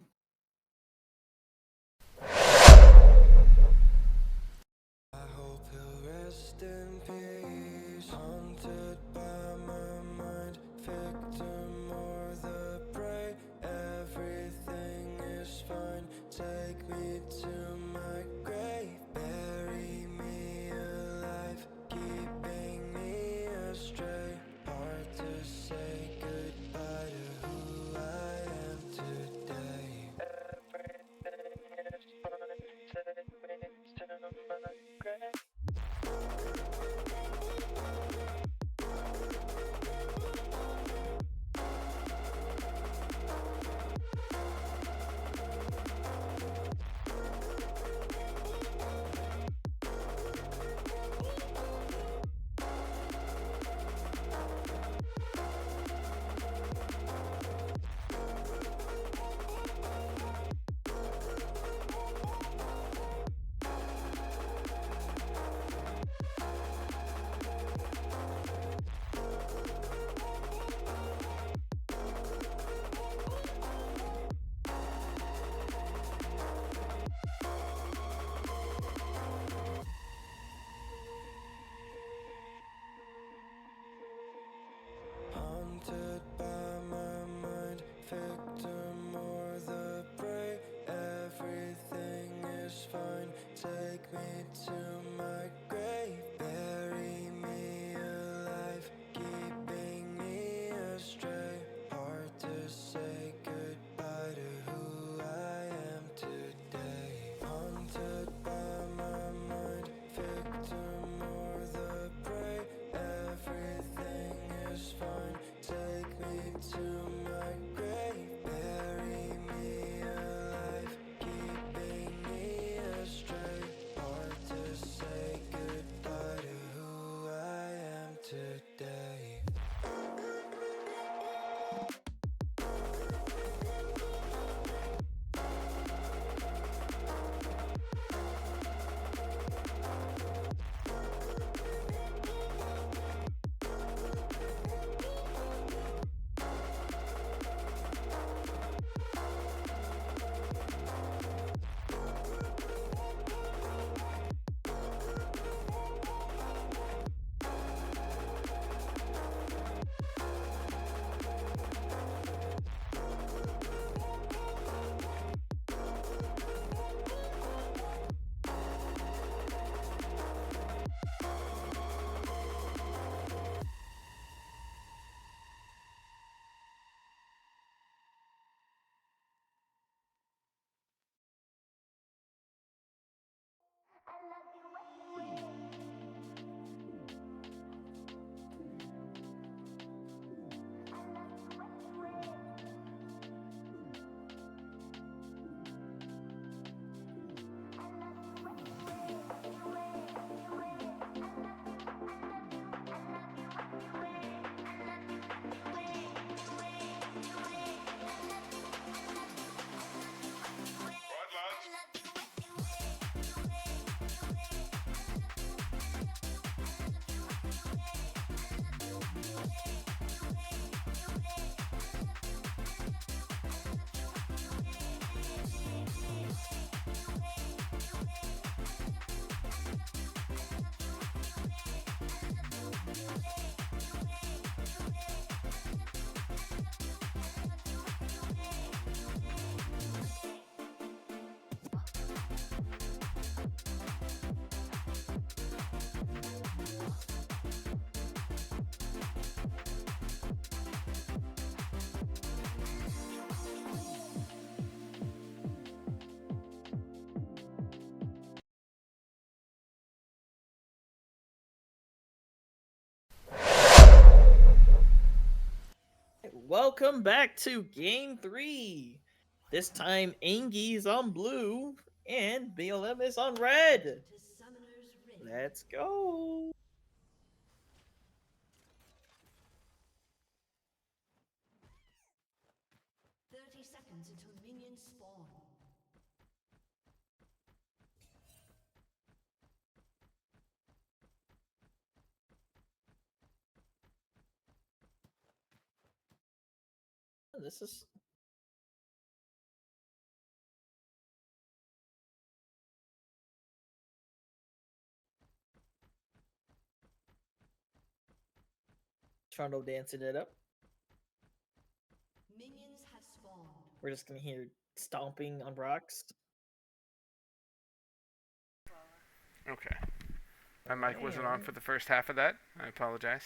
I hope he'll rest in peace, haunted by my mind, victim or the prey, everything is fine. Take me to my grave, bury me alive, keeping me astray. Hard to say goodbye to who I am today. Everything is fine, take me to my grave. Haunted by my mind, victim or the prey, everything is fine. Take me to my grave, bury me alive, keeping me astray. Hard to say goodbye to who I am today. Haunted by my mind, victim or the prey, everything is fine. Take me to my grave, bury me alive, keeping me astray. Hard to say goodbye. welcome back to Game 3. This time, Angy is on blue and BLM is on red. Let's go. Seconds until minions spawn. This is Trundle dancing it up. Minions have spawned. We're just gonna hear stomping on rocks. Okay. My mic wasn't on for the first half of that. I apologize.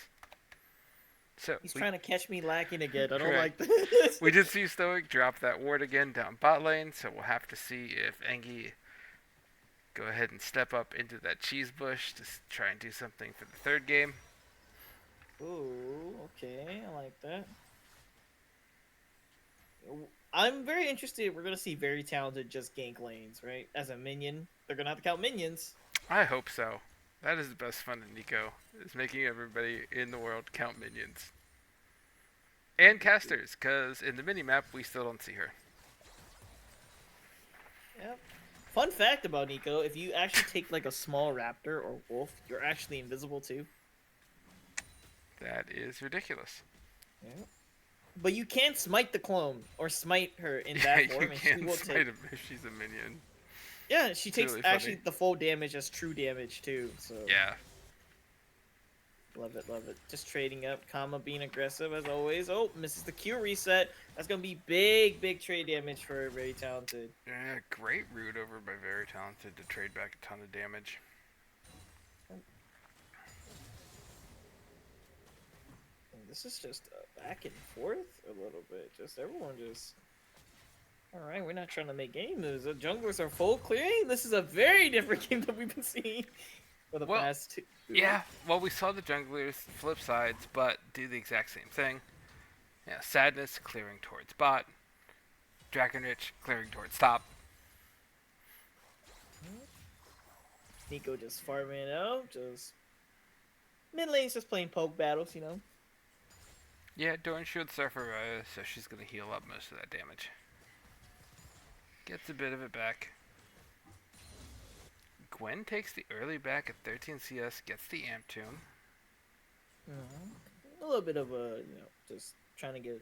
So He's trying to catch me lacking again. I don't Correct. like this. we did see Stoic drop that ward again down bot lane, so we'll have to see if Angy go ahead and step up into that cheese bush to try and do something for the third game. Ooh, okay, I like that. I'm very interested. We're gonna see very talented just gank lanes, right? As a minion, they're gonna have to count minions. I hope so. That is the best fun in Nico, is making everybody in the world count minions. And casters, because in the mini-map, we still don't see her. Yep. Fun fact about Nico, if you actually take like a small raptor or wolf, you're actually invisible too. That is ridiculous. Yeah. But you can't smite the clone or smite her in Yeah, that you form, and she can't will smite take. him if she's a minion. Yeah, she takes really actually funny. the full damage as true damage too. So Yeah. love it, love it. Just trading up, Kama being aggressive as always. Oh, misses the Q reset. That's gonna be big trade damage for very talented. Yeah, great root over by Very Talented to trade back a ton of damage. And this is just back and forth a little bit. Just everyone just. All right, we're not trying to make game moves. The junglers are full clearing. This is a very different game that we've been seeing for the past two. Yeah, well, we saw the junglers flip sides, but do the exact same thing. Yeah, Sadness clearing towards bot. Dragonrich clearing towards top. Nico just farming it out. Just mid lane's just playing poke battles, you know. Yeah, Dorn Shield Surfer, so she's going to heal up most of that damage. Gets a bit of it back. Gwen takes the early back at 13 CS, gets the amp tomb. A little bit of a, you know, just trying to get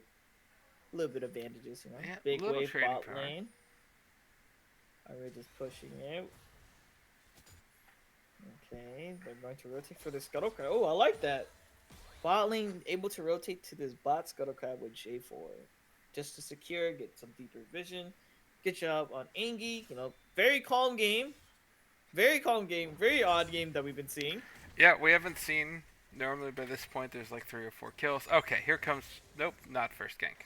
a little bit of advantages, you know. Yeah, Big little wave trading bot power. lane. Alright, just pushing out. Okay, they're going to rotate for the Scuttle Crab. Oh, I like that. Bot lane able to rotate to this bot Scuttle Crab with J4. Just to secure, get some deeper vision. Good job on Angy. You know, very calm game. Very calm game. Very odd game that we've been seeing. Yeah, we haven't seen. Normally by this point there's like 3 or 4 kills. Okay, here comes. Nope, not first gank.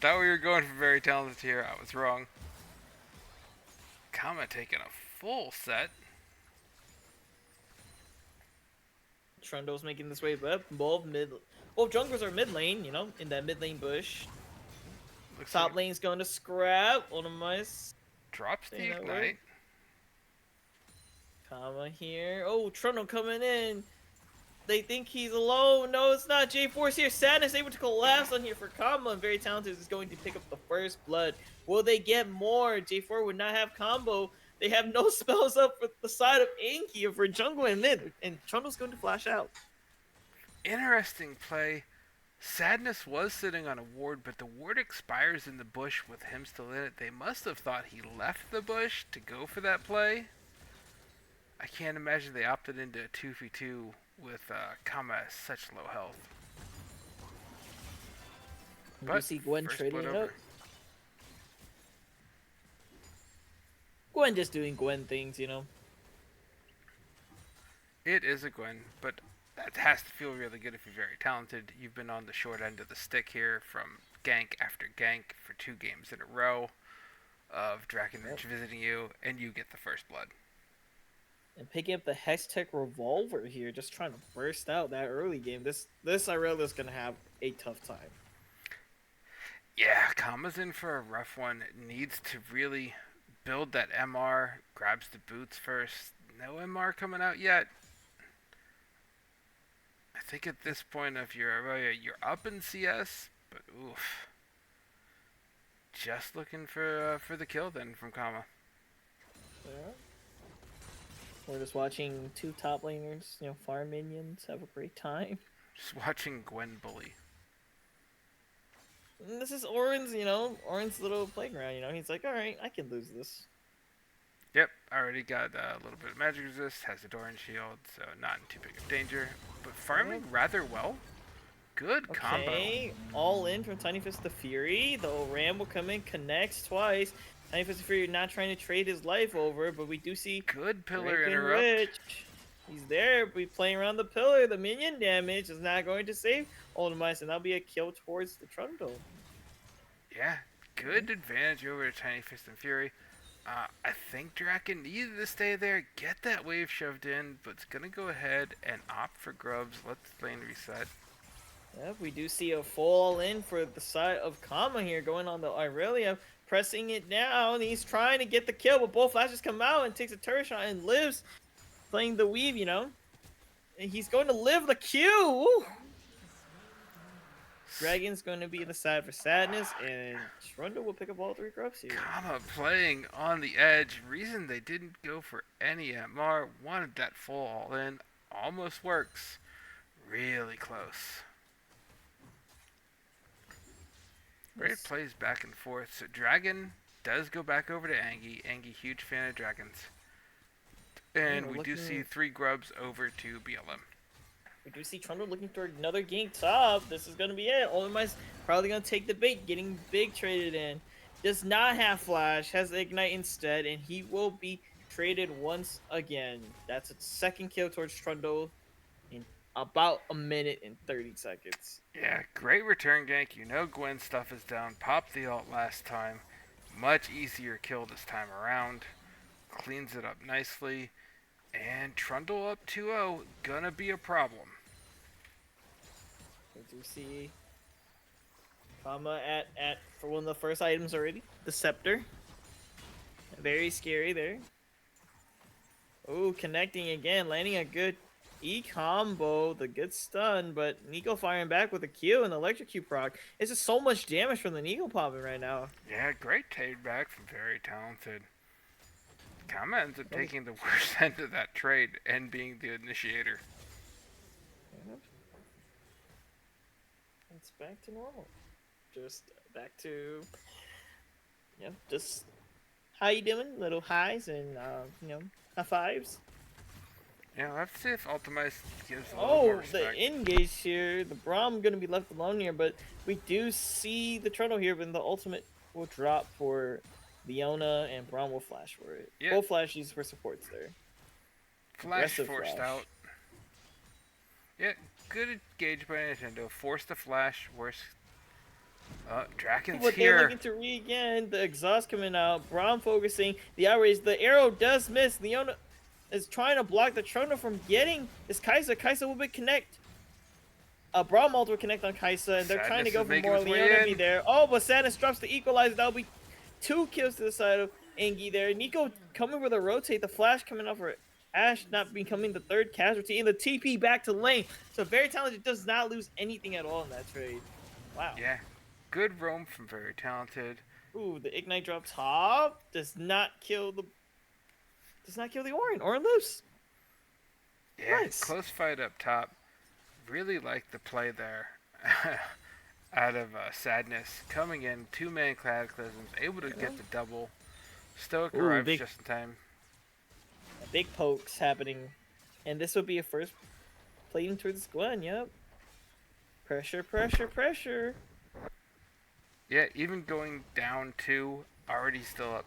Thought we were going for Very Talented here. I was wrong. Kama taking a full set. Trundle's making this wave up. Both junglers are mid lane, you know, in that mid lane bush. Looks Top like lane's going to scrap. One of my drops the saying that ignite. word. Kama here. Oh, Trundle coming in. They think he's alone. No, it's not. J4's here. Sadness able to collapse on here for Kama. And Very Talented is going to pick up the first blood. Will they get more? J4 would not have combo. They have no spells up for the side of Angy for jungle and mid. And Trundle's going to flash out. Interesting play. Sadness was sitting on a ward, but the ward expires in the bush with him still in it. They must have thought he left the bush to go for that play. I can't imagine they opted into a 2v2 with Kama at such low health. You see Gwen first trading blood it over. up. Gwen just doing Gwen things, you know. It is a Gwen, but that has to feel really good if you're very talented. You've been on the short end of the stick here from gank after gank for 2 games in a row of Dragonrich visiting you, and you get the first blood. And picking up the Hextech Revolver here, just trying to burst out that early game. This Irelia is going to have a tough time. Yeah, Kama's in for a rough one. Needs to really build that MR. Grabs the boots first. No MR coming out yet. I think at this point of your you're up in CS, but oof. Just looking for the kill then from Kama. Yeah. We're just watching two top laners, farm minions, have a great time. Just watching Gwen bully. And this is Orin's, Orin's little playground, He's like, alright, I can lose this. Yep, already got a little bit of magic resist, has a Doran shield, so not in too big of danger. But farming rather well. Good combo. Okay, all in from Tiny Fist to Fury. The Ram will come in, connects twice. Tiny Fist to Fury not trying to trade his life over, but we do see good pillar Drake and interrupt. Rich. He's there, but he's playing around the pillar. The minion damage is not going to save Oldemice, and that'll be a kill towards the Trundle. Yeah, good advantage over Tiny Fist and Fury. I think Draken needed to stay there, get that wave shoved in, but it's going to go ahead and opt for grubs. Let the lane reset. Yep, we do see a full all-in for the side of Kama here, going on the Irelia, pressing it down. He's trying to get the kill, but both flashes come out and takes a turret shot and lives, playing the weave, And he's going to live the Q! Woo! Dragon's going to be the side for sadness, and Trundle will pick up all three grubs here. Kama playing on the edge. Reason they didn't go for any MR. Wanted that full all-in. Almost works. Really close. Great plays back and forth. So Dragon does go back over to ANGY. ANGY, huge fan of dragons. And we do see 3 grubs over to BLM. We do see Trundle looking for another gank top. This is going to be it. Oldemice probably going to take the bait, getting big traded in. Does not have flash, has ignite instead, and he will be traded once again. That's a second kill towards Trundle in about a minute and 30 seconds. Yeah, great return gank. Gwen's stuff is down. Popped the ult last time. Much easier kill this time around. Cleans it up nicely. And Trundle up 2-0. Gonna be a problem. We do see Kama at for one of the first items already. The Scepter. Very scary there. Oh, connecting again. Landing a good E-combo. The good stun. But Nico firing back with a Q and the electric Q proc. It's just so much damage from the Nico popping right now. Yeah, great trade back from very talented. Kama ends up taking the worst end of that trade and being the initiator. Yep. It's back to normal. Just back to, just how you doing? Little highs and, high fives. Yeah, we'll have to see if Ultimize gives a little more respect. The engage here. The Braum going to be left alone here, but we do see the Trundle here, but the ultimate will drop for Leona, and Braum will flash for it. Yep. Both flashes for supports there. Flash Aggressive forced flash. out. Yeah, good engage by Nintendo. Forced the flash. Worse. Draken's But here. they're looking to re again. The exhaust coming out. Braum focusing. The outrage. The arrow does miss. Leona is trying to block the Trundle from getting this Kai'Sa. Kai'Sa will be connect. Braum ult will connect on Kai'Sa, and they're trying to go for more. Leona be there. Oh, but Sadness drops the equalizer. That'll be 2 kills to the side of ANGY there. Nico coming with a rotate. The flash coming up for Ashe not becoming the 3rd casualty. And the TP back to lane. So very talented. Does not lose anything at all in that trade. Wow. Yeah. Good roam from very talented. Ooh, the ignite drop top does not kill the Orin. Orin lives. Yeah, Nice. close fight up top. Really like the play there. Out of Sadness. Coming in, 2-man Cataclysms, able to get the double. Stoic arrives just in time. Big pokes happening. And this would be a first plating towards Gwen, yep. Pressure, pressure, pressure. Yeah, even going down 2, already still up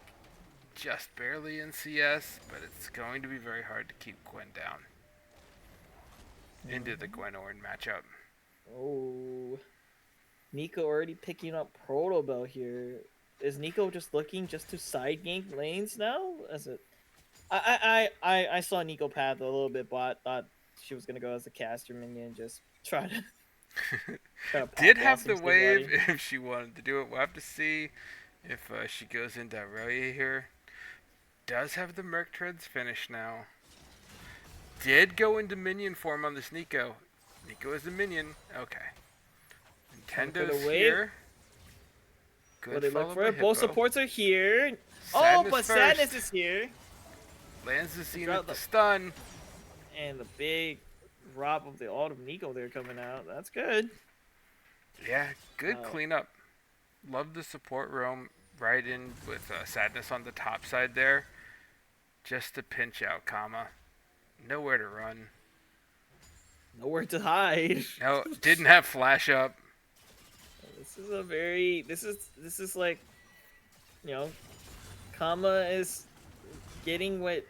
just barely in CS, but it's going to be very hard to keep Gwen down. Into the Gwen-Orin matchup. Oh. Nico already picking up Proto Bell here. Is Nico just looking just to side gank lanes now? I saw Nico path a little bit bot. Thought she was gonna go as a caster minion, just try to Did have the wave if she wanted to do it. We'll have to see if she goes into Aurelia here. Does have the Merc Treads finish now. Did go into minion form on this Nico. Nico is a minion. Okay. Nintendo's here. Good What they look follow for by it. Both Hippo. supports are here. Sadness but first. Sadness is here. Lands the scene Drop with the the- stun. And the big drop of the Autumn Nico there coming out. That's good. Yeah, good cleanup. Love the support roam right in with Sadness on the top side there. Just to pinch out Kama. Nowhere to run. Nowhere to hide. No, didn't have flash up. This is a very this is like, you know, Kama is getting what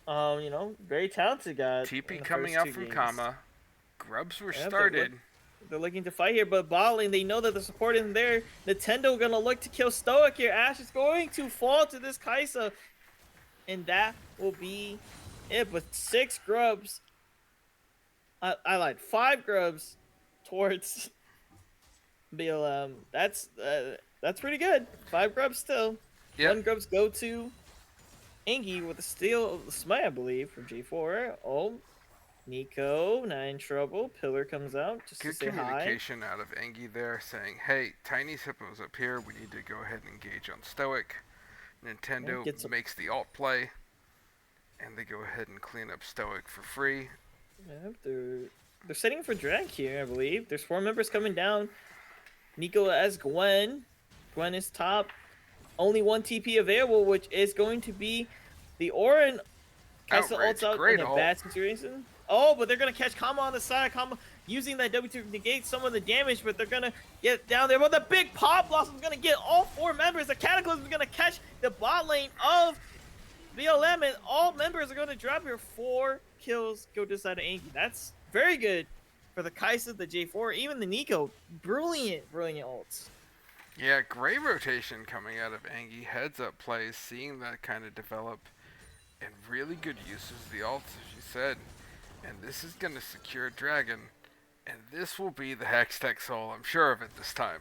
very talented guy. TP coming out from Kama. Grubs were Yeah, started. They're looking to fight here, but bottling, they know that the support isn't there. Nintendo gonna look to kill Stoic here. Ash is going to fall to this Kaisa. And that will be it. But 6 grubs. I lied. 5 grubs towards BLM. That's pretty good. 5 grubs still. Yep. 1 grubs go to Angy with a steal of the Smite, I believe, from G4. Oh, Nico, not in trouble. Pillar comes out just Good to say hi. communication out of Angy there saying, hey, Tiny's Hippo's up here. We need to go ahead and engage on Stoic. Nintendo makes the alt play. And they go ahead and clean up Stoic for free. Yeah, they're setting for drag here, I believe. There's 4 members coming down. Nico as Gwen. Gwen is top. Only 1 TP available, which is going to be the Orin. Kaisa ults out in a bad situation. Oh, but they're going to catch Kama on the side. Kama using that W to negate some of the damage, but they're going to get down there. But the big Pop Blossom is going to get all 4 members. The Cataclysm is going to catch the bot lane of BLM, and all members are going to drop here. 4 kills go to the side of Angy. That's very good for the Kaisa, the J4, even the Nico. Brilliant ults. Yeah, great rotation coming out of Angy. Heads up plays, seeing that kind of develop. And really good uses of the ults, as you said. And this is going to secure Dragon. And this will be the Hextech Soul, I'm sure of it this time.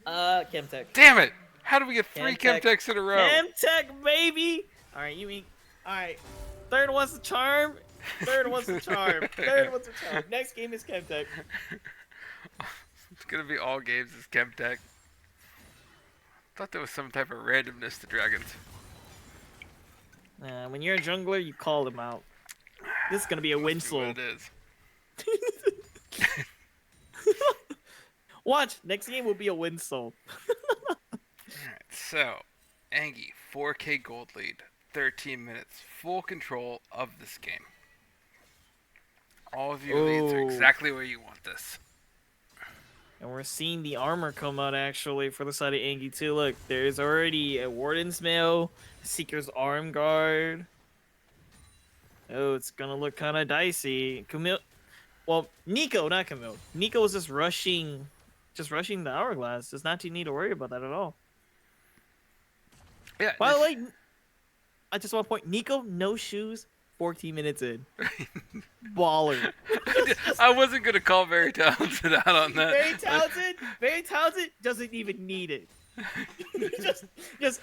Chemtech. Damn it! How do we get 3 Chemtech. Chemtechs in a row? Chemtech, baby! Alright, alright. Third one's the charm. Third one's the charm. Next game is Chemtech. It's going to be all games as Chemtech. Thought there was some type of randomness to Dragons. When you're a jungler, you call them out. This is gonna be a Winslow. What it is. Watch, next game will be a Winslow. Alright, so Angy, 4K gold lead, 13 minutes, full control of this game. All of your leads are exactly where you want this. And we're seeing the armor come out actually for the side of Angy too. Look, there's already a Warden's Mail, Seeker's Arm Guard. Oh, it's gonna look kind of dicey. Nico, not Camille. Nico is just rushing the Hourglass. Does not need to worry about that at all. Yeah. By the way, I just want to point, Nico, no shoes, 14 minutes in. Baller. I wasn't gonna call very talented out on that. Very talented, doesn't even need it.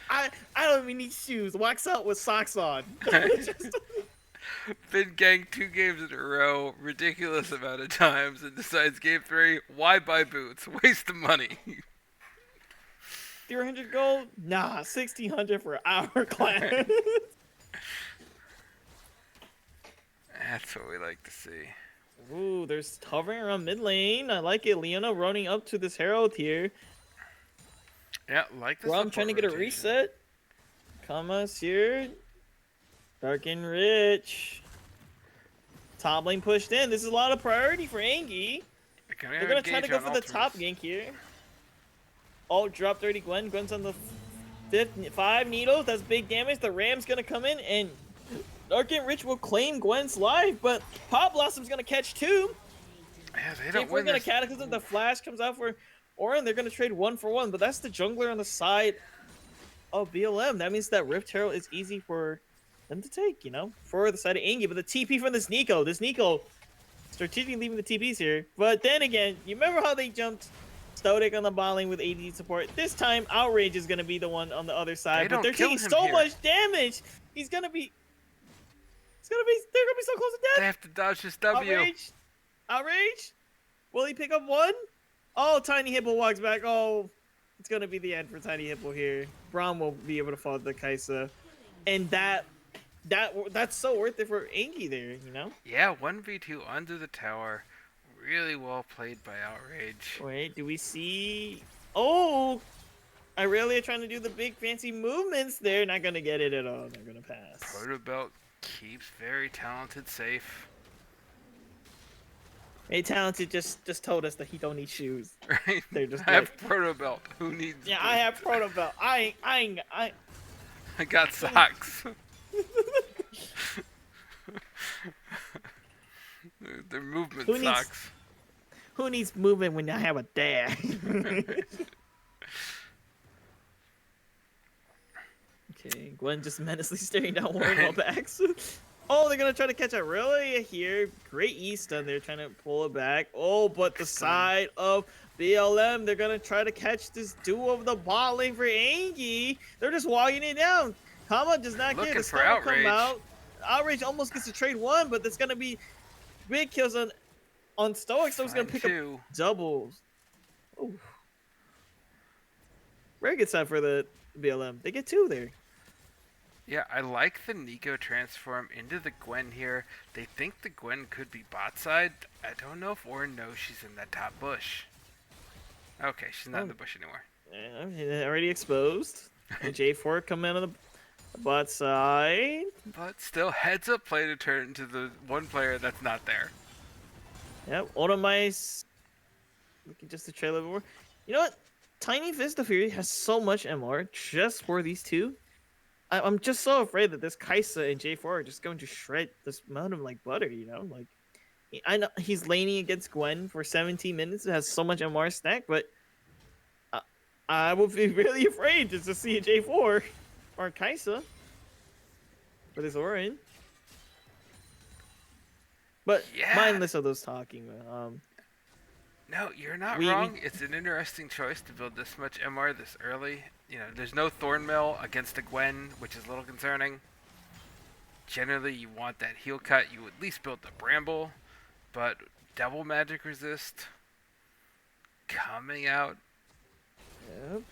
I don't even need shoes. Wax out with socks on. Been ganked 2 games in a row, ridiculous amount of times, and decides game 3, why buy boots? Waste the money. 300 gold? Nah, 1600 for Hourglass. That's what we like to see. Ooh, there's hovering around mid lane. I like it. Leona running up to this Herald here. Yeah, like this. I'm trying to get a reset. Kama's here. Dark and Rich. Top lane pushed in. This is a lot of priority for Angy. They're going to try to go for the top gank here. Oh, drop 30 Gwen. Gwen's on the 5 needles. That's big damage. The Ram's going to come in and Dark and Rich will claim Gwen's life, but Pop Blossom's going to catch 2. Yeah, they don't win We're going to Cataclysm. The flash comes out for Orin. They're going to trade 1 for 1, but that's the jungler on the side of BLM. That means that Rift Herald is easy for them to take, for the side of Angy. But the TP from this Nico strategically leaving the TPs here. But then again, you remember how they jumped Stoic on the bot lane with AD support? This time, Outrage is going to be the one on the other side. They But don't they're kill taking him so here. much damage. He's going to be... They're going to be so close to They death. have to dodge this W. Outrage. Outrage. Will he pick up one? Oh, Tiny Hippo walks back. Oh, it's going to be the end for Tiny Hippo here. Braum will be able to follow the Kaisa. And that's so worth it for ANGY there, you know? Yeah, 1v2 under the tower. Really well played by Outrage. Wait, do we see... Oh! Irelia trying to do the big fancy movements there. Not going to get it at all. They're going to pass. Protobelt keeps very talented safe. Hey, Talented just told us that he don't need shoes. Right? They're just I have like, Protobelt. Who needs yeah, I have Protobelt. I got socks. They're movement Who needs- socks. Who needs movement when I have a dad? Okay, Gwen just menacingly staring down Warren while backs. Oh, they're gonna try to catch Irelia here. Great E stun. They're trying to pull it back. Oh, but the side of BLM, they're gonna try to catch this duo of the bot lane for ANGY. They're just walking it down. Kama does not get Looking the for stun to come Outrage. out. Outrage almost gets to trade one, but that's gonna be big kills on Stoic. Stoic's gonna pick up Two. doubles. Oh, very good side for the BLM. They get two there. Yeah, I like the Nico transform into the Gwen here. They think the Gwen could be bot side. I don't know if Orin knows she's in that top bush. Okay, she's not in the bush anymore. Yeah, already exposed. And J4 coming out of the bot side. But still, heads up play to turn to the one player that's not there. Yep, Automice looking just to trail a little more. You know what? Tiny Fist of Fury has so much MR just for these two. I'm just so afraid that this Kaisa and J4 are just going to shred this Mountain like butter, you know? Like, I know he's laning against Gwen for 17 minutes. It has so much MR stack, but I would be really afraid just to see a J4 or Kaisa for this Orin. But Yeah. mindless of those talking, No, you're not We- wrong. It's an interesting choice to build this much MR this early. You know, there's no Thornmill against a Gwen, which is a little concerning. Generally, you want that heal cut. You at least build the Bramble, but double magic resist coming out. Yep.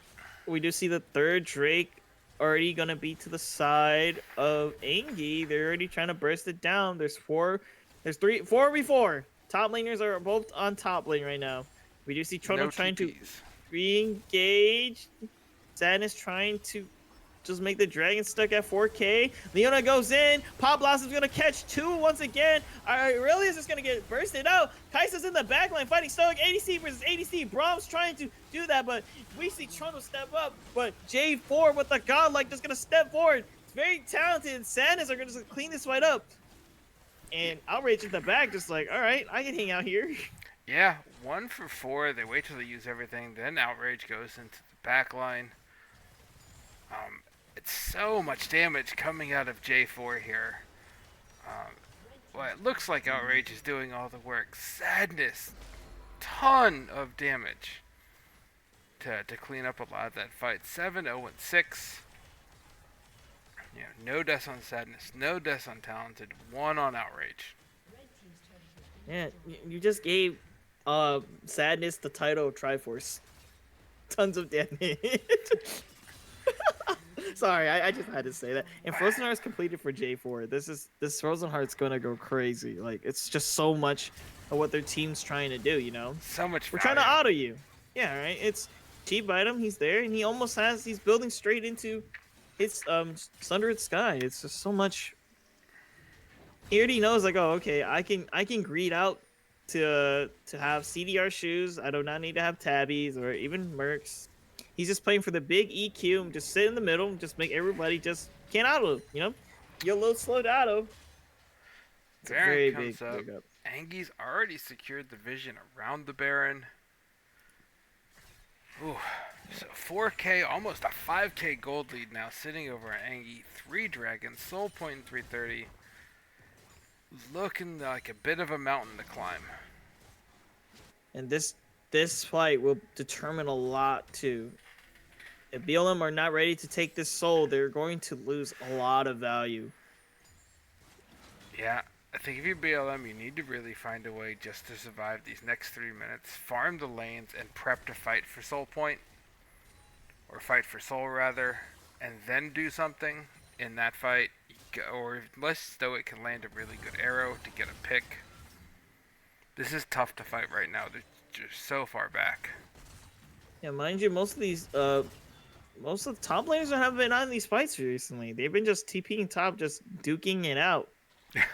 We do see the third Drake already gonna be to the side of ANGY. They're already trying to burst it down. There's 4v4. Top laners are both on top lane right now. We do see Trono No trying to TPs. re-engage. Sadness trying to just make the dragon stuck at 4K. Leona goes in. Pop Blossom's gonna catch two once again. Aurelius is gonna get bursted out. Kaisa's in the backline fighting Stoic. ADC versus ADC. Braum's trying to do that, but we see Trono step up. But J4 with the godlike just gonna step forward. It's very talented. Sadness are gonna just clean this fight up. And Outrage in the back, just like, all right, I can hang out here. Yeah, 1 for 4. They wait till they use everything. Then Outrage goes into the back line. It's so much damage coming out of J4 here. Well, it looks like Outrage is doing all the work. Sadness, ton of damage to clean up a lot of that fight. 7-0-6. Yeah, no deaths on Sadness, no deaths on Talented, 1 on Outrage. Yeah, you just gave Sadness the title of Triforce. Tons of damage. Sorry, I just had to say that. And Frozen Heart's completed for J4. This Frozen Heart's gonna go crazy. Like, it's just so much of what their team's trying to do, you know? So much We're trying to value. auto you. Yeah, right? It's cheap item, he's there, and he's building straight into his Sundered Sky. It's just so much. He already knows, like, oh, okay, I can greed out to have CDR shoes. I do not need to have tabbies or even mercs. He's just playing for the big EQ and just sit in the middle and just make everybody just can't auto, you know? You're a little slow to auto. It's a very Baron big comes up. pickup. Angy's already secured the vision around the Baron. Ooh, so 4K, almost a 5K gold lead now sitting over at Angy. 3 dragons, soul point 330. looking like a bit of a mountain to climb. And this fight will determine a lot too. If BLM are not ready to take this soul, they're going to lose a lot of value. Yeah, I think if you BLM, you need to really find a way just to survive these next 3 minutes. Farm the lanes and prep to fight for soul point. Or fight for soul, rather. And then do something in that fight. Or unless Stoic can land a really good arrow to get a pick. This is tough to fight right now. They're just so far back. Yeah, mind you, most of the top laners haven't been on these fights recently. They've been just TPing top, just duking it out.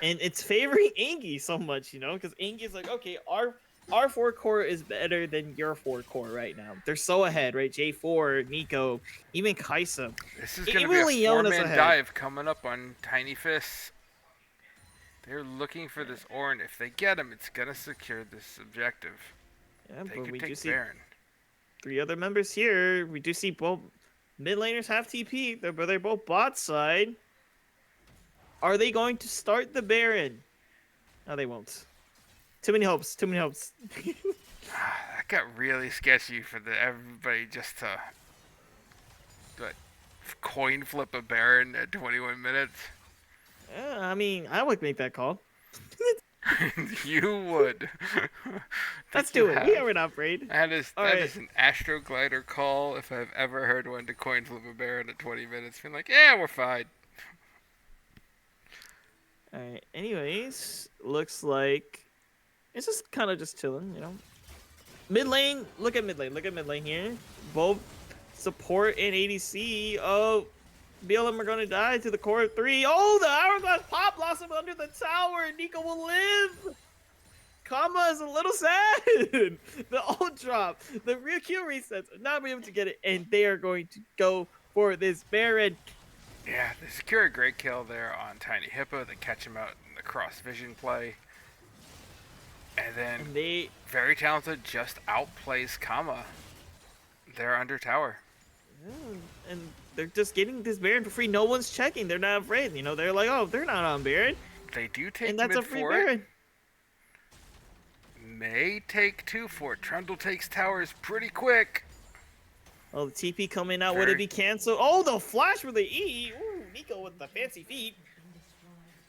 And it's favoring ANGY so much, you know, because ANGY is like, okay, our 4 core is better than your 4 core right now. They're so ahead, right? J4, Nico, even Kaisa. This is going to be a Leona's 4-man ahead. dive coming up on Tiny Fists. They're looking for this Ornn. If they get him, it's going to secure this objective. Yeah, They but could we do take see Baron. 3 other members here. We do see both mid laners have TP, but they're both bot side. Are they going to start the Baron? No, they won't. Too many hopes. Too many hopes. That got really sketchy for everybody just to coin flip a Baron at 21 minutes. Yeah, I mean, I would make that call. You would. Let's do it. We are an upgrade. That is All right. is an Astroglider call if I've ever heard one to coin flip a Baron at 20 minutes. Being like, yeah, we're fine. Alright, anyways, looks like it's just kind of just chilling, you know. Mid lane, look at mid lane here. Both support and ADC. Oh, BLM are gonna die to the core 3. Oh, the Hourglass Pop Blossom under the tower. Nico will live. Kama is a little sad. The ult drop, the real Q resets, not be able to get it, and they are going to go for this Baron. Yeah, they secure a great kill there on Tiny Hippo. They catch him out in the cross vision play. And then they very talented just outplays Kama. They're under tower. And they're just getting this Baron for free. No one's checking. They're not afraid. You know, they're like, oh, they're not on Baron. They do take And that's mid a free for Baron. it. May take 2 for it. Trundle takes towers pretty quick. Oh, the TP coming out. Would it be canceled? Oh, the flash for the E. Ooh, Nico with the fancy feet.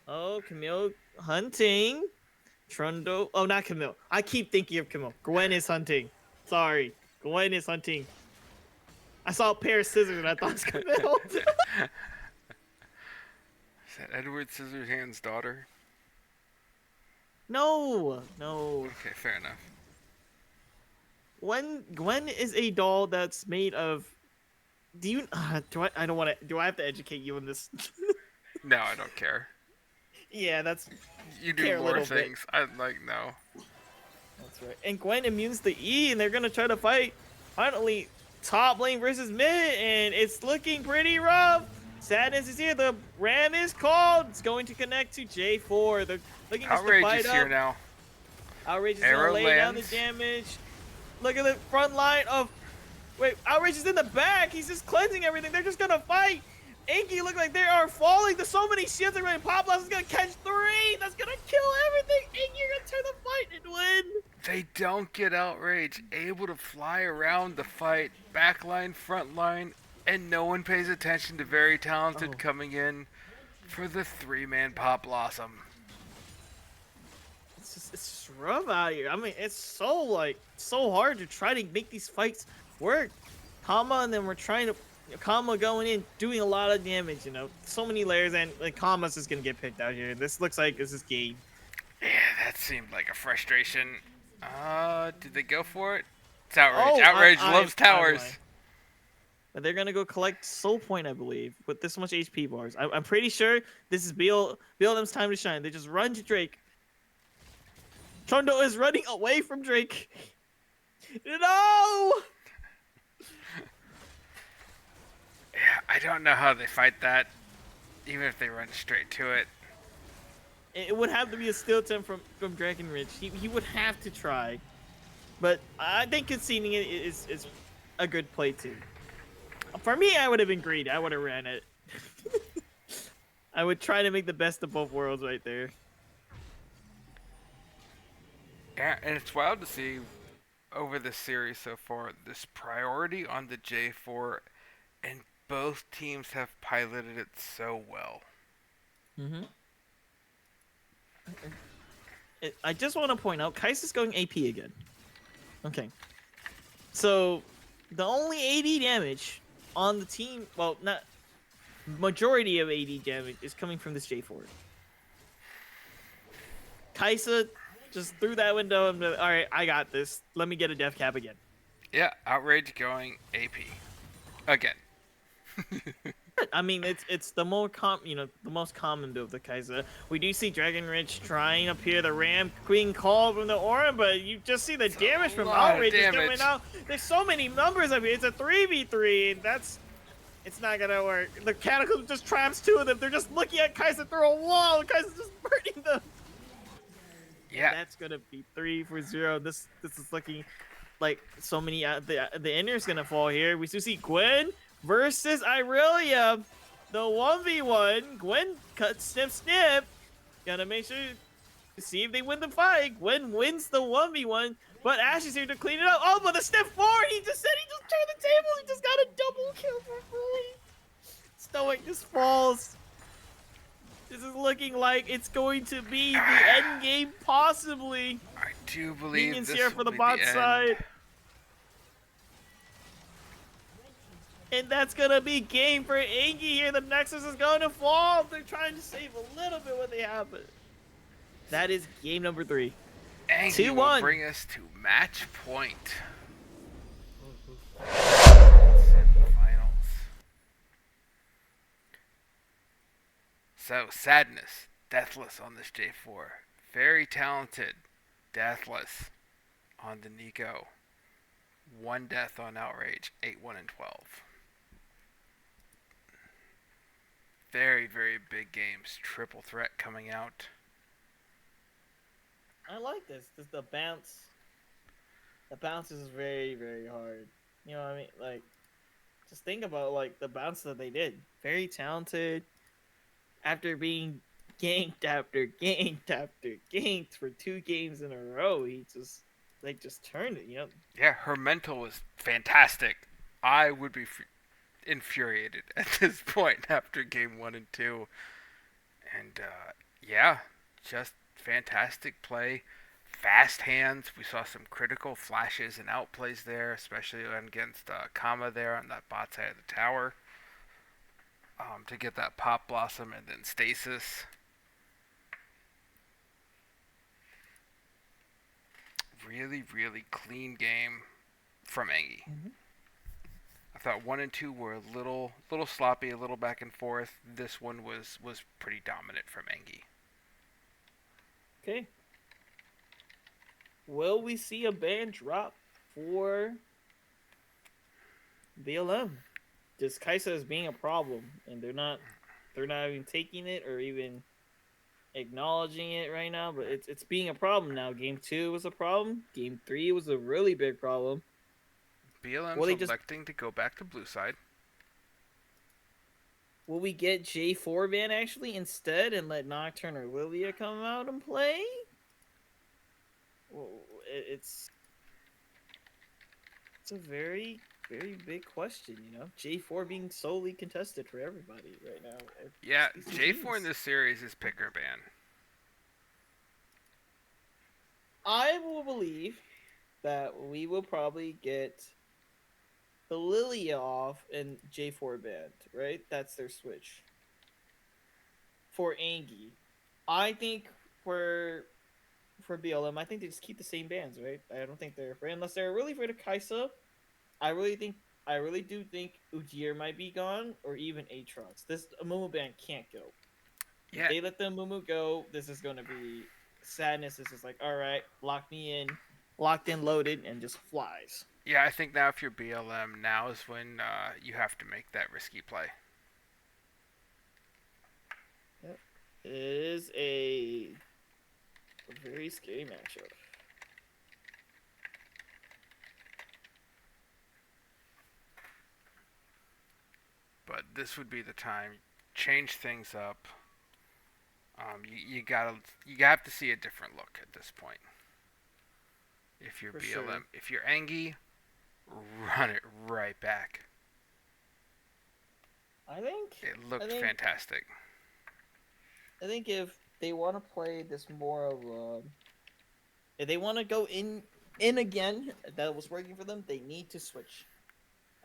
Oh, Camille hunting. Trundle. Oh, not Camille. I keep thinking of Camille. Gwen is hunting. Sorry. Gwen is hunting. I saw a pair of scissors and I thought it was Camille. Is that Edward Scissorhands' daughter? No. Okay, fair enough. Gwen is a doll that's made of. Do you? I don't want to. Do I have to educate you on this? No, I don't care. Yeah, that's. You do more things. I'm like, no. That's right. And Gwen immunes the E, and they're gonna try to fight. Finally, top lane versus mid, and it's looking pretty rough. Sadness is here. The Ram is called. It's going to connect to J4. They're looking to Outrage fight is up. here now. Outrage is Arrow gonna lay down the lands. damage. Look at the front line of. Wait, Outrage is in the back. He's just cleansing everything. They're just gonna fight. ANGY look like they are falling. There's so many shields are running. Pop Blast is gonna catch 3. That's gonna kill everything. ANGY are gonna turn the fight and win. They don't get Outrage. Able to fly around the fight. Back line, front line. And no one pays attention to Very Talented coming in for the 3-man Pop Blossom. It's just rough out here. I mean, it's so hard to try to make these fights work. Kama, and then we're trying to Kama going in, doing a lot of damage. You know, so many layers, and like Kama's just gonna get picked out here. This looks like this is game. Yeah, that seemed like a frustration. Did they go for it? It's Outrage. Outrage loves towers. But they're gonna go collect soul point, I believe, with this much HP bars. I'm pretty sure this is BLM's time to shine. They just run to Drake. Trundle is running away from Drake. No! Yeah, I don't know how they fight that. Even if they run straight to it. It would have to be a steal attempt from Dragonrich. He would have to try. But I think conceding it is a good play too. For me, I would have been greedy. I would have ran it. I would try to make the best of both worlds right there. And it's wild to see over this series so far this priority on the J4, and both teams have piloted it so well. Mm-hmm. I just want to point out, Kai'Sa's going AP again. Okay. So, the only AD damage on the team, well, not majority of AD damage is coming from this J4. Kai'Sa just threw that window and all right, I got this. Let me get a death cap again. Yeah, Outrage going AP again. I mean, it's the the most common build of Kai'Sa. We do see Dragon Rich trying up here, the Ram Queen call from the Aura, but you just see the damage from Outrage is coming out. There's so many numbers up here. It's a 3v3, and it's not gonna work. The Cataclysm just traps two of them. They're just looking at Kai'Sa through a wall, and Kai'Sa's just burning them. Yeah, and that's gonna be 3-0. This is looking like so many. The Ender's gonna fall here. We still see Gwen versus Irelia. The 1v1. Gwen cuts snip. Gotta make sure to see if they win the fight. Gwen wins the 1v1, but Ash is here to clean it up. Oh, but the snip forward. He just turned the table. He just got a double kill for free. Stoic just falls. This is looking like it's going to be the end game, possibly. I do believe Minions this here will for the be bot the end. side. And that's going to be game for ANGY here. The Nexus is going to fall. They're trying to save a little bit what they have, but that is game number 3. ANGY 2-1. will bring us to match point. Semifinals. So, Sadness, Deathless on this J4. Very talented, Deathless on the Nico. 1 death on Outrage, 8-1 and 12. Very, very big games. Triple threat coming out. I like this. The bounce. The bounce is very, very hard. You know what I mean? Like, just think about like the bounce that they did. Very talented. After being ganked after ganked after ganked for 2 games in a row, he just turned it. You know? Yeah, her mental was fantastic. I would be infuriated at this point after game 1 and 2. And yeah, just fantastic play. Fast hands. We saw some critical flashes and outplays there, especially against Kama there on that bot side of the tower. To get that Pop Blossom and then Stasis. Really, really clean game from ANGY. Mm-hmm. I thought 1 and 2 were a little sloppy, a little back and forth. This one was pretty dominant from ANGY. Okay. Will we see a ban drop for BLM? Just Kai'Sa is being a problem, and they're not even taking it or even acknowledging it right now. But it's being a problem now. Game 2 was a problem. Game 3 was a really big problem. BLM's electing to go back to blue side. Will we get J4 ban actually instead and let Nocturne or Lilia come out and play? Well, it's a very, very big question, you know? J4 being solely contested for everybody right now. Yeah, J4 in this series is pick or ban. I will believe that we will probably get the Lilia off and J4 banned, right? That's their switch. For ANGY. I think for BLM, I think they just keep the same bans, right? I don't think they're afraid, unless they're really afraid of Kai'Sa. I really do think Ujier might be gone, or even Aatrox. This Amumu ban can't go. Yeah. If they let the Amumu go, this is going to be Sadness. This is like, all right, lock me in, locked in, loaded, and just flies. Yeah, I think now if you're BLM, now is when you have to make that risky play. Yep. It is a very scary matchup. But this would be the time. Change things up. You have to see a different look at this point. If you're For BLM, sure. if you're ANGY, run it right back. I think. It I looked think. fantastic. I think if they want to play this more of if they want to go in again, that was working for them. They need to switch.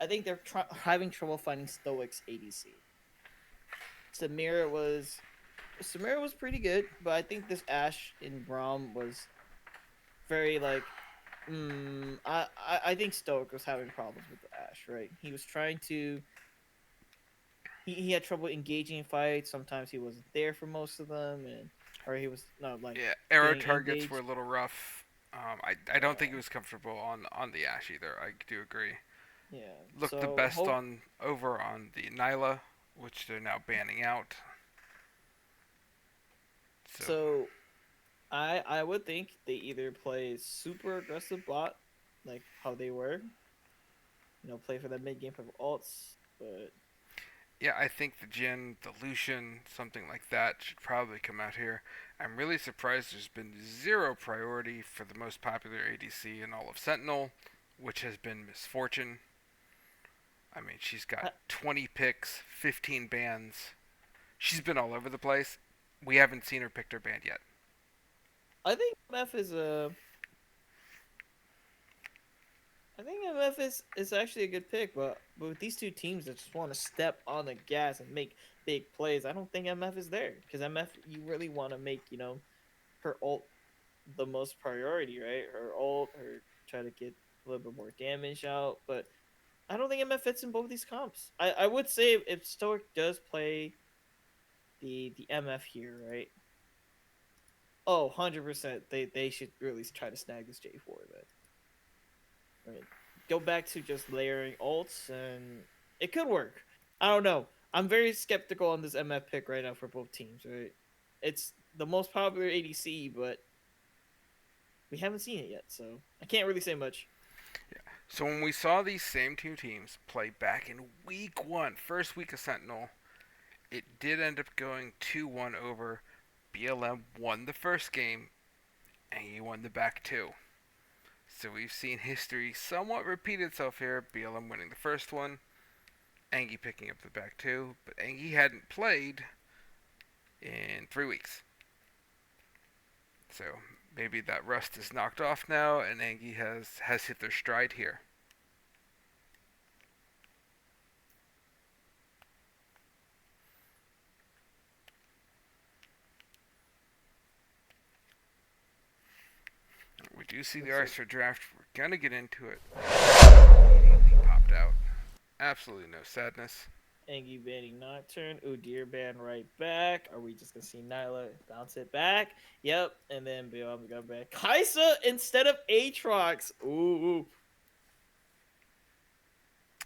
I think they're having trouble finding Stoic's ADC. Samira was Samira was pretty good, but I think this Ashe in Braum was very like. I think Stoic was having problems with the Ashe. Right, he was trying to. He had trouble engaging in fights. Sometimes he wasn't there for most of them, and or he was not like Yeah, arrow getting targets were engaged. a little rough. I don't think Yeah, he was comfortable on the Ashe either. I do agree. yeah. Looked the So best hope on over on the Nyla, which they're now banning out. So so. I would think they either play super aggressive bot, like how they were, play for that mid game for ults, but yeah, I think the Jin, the Lucian, something like that should probably come out here. I'm really surprised there's been zero priority for the most popular ADC in all of Sentinel, which has been Misfortune. I mean, she's got I, 20 picks, 15 bans. She's been all over the place. We haven't seen her picked or banned yet. I think MF is a I think MF is actually a good pick, but with these two teams that just want to step on the gas and make big plays, I don't think MF is there because MF you really want to make her ult the most priority, right? Her ult, her try to get a little bit more damage out, but I don't think MF fits in both these comps. I would say if Stoic does play the MF here, right? Oh, 100%. They should really try to snag this J4 then. I mean, go back to just layering ults and it could work. I don't know. I'm very skeptical on this MF pick right now for both teams, right? It's the most popular ADC, but we haven't seen it yet, so I can't really say much. So when we saw these same two teams play back in week one, first week of Sentinel, it did end up going 2-1 over. BLM won the first game, and he won the back two. So we've seen history somewhat repeat itself here. BLM winning the first one, Angie picking up the back two, but Angie hadn't played in 3 weeks. So maybe that rust is knocked off now, and Angie has hit their stride here. We do see the Arthur draft. We're gonna get into it. Immediately popped out. Absolutely no sadness. Angie banning Nocturne. Udyr ban right back. Are we just gonna see Nyla bounce it back? Yep. And then Bill got back. Kaisa instead of Aatrox. Ooh.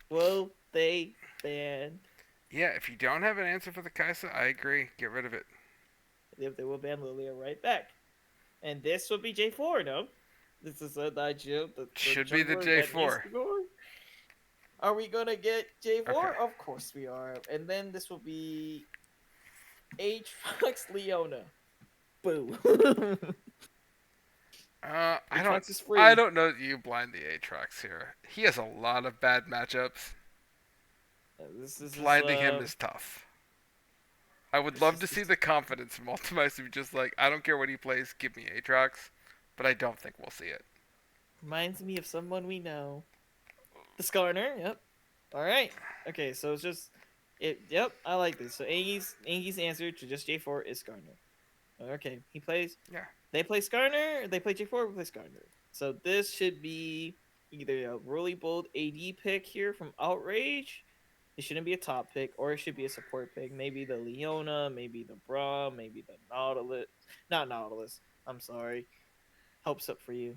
Will they ban? Yeah, if you don't have an answer for the Kaisa, I agree. Get rid of it. If they will ban Lilia right back. And this would be J4, no? This is a Nigel. Should be the J4. Are we gonna get J4? Okay. Of course we are. And then this will be Aatrox Leona. Boo. Aatrox is free. I don't know that you blind the Aatrox here. He has a lot of bad matchups. Blinding him is tough. I would love to see the confidence from Ultimates to be just like, I don't care what he plays, give me Aatrox, but I don't think we'll see it. Reminds me of someone we know. The Skarner, yep. Alright. Okay, so it's just yep, I like this. So Angy's answer to just J4 is Skarner. Okay, he plays. Yeah. They play Skarner, they play J4, we play Skarner. So this should be either a really bold AD pick here from Outrage. It shouldn't be a top pick, or it should be a support pick. Maybe the Leona, maybe the Braum, maybe the Nautilus. Not Nautilus. I'm sorry. Hopes up for you.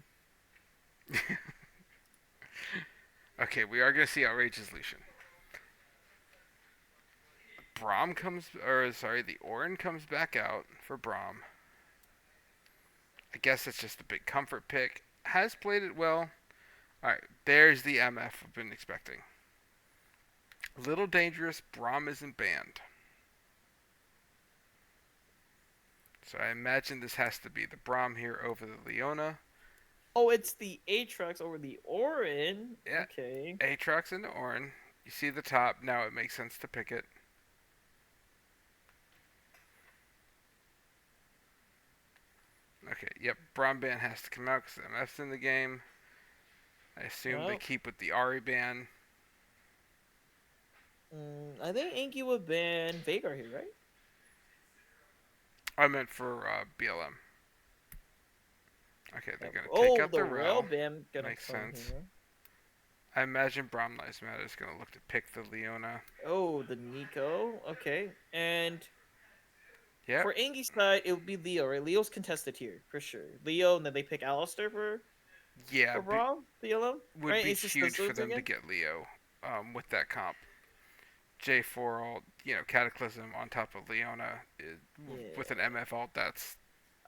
Okay, we are going to see Outrageous Lucian. The Orin comes back out for Braum. I guess it's just a big comfort pick. Has played it well. Alright, there's the MF I've been expecting. A little dangerous. Braum isn't banned. So I imagine this has to be the Braum here over the Leona. Oh, it's the Aatrox over the Orin. Yeah. Okay. Aatrox into Orin. You see the top. Now it makes sense to pick it. Okay, yep. Braum ban has to come out because MF's in the game. I assume they Well, keep with the Ari ban. I think Anki would ban Vagar here, right? I meant for BLM. Okay, they're going to take Oh, out the the Rail Rel. ban gonna Makes come sense. here. I imagine Braum Lives Matter is going to look to pick the Leona. Oh, the Nico. Okay, and Yep. for Angi's side, it would be Leo, right? Leo's contested here for sure. Leo, and then they pick Alistair Yeah, for Braum, BLM, would right? be It's just huge for those them to again. get Leo with that comp. J4 alt, Cataclysm on top of Leona with an Yeah. MF alt. That's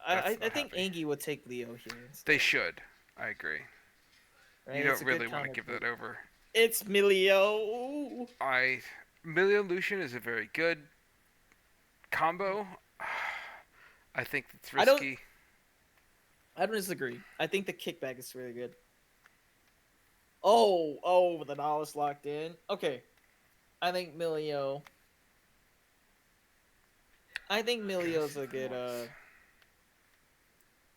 I not think happy. Angie would take Leo here. They Instead, should. I agree. right? You It's don't a good really want to counter give pick. that over. It's Milio. Million Lucian is a very good combo. I think it's I don't. risky. I don't disagree. I think the kickback is really good. Oh, the knowledge locked in. Okay, I think Milio. I think Milio's a good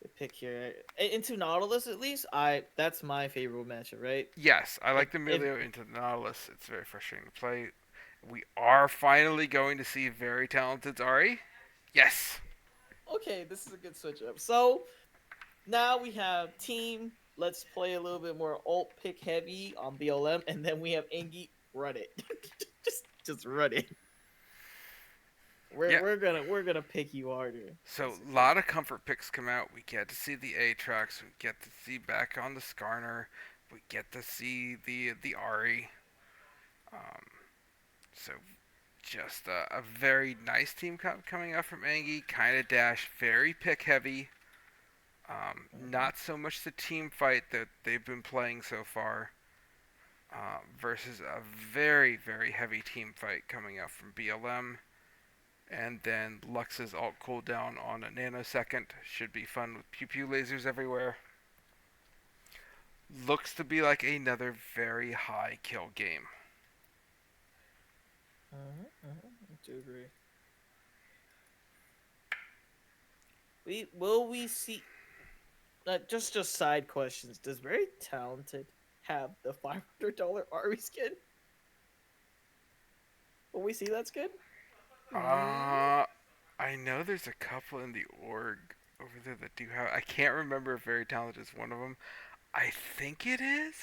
good pick here. Into Nautilus at least. That's my favorite matchup, right? Yes, I like the If Milio into the Nautilus. It's very frustrating to play. We are finally going to see very talented Ari. Yes. okay, this is a good switch up. So now we have team. Let's play a little bit more alt pick heavy on BLM, and then we have Angie run it. just run it. Yeah. We're gonna pick you harder. So a lot of comfort picks come out. We get to see the Aatrox. We get to see back on the Skarner. We get to see the Ari. So just a very nice team coming out from Angie. Kind of dash, very pick heavy. Not so much the team fight that they've been playing so far. Versus a very, very heavy team fight coming out from BLM. And then Lux's alt cooldown on a nanosecond. Should be fun with pew pew lasers everywhere. Looks to be like another very high kill game. I do agree. Will we see? Just side questions. Does very talented have the $500 Ari skin? Will we see that skin? I know there's a couple in the org over there that do have. I can't remember if Very Talented is one of them. I think it is.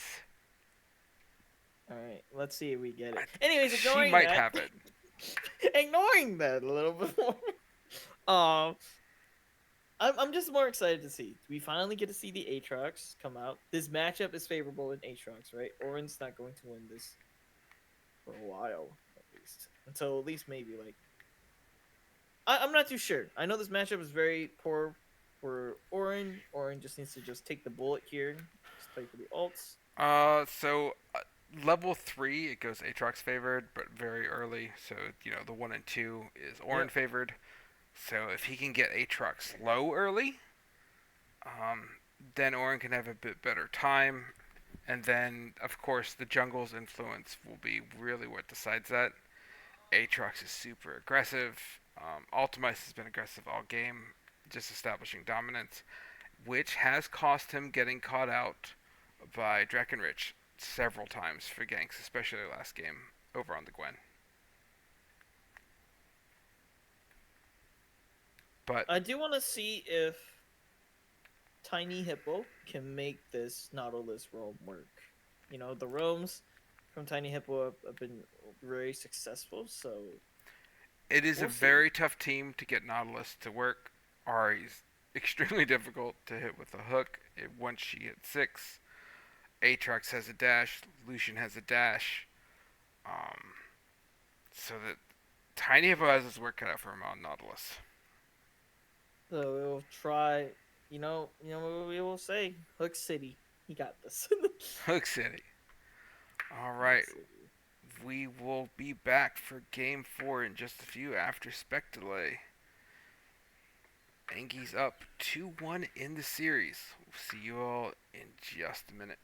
All right, let's see if we get it. Anyways, She ignoring might that, have it. ignoring that a little bit more. I'm just more excited to see. We finally get to see the Aatrox come out. This matchup is favorable in Aatrox, right? Orin's not going to win this for a while, at least. Until at least maybe like I'm not too sure. I know this matchup is very poor for Orin. Orin just needs to just take the bullet here. Just play for the ults. Level 3, it goes Aatrox favored, but very early. So, the 1 and 2 is Orin favored. So, if he can get Aatrox low early, then Orin can have a bit better time. And then, of course, the jungle's influence will be really what decides that. Aatrox is super aggressive. Ultimice has been aggressive all game, just establishing dominance, which has cost him getting caught out by Drakenrich several times for ganks, especially last game over on the Gwen. But I do want to see if Tiny Hippo can make this Nautilus roam work. The roams from Tiny Hippo have been very successful, so it is we'll a see. very tough team to get Nautilus to work. Ari's extremely difficult to hit with a hook once she hits 6. Aatrox has a dash, Lucian has a dash. So that Tiny Hippo has his work cut out for him on Nautilus. So we'll try. What we will say. Hook City, he got this. Hook City. All right. We will be back for Game 4 in just a few after Spec Delay. Angie's up 2-1 in the series. We'll see you all in just a minute.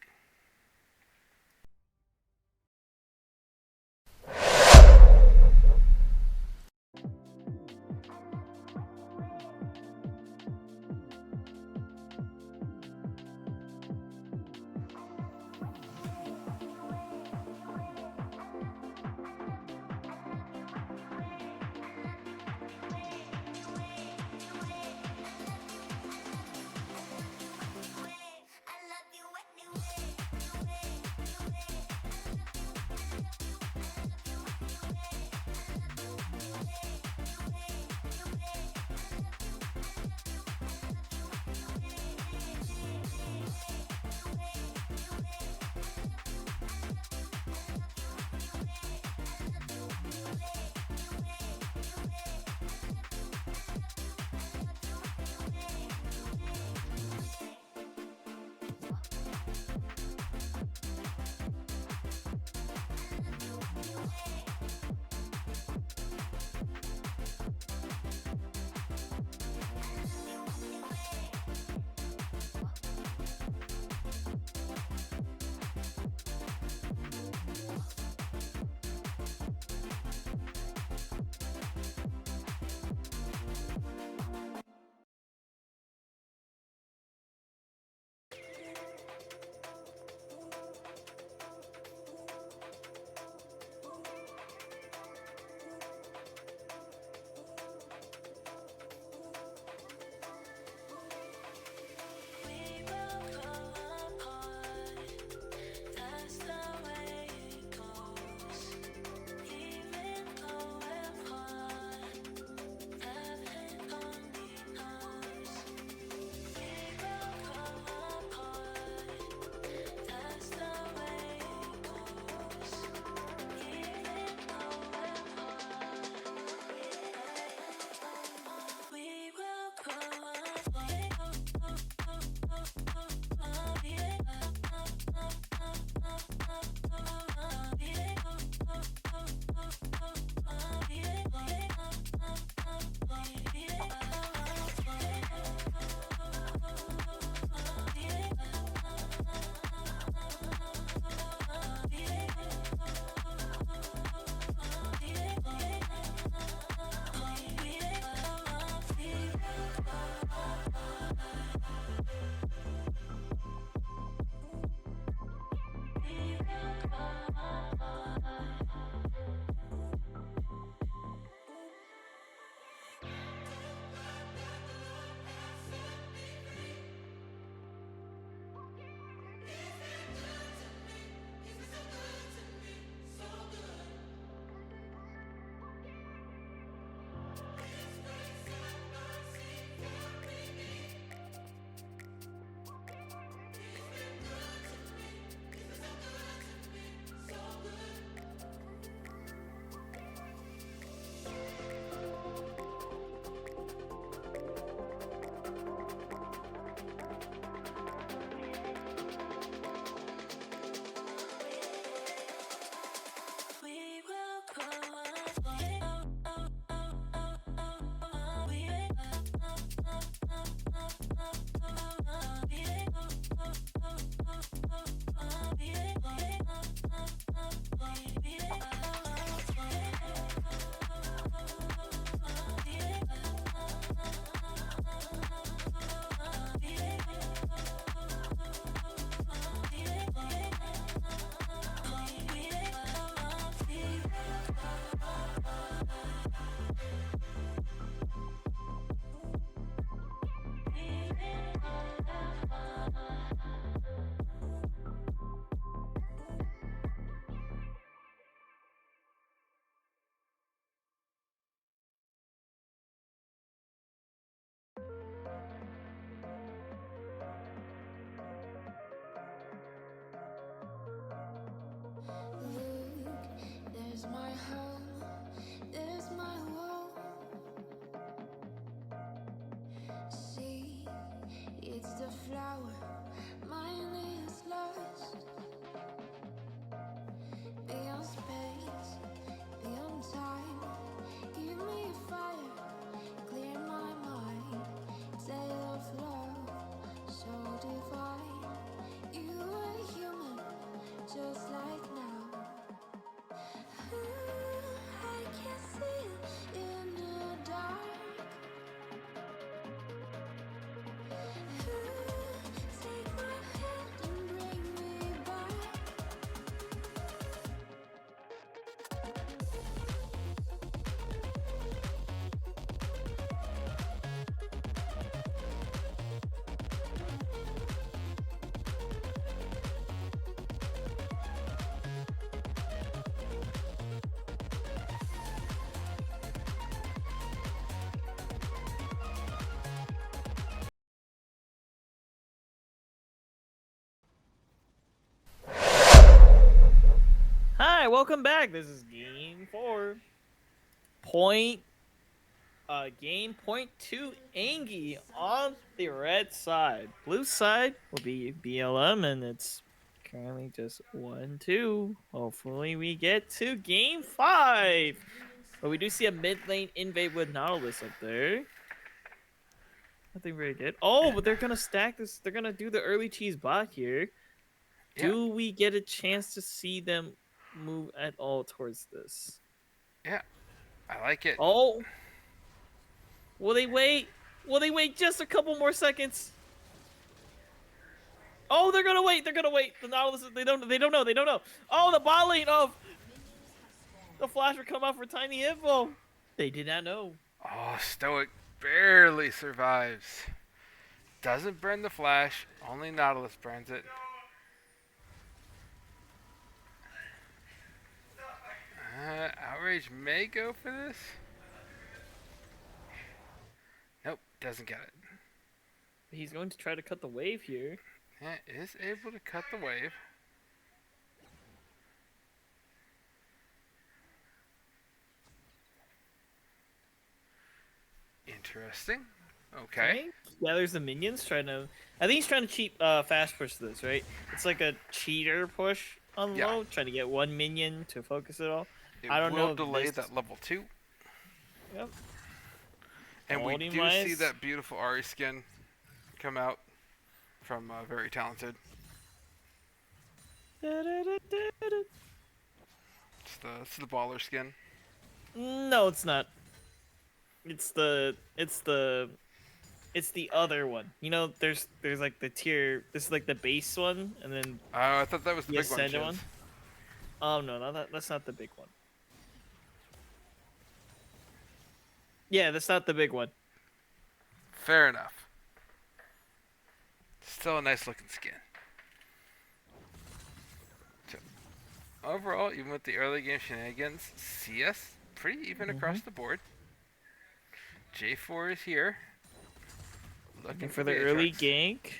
There's my home, there's my world. See, it's the flower, mine is lost. Beyond space, beyond time, give me a fire, clear my mind. right, welcome back. This is game 4. Game point 2 ANGY on the red side. Blue side will be BLM, and it's currently just 1-2. Hopefully we get to game 5. But we do see a mid lane invade with Nautilus up there. Nothing very good. Oh, but they're gonna stack this. They're gonna do the early cheese bot here. Yeah. Do we get a chance to see them move at all towards this? Yeah, I like it. Oh, will they wait? Will they wait just a couple more seconds? Oh, they're gonna wait. They're gonna wait. The Nautilus. They don't know. Oh, the bot lane of the flash will come out for Tiny Info. They did not know. Oh, Stoic barely survives. Doesn't burn the flash. Only Nautilus burns it. Outrage may go for this. Nope, doesn't get it. He's going to try to cut the wave here. Yeah, is able to cut the wave. Interesting. Okay. Yeah, there's the minions trying to. I think he's trying to cheat fast push this, right? It's like a cheater push on Yeah. low, trying to get one minion to focus it all. It I don't will know if delay this- that level 2. Yep. And we Quality do see wise- that beautiful Ari skin come out from Very Talented. It's the baller skin. No, it's not. It's the other one. You know, there's like the tier. This is like the base one, and then Oh, I thought that was the the big one. ascended Chiz. one. Oh no, that's not the big one. Yeah, that's not the big one. Fair enough. Still a nice looking skin. So, overall, even with the early game shenanigans, CS pretty even across the board. J4 is here. Looking for the early gank.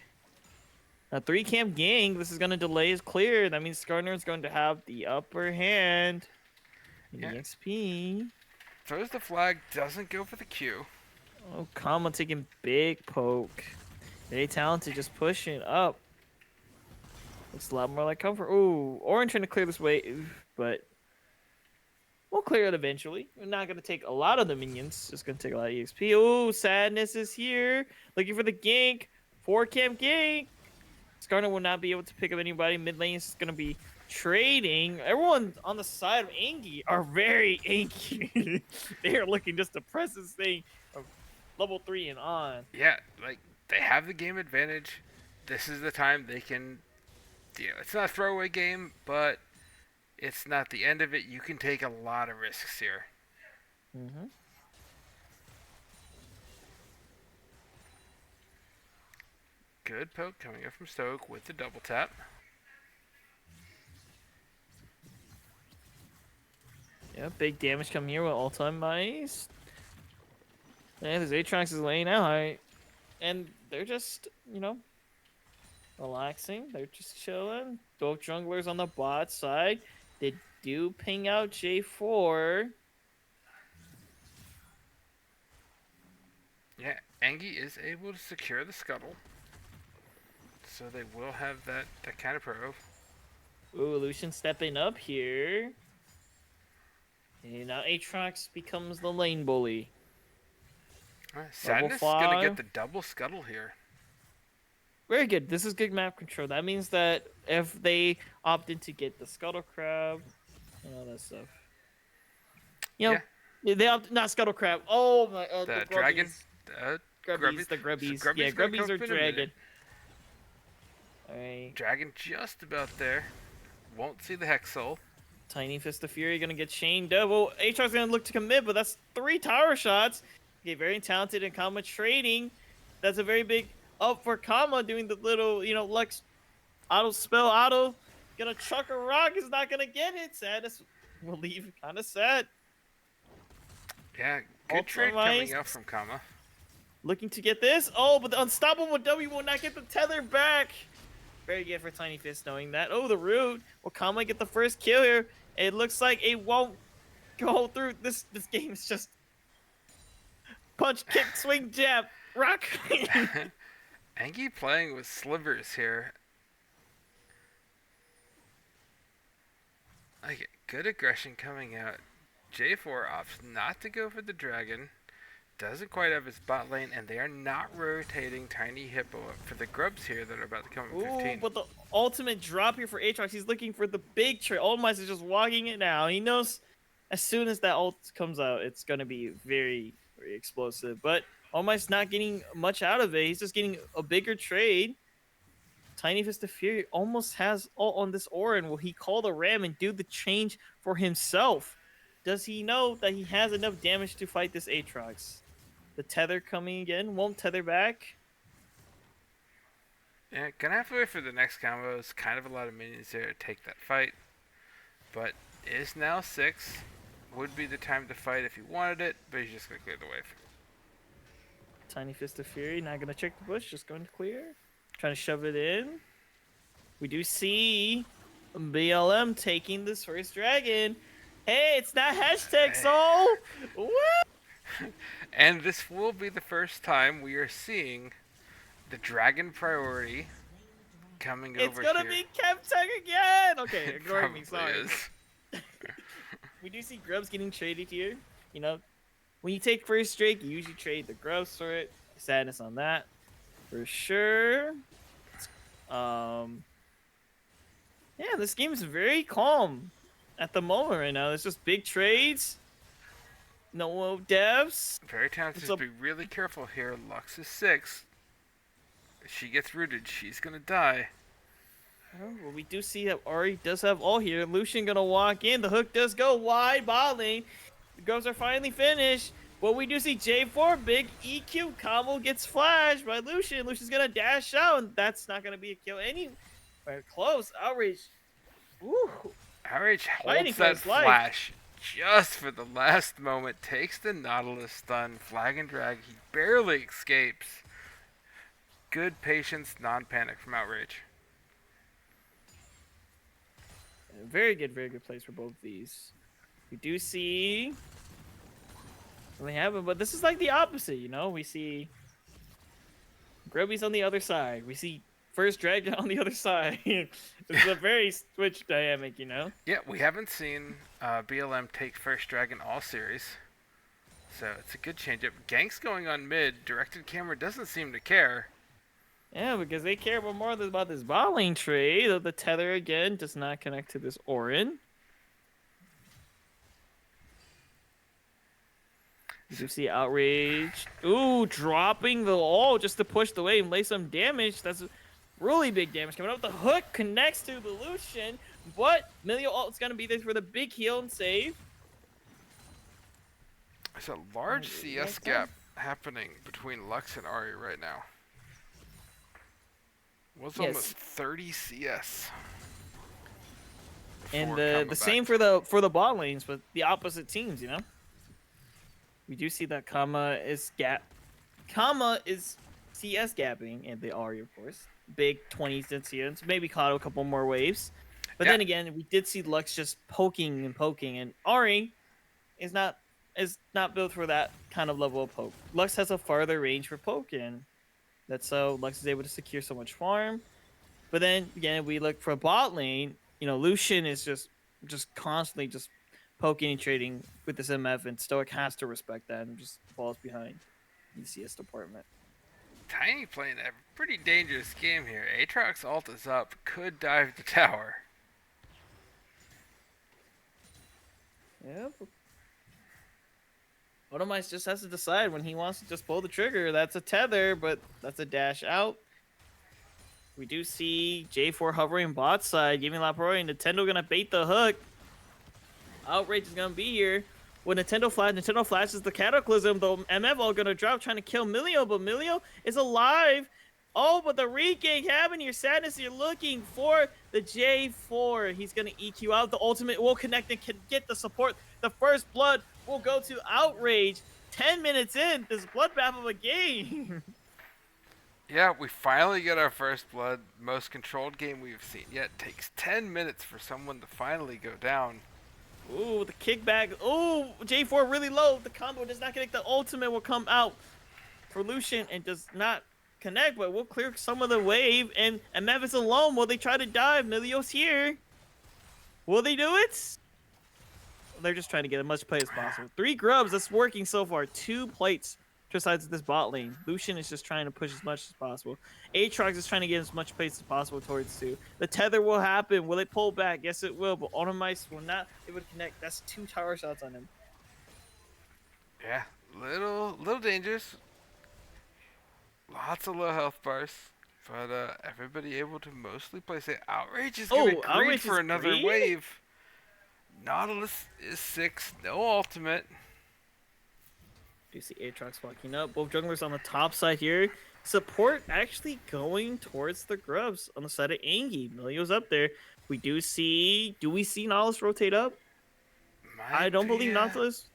A 3-camp gank. This is going to delay is clear. That means Skarner is going to have the upper hand. In Yeah. the XP. Throws the flag, doesn't go for the Q. Oh, Kama taking big poke. Very talented, just pushing up. Looks a lot more like comfort. Ooh, Orin trying to clear this wave, but we'll clear it eventually. We're not going to take a lot of the minions. Just going to take a lot of EXP. Ooh, Sadness is here. Looking for the gank. 4-camp gank. Skarner will not be able to pick up anybody. Mid lane is going to be trading. Everyone on the side of ANGY are very angry. They are looking just to press this thing of level 3 and on. Yeah, like, they have the game advantage. This is the time they can... You know, it's not a throwaway game, but it's not the end of it. You can take a lot of risks here. Mm-hmm. Good poke coming up from Stoke with the double tap. Yeah, big damage coming here with all-time mice. Yeah, this Aatrox is laying out, right? And they're just, you know, relaxing. They're just chilling. Both junglers on the bot side. They do ping out J4. Yeah, ANGY is able to secure the scuttle. So they will have that kind of probe. Ooh, Lucian stepping up here. And now Aatrox becomes the lane bully. Sadness is Level going to 5. get the double scuttle here. Very good. This is good map control. That means that if they opt in to get the Scuttle Crab and all that stuff. You know, they opt not Scuttle Crab. Oh my The the dragon? Grubbies, the Grubbies. So Yeah, gonna Grubbies come are up in a dragon. minute. Alright. Dragon just about there. Won't see the Hex Soul. Tiny Fist of Fury gonna get chained up. Well, Aatrox gonna look to commit, but that's 3 tower shots. Okay, very talented in Kama trading. That's a very big up for Kama doing the little, you know, Lux auto spell auto. Gonna chuck a rock, is not gonna get it. Sadness will leave kind of sad. Yeah, good trade Ultra-Mice. coming out from Kama. Looking to get this. Oh, but the unstoppable W will not get the tether back. Very good for Tiny Fist knowing that. Oh, the root. Will Kama get the first kill here? It looks like it won't go through. This game is just punch, kick, swing, jab, rock. Angy playing with slivers here. Like, good aggression coming out. J4 opts not to go for the dragon. Doesn't quite have his bot lane, and they are not rotating Tiny Hippo up for the grubs here that are about to come in 15. Ooh, but the ultimate drop here for Aatrox. He's looking for the big trade. Old Mice is just walking it now. He knows as soon as that ult comes out, it's going to be very, very explosive. But Old Mice not getting much out of it. He's just getting a bigger trade. Tiny Fist of Fury almost has ult on this Orin. Will he call the Ram and do the change for himself? Does he know that he has enough damage to fight this Aatrox? The tether coming again. Won't tether back. Yeah, gonna have to wait for the next combo. It's kind of a lot of minions there to take that fight. But is now 6. Would be the time to fight if he wanted it, but he's just gonna clear the wave. Tiny Fist of Fury, not gonna check the bush, just going to clear. Trying to shove it in. We do see BLM taking this first dragon. Hey, it's not hashtag soul! Woo! And this will be the first time we are seeing the dragon priority coming over here. It's gonna be Chemtech again! Okay, ignore me, Probably sorry. is. We do see grubs getting traded here. You know, when you take first Drake, you usually trade the grubs for it. Sadness on that, for sure. Yeah, this game is very calm at the moment right now. There's just big trades. No devs. Very talented. Be really careful here. Lux is 6. If she gets rooted, she's gonna die. Well, we do see that Ari does have all here. Lucian gonna walk in. The hook does go wide. Bot lane. The grubs are finally finished. But we do see J4 big EQ combo gets flashed by Lucian. Lucian's gonna dash out, and that's not gonna be a kill anywhere close. Outrage. Ooh. Outrage Fighting holds for that his life. flash just for the last moment. Takes the Nautilus stun. Flag and drag. He barely escapes. Good patience, non-panic from Outrage. Very good plays for both of these. We do see they have it, but this is like the opposite, you know? We see Grubby's on the other side. We see first Dragon on the other side. It's a very switch dynamic, you know? Yeah, we haven't seen BLM take first dragon all series. So it's a good change up. Gank's going on mid. Directed camera doesn't seem to care. Yeah, because they care more about this bot lane trade. The tether again does not connect to this Orin. You see Outrage. Ooh, dropping the ult just to push the wave and lay some damage. That's really big damage coming up. The hook connects to the Lucian, but Milio ult's gonna be there for the big heal and save. There's a large CS gap happening between Lux and Ari right now. Was almost 30 CS. And the same for the bot lanes, but the opposite teams, you know. We do see that Kama is CS gapping, and the Ari, of course, big 20s incidents, maybe caught a couple more waves. But then again, we did see Lux just poking, and Ari is not built for that kind of level of poke. Lux has a farther range for poking. That's so Lux is able to secure so much farm. But then again, we look for bot lane. You know, Lucian is just constantly just poking and trading with this MF, and Stoic has to respect that and just falls behind the CS department. Tiny playing a pretty dangerous game here. Aatrox ult is up. Could dive the tower. Yep. Otomice just has to decide when he wants to just pull the trigger. That's a tether, but that's a dash out. We do see J4 hovering bot side, giving Laproy, and Nintendo gonna bait the hook. Outrage is gonna be here. When Nintendo flashes the Cataclysm, the MF all gonna drop, trying to kill Milio, but Milio is alive. Oh, but the regank happened here. Sadness, you're looking for the J4. He's gonna EQ out. The ultimate will connect and can get the support. The first blood will go to Outrage. 10 minutes in, this bloodbath of a game. Yeah, we finally get our first blood. Most controlled game we've seen yet. Takes 10 minutes for someone to finally go down. Ooh, the kickback. Ooh, J4 really low. The combo does not connect. The ultimate will come out for Lucian and does not connect, but we'll clear some of the wave. And Memphis alone, will they try to dive? Milio's here. Will they do it? They're just trying to get as much play as possible. 3 grubs, that's working so far. 2 plates besides this bot lane. Lucian is just trying to push as much as possible. Aatrox is trying to get as much plates as possible towards 2. The tether will happen. Will it pull back? Yes, it will, but Automice will not able to connect. That's 2 tower shots on him. Yeah, little dangerous. Lots of low health bars. But everybody able to mostly place it. Outrage is gonna greed Outrage for is another greed? wave. Nautilus is 6, no ultimate. You see Aatrox walking up. Both junglers on the top side here. Support actually going towards the grubs on the side of Angy. Milio's up there. We do see. Do we see Nautilus rotate up? I don't believe Nautilus.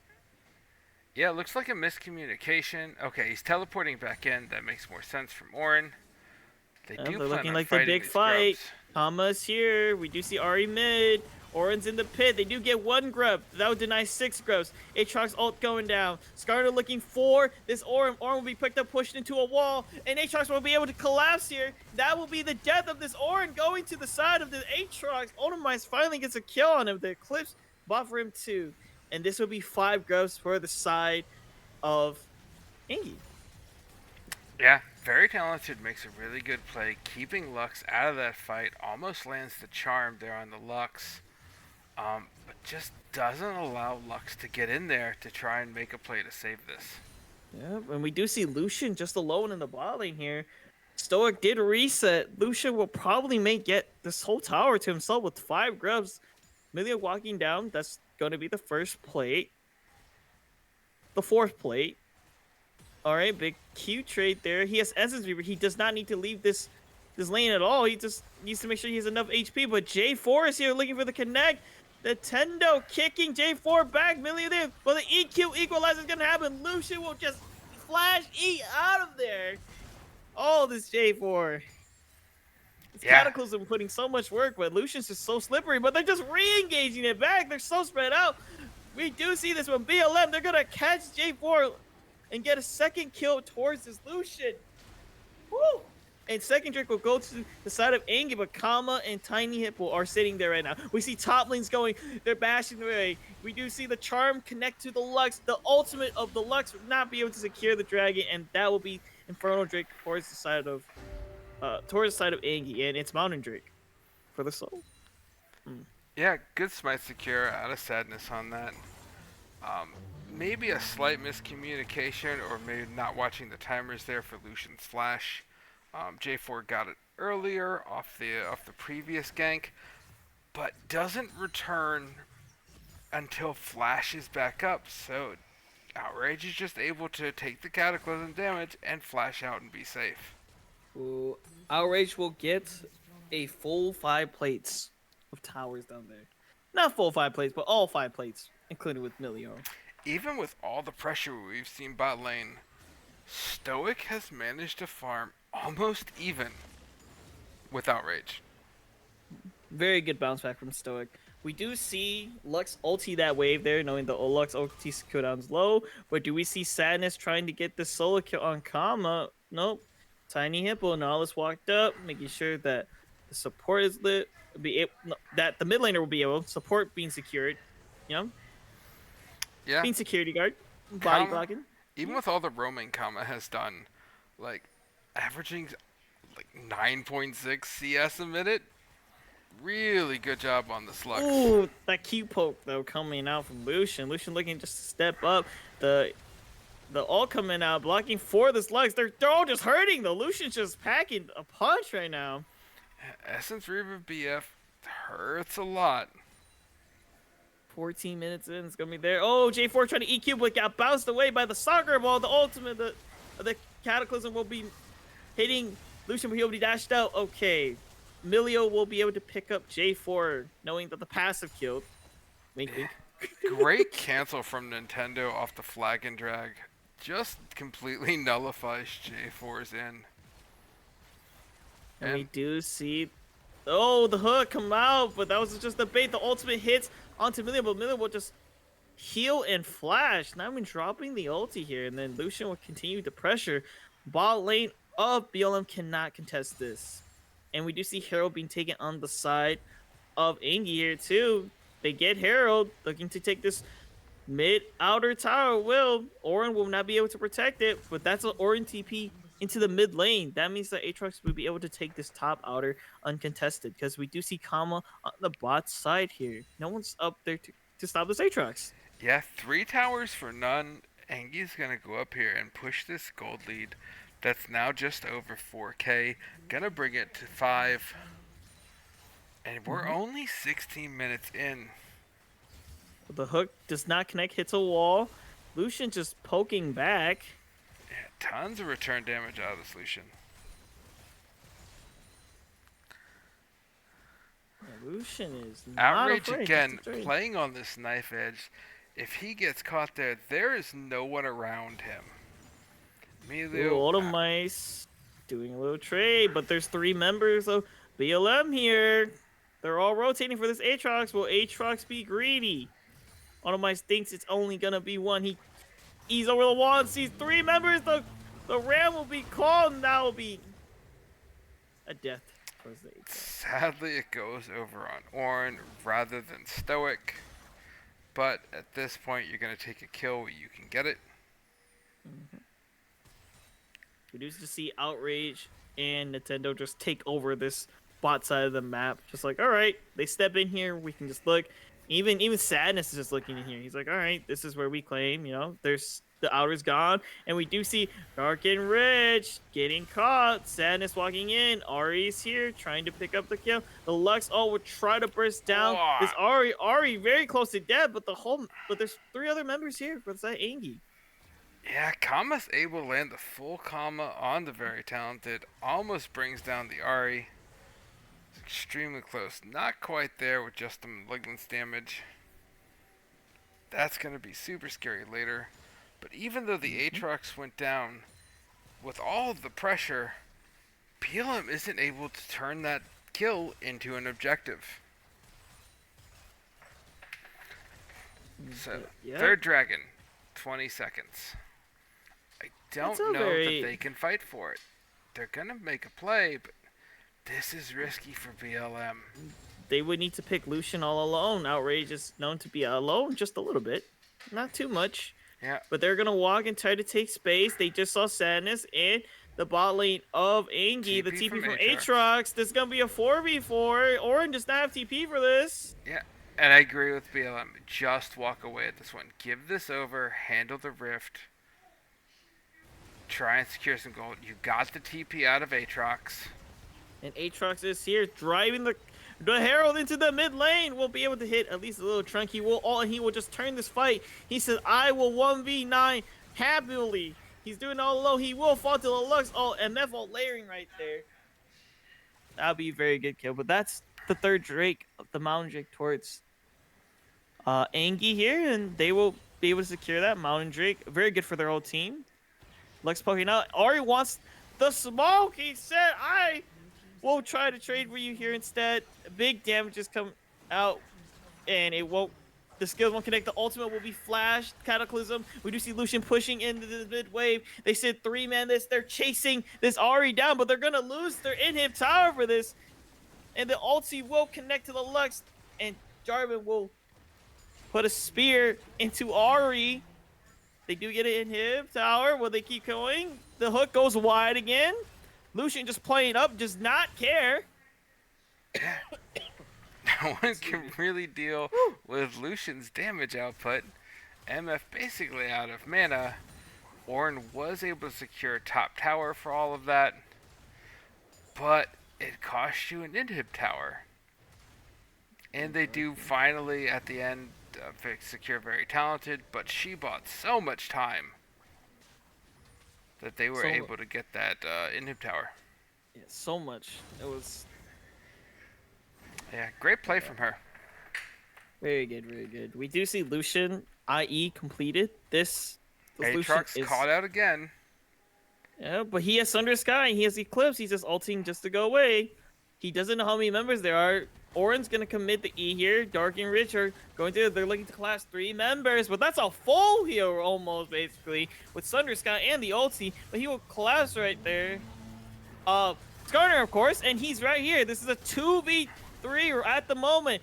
Yeah, it looks like a miscommunication. Okay, he's teleporting back in. That makes more sense from Orin. They Yeah, do they're plan looking on like the fighting big these fight. grubs. Kama's here. We do see Ari mid. Orin's in the pit. They do get 1 grub. That would deny 6 grubs. Aatrox ult going down. Skarner looking for this Orin. Orin will be picked up, pushed into a wall, and Aatrox will be able to collapse here. That will be the death of this Orin going to the side of the Aatrox. Ultimize finally gets a kill on him. The Eclipse bought for him too. And this will be 5 grubs for the side of Angy. Yeah, very talented. Makes a really good play. Keeping Lux out of that fight. Almost lands the charm there on the Lux. But just doesn't allow Lux to get in there to try and make a play to save this. Yeah, and we do see Lucian just alone in the bot lane here. Stoic did reset. Lucian will probably get this whole tower to himself with 5 grubs. Milio walking down. That's going to be the first plate. The 4th plate. All right, big Q trade there. He has Essence Reaver. He does not need to leave this lane at all. He just needs to make sure he has enough HP. But J4 is here looking for the connect. Nintendo kicking J4 back. Milio there. Well, the EQ equalizer is going to happen. Lucian will just flash E out of there. Oh, this J4. This Cataclysm putting so much work, but Lucian's just so slippery. But they're just re-engaging it back. They're so spread out. We do see this with BLM. They're going to catch J4 and get a 2nd kill towards this Lucian. Woo! And 2nd Drake will go to the side of Angy, but Kama and Tiny Hippo are sitting there right now. We see top lanes going. They're bashing away. We do see the Charm connect to the Lux. The ultimate of the Lux would not be able to secure the dragon, and that will be Infernal Drake towards the side of Angy, and it's Mountain Drake for the soul. Yeah, good smite secure. Out of sadness on that. Maybe a slight miscommunication, or maybe not watching the timers there for Lucian's flash. J4 got it earlier off the previous gank, but doesn't return until flash is back up. So Outrage is just able to take the Cataclysm damage and flash out and be safe. Ooh, Outrage will get a full 5 plates of towers down there. Not full 5 plates, but all 5 plates, including with Milio. Even with all the pressure we've seen bot lane, Stoic has managed to farm almost even with Outrage. Very good bounce back from Stoic. We do see Lux ulti that wave there, knowing the Lux ulti cooldown's low. But do we see Sadness trying to get the solo kill on Kama? Nope. Tiny Hippo, Nautilus walked up, making sure that the support is lit. That the mid laner will be able to support being secured. You know? Yeah. Being security guard. Body blocking. Even with all the roaming Kama has done, like averaging like 9.6 CS a minute. Really good job on the slugs. Ooh, that Q poke though coming out from Lucian. Lucian looking just to step up. The all coming out, blocking for the slugs. They're all just hurting though. Lucian's just packing a punch right now. Essence Reaver BF hurts a lot. 14 minutes in, it's gonna be there. Oh, J4 trying to EQ, but got bounced away by the soccer ball. The ultimate, the Cataclysm will be hitting Lucian, but he'll be dashed out. Okay, Milio will be able to pick up J4, knowing that the passive killed. Wink, wink. Great cancel from Nintendo off the flag and drag. Just completely nullifies J4's in. And we do see, oh, the hook come out, but that was just the bait. The ultimate hits onto Million, but Million will just heal and flash. Not even dropping the ulti here, and then Lucian will continue to pressure. Bot lane of BLM cannot contest this. And we do see Herald being taken on the side of Angy here too. They get Herald looking to take this mid outer tower. Orin will not be able to protect it, but that's an Orin TP into the mid lane. That means that Aatrox will be able to take this top outer uncontested, because we do see Kama on the bot side here. No one's up there to stop this Aatrox. Yeah, 3 towers for none. Angy's gonna go up here and push this gold lead. That's now just over 4K. Gonna bring it to 5. And we're only 16 minutes in. The hook does not connect, hits a wall. Lucian just poking back. Yeah, tons of return damage out of this Lucian. Yeah, Lucian is not Outrage afraid. again, playing on this knife edge. If he gets caught there, there is no one around him. Emilio. Automice doing a little trade, but there's 3 members of BLM here. They're all rotating for this Aatrox. Will Aatrox be greedy? Automice thinks it's only gonna be 1. He's over the wall and sees 3 members. The ram will be called, and that will be a death towards the Aatrox. Sadly, it goes over on Orin rather than Stoic. But at this point, you're going to take a kill where you can get it. We do just see Outrage and Nintendo just take over this bot side of the map. Just like, all right, they step in here. We can just look. Even Sadness is just looking in here. He's like, all right, this is where we claim. There's the outer's gone, and we do see Dark and Rich getting caught. Sadness walking in. Ari's here trying to pick up the kill. The Lux will try to burst down this Ari. Ari very close to death, but there's 3 other members here for that Angy. Yeah, Kama's able to land the full Kama on the very talented. Almost brings down the Ari. It's extremely close. Not quite there with just the malignance damage. That's going to be super scary later. But even though the Aatrox went down, with all of the pressure, BLM isn't able to turn that kill into an objective. So, third dragon, 20 seconds. I don't know that they can fight for it. They're going to make a play, but this is risky for BLM. They would need to pick Lucian all alone. Outrage is known to be alone just a little bit. Not too much. Yeah. But they're going to walk and try to take space. They just saw Sadness and the bot lane of Angy, the TP from Aatrox. This is going to be a 4v4. Orin does not have TP for this. Yeah, and I agree with BLM. Just walk away at this one. Give this over. Handle the rift. Try and secure some gold. You got the TP out of Aatrox. And Aatrox is here driving the Herald into the mid lane. Will be able to hit at least a little trunk. He will just turn this fight. He says, I will 1v9 happily. He's doing all low. He will fall to the Lux. MF layering right there. That'll be a very good kill. But that's the 3rd Drake, the Mountain Drake towards Angy here. And they will be able to secure that Mountain Drake. Very good for their whole team. Lux poking out. Ari wants the smoke. He said, I will try to trade for you here instead. Big damages come out, and it won't. The skills won't connect. The ultimate will be flashed. Cataclysm. We do see Lucian pushing into the mid wave. They said 3-man this. They're chasing this Ari down, but they're gonna lose their inhib tower for this. And the ulti will connect to the Lux, and Jarvan will put a spear into Ari. They do get an inhib tower. Will they keep going? The hook goes wide again. Lucian just playing up, does not care. No one can really deal with Lucian's damage output. MF basically out of mana. Orin was able to secure top tower for all of that. But it cost you an inhib tower. And they do finally, at the end, secure very talented. But she bought so much time that they were able to get that inhib tower. Yeah, so much. It was... Yeah, great play from her. Very good, very good. We do see Lucian, IE completed. This Aatrox is caught out again. Yeah, but he has Sunder Sky, he has Eclipse. He's just ulting just to go away. He doesn't know how many members there are. Orin's gonna commit the E here. Dark and Rich are going to. They're looking to class 3 members, but that's a full heal almost basically with Thunder Sky and the ulti. But he will collapse right there. Skarner, of course, and he's right here. This is a 2v3 at the moment.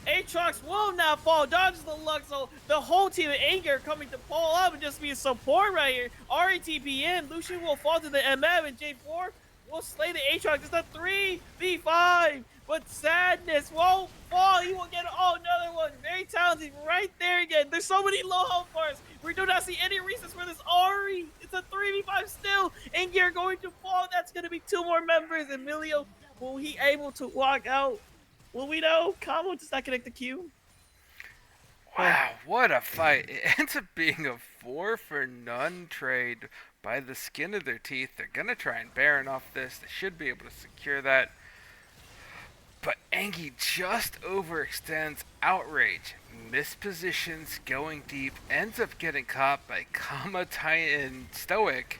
Aatrox will not fall. Dodges the Lux, so the whole team of ANGY are coming to pull up and just be a support right here. RATP in. Lucian will fall to the MF, and J4 will slay the Aatrox. It's a 3v5, but Sadness won't fall. He will get another one. Very talented right there again. There's so many low health bars. We do not see any reasons for this Ari. It's a 3v5 still. ANGY are going to fall. That's going to be 2 more members. Emilio, will he able to walk out? Will we know? Combo does not connect the Q. Wow, what a fight. It ends up being a 4-for-none trade by the skin of their teeth. They're going to try and Baron off this. They should be able to secure that. But ANGY just overextends Outrage. Mispositions, going deep, ends up getting caught by Kama, Titan, Stoic,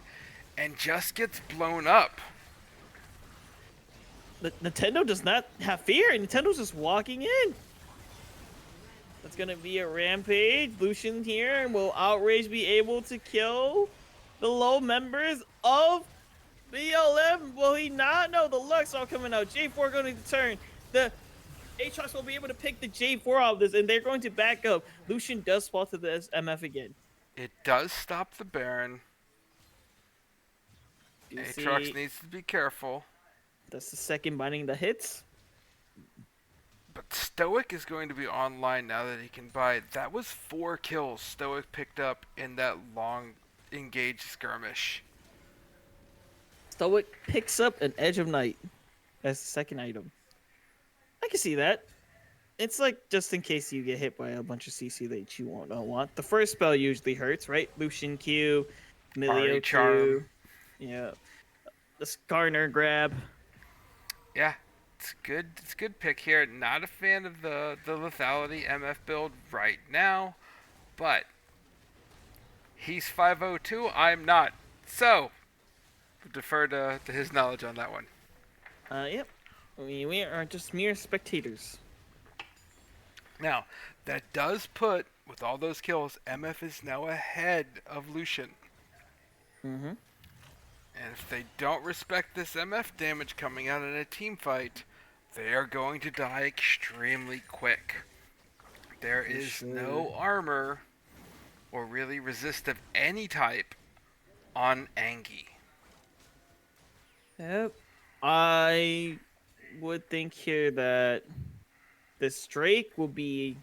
and just gets blown up. Nintendo does not have fear. Nintendo's just walking in. That's going to be a rampage. Lucian here, and will Outrage be able to kill the low members of BLM? Will he not? No, the Lux all coming out. J4 going to turn. The Aatrox will be able to pick the J4 out of this, and they're going to back up. Lucian does fall to the MF again. It does stop the Baron. Aatrox needs to be careful. That's the second binding the hits. But Stoic is going to be online now that he can buy. That was 4 kills Stoic picked up in that long engaged skirmish. Stoic picks up an Edge of Night as the second item. I can see that. It's like just in case you get hit by a bunch of CC that you don't want. The first spell usually hurts, right? Lucian Q, Emilio Q. Yeah. The Skarner grab. Yeah, it's good. It's a good pick here. Not a fan of the lethality MF build right now, but he's 502. I'm not. So defer to his knowledge on that one. Yep. We are just mere spectators. Now, that does put, with all those kills, MF is now ahead of Lucian. Mm-hmm. And if they don't respect this MF damage coming out in a team fight, they are going to die extremely quick. There is no armor or really resist of any type on ANGY. Yep. I would think here that this Drake will be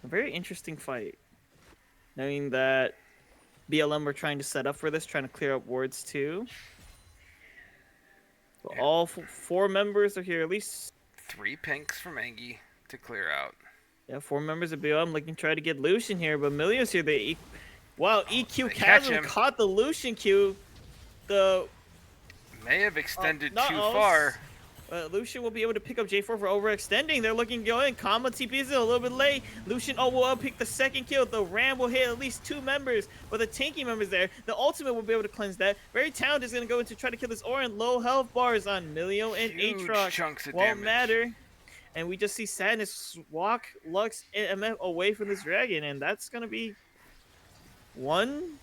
a very interesting fight. Knowing that BLM were trying to set up for this, trying to clear up wards too. But all 4 members are here, at least 3 pinks from ANGY to clear out. Yeah, 4 members of BLM looking to try to get Lucian here, but Emilio's here. Wow, EQ catch Chasm him. caught the Lucian Q. The May have extended too nuttles. far. Lucian will be able to pick up J4 for overextending. They're looking going. Kama TP is a little bit late. Lucian will pick the second kill. The Ram will hit at least 2 members, but the tanky members there. The ultimate will be able to cleanse that. Very talented is going to go in to try to kill this Orin. Low health bars on Milio and Huge Aatrox. chunks of Won't damage. matter. And we just see Sadness walk Lux and MF away from this dragon, and that's going to be 2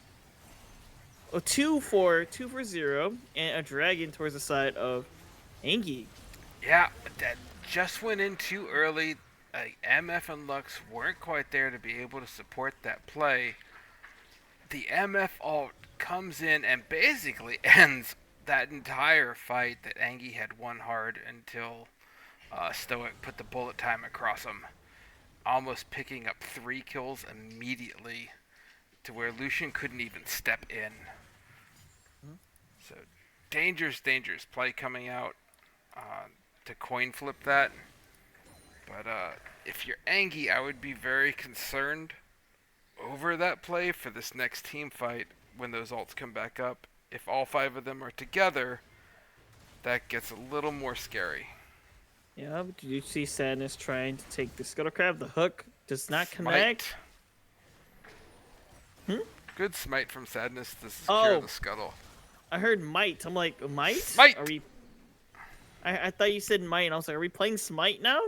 for 0, and a dragon towards the side of ANGY. Yeah, that just went in too early. MF and Lux weren't quite there to be able to support that play. The MF ult comes in and basically ends that entire fight that ANGY had won hard until Stoic put the bullet time across him. Almost picking up 3 kills immediately to where Lucian couldn't even step in. So dangerous play coming out to coin flip that. But if you're ANGY, I would be very concerned over that play for this next team fight when those ults come back up. If all 5 of them are together, that gets a little more scary. Yeah, but did you see Sadness trying to take the Scuttle Crab? The hook does not connect. Good smite from Sadness to secure the scuttle. I heard might. I'm like, might? Smite! Are we... I thought you said might, and I was like, are we playing Smite now?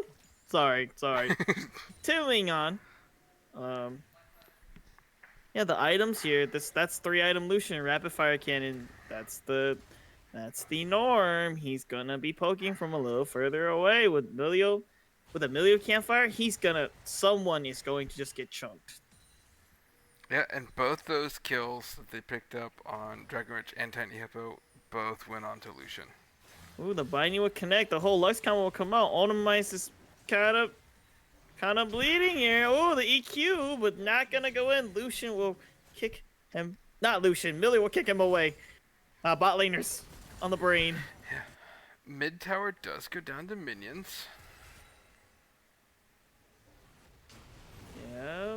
Sorry. Moving on. Yeah, the items here. That's 3-item Lucian rapid fire cannon. That's the norm. He's gonna be poking from a little further away with Milio. With a Milio campfire, someone is going to just get chunked. Yeah, and both those kills that they picked up on Dragon Rich and Tiny Hippo both went on to Lucian. Ooh, the binding will connect. The whole Lux combo will come out. Ultimize is kind of bleeding here. Oh, the EQ, but not gonna go in. Lucian will kick him. Not Lucian. Millie will kick him away. Bot laners on the brain. Yeah. Mid tower does go down to minions. Yeah.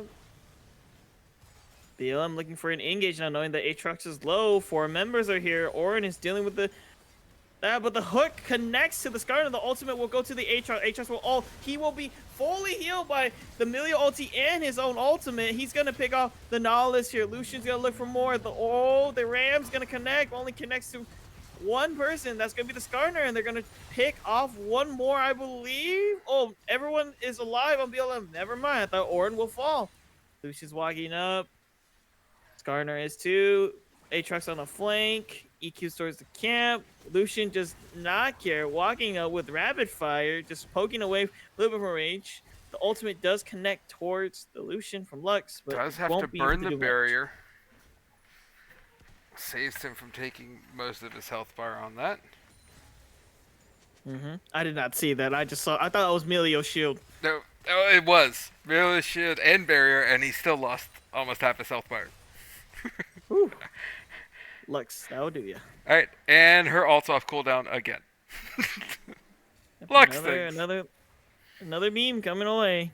BLM looking for an engage now, knowing that Aatrox is low. 4 members are here. Orin is dealing with the... but the hook connects to the Skarner. The ultimate will go to the Aatrox. Aatrox will ult. He will be fully healed by the Milio ulti and his own ultimate. He's going to pick off the Nihilist here. Lucian's going to look for more. The Ram's going to connect. Only connects to one person. That's going to be the Skarner, and they're going to pick off one more, I believe. Oh, everyone is alive on BLM. Never mind. I thought Orin will fall. Lucian's walking up. Skarner is too. Aatrox on the flank. EQ stores the camp. Lucian just not care. Walking up with rapid fire. Just poking away a little bit from range. The ultimate does connect towards the Lucian from Lux. But Does have to burn the barrier. Saves him from taking most of his health bar on that. I did not see that. I thought it was Milio's shield. No, it was. Really shield and barrier, and he still lost almost half his health bar. Lux, that'll do ya. Alright, and her ult's off cooldown again. Lux things. Another meme coming away.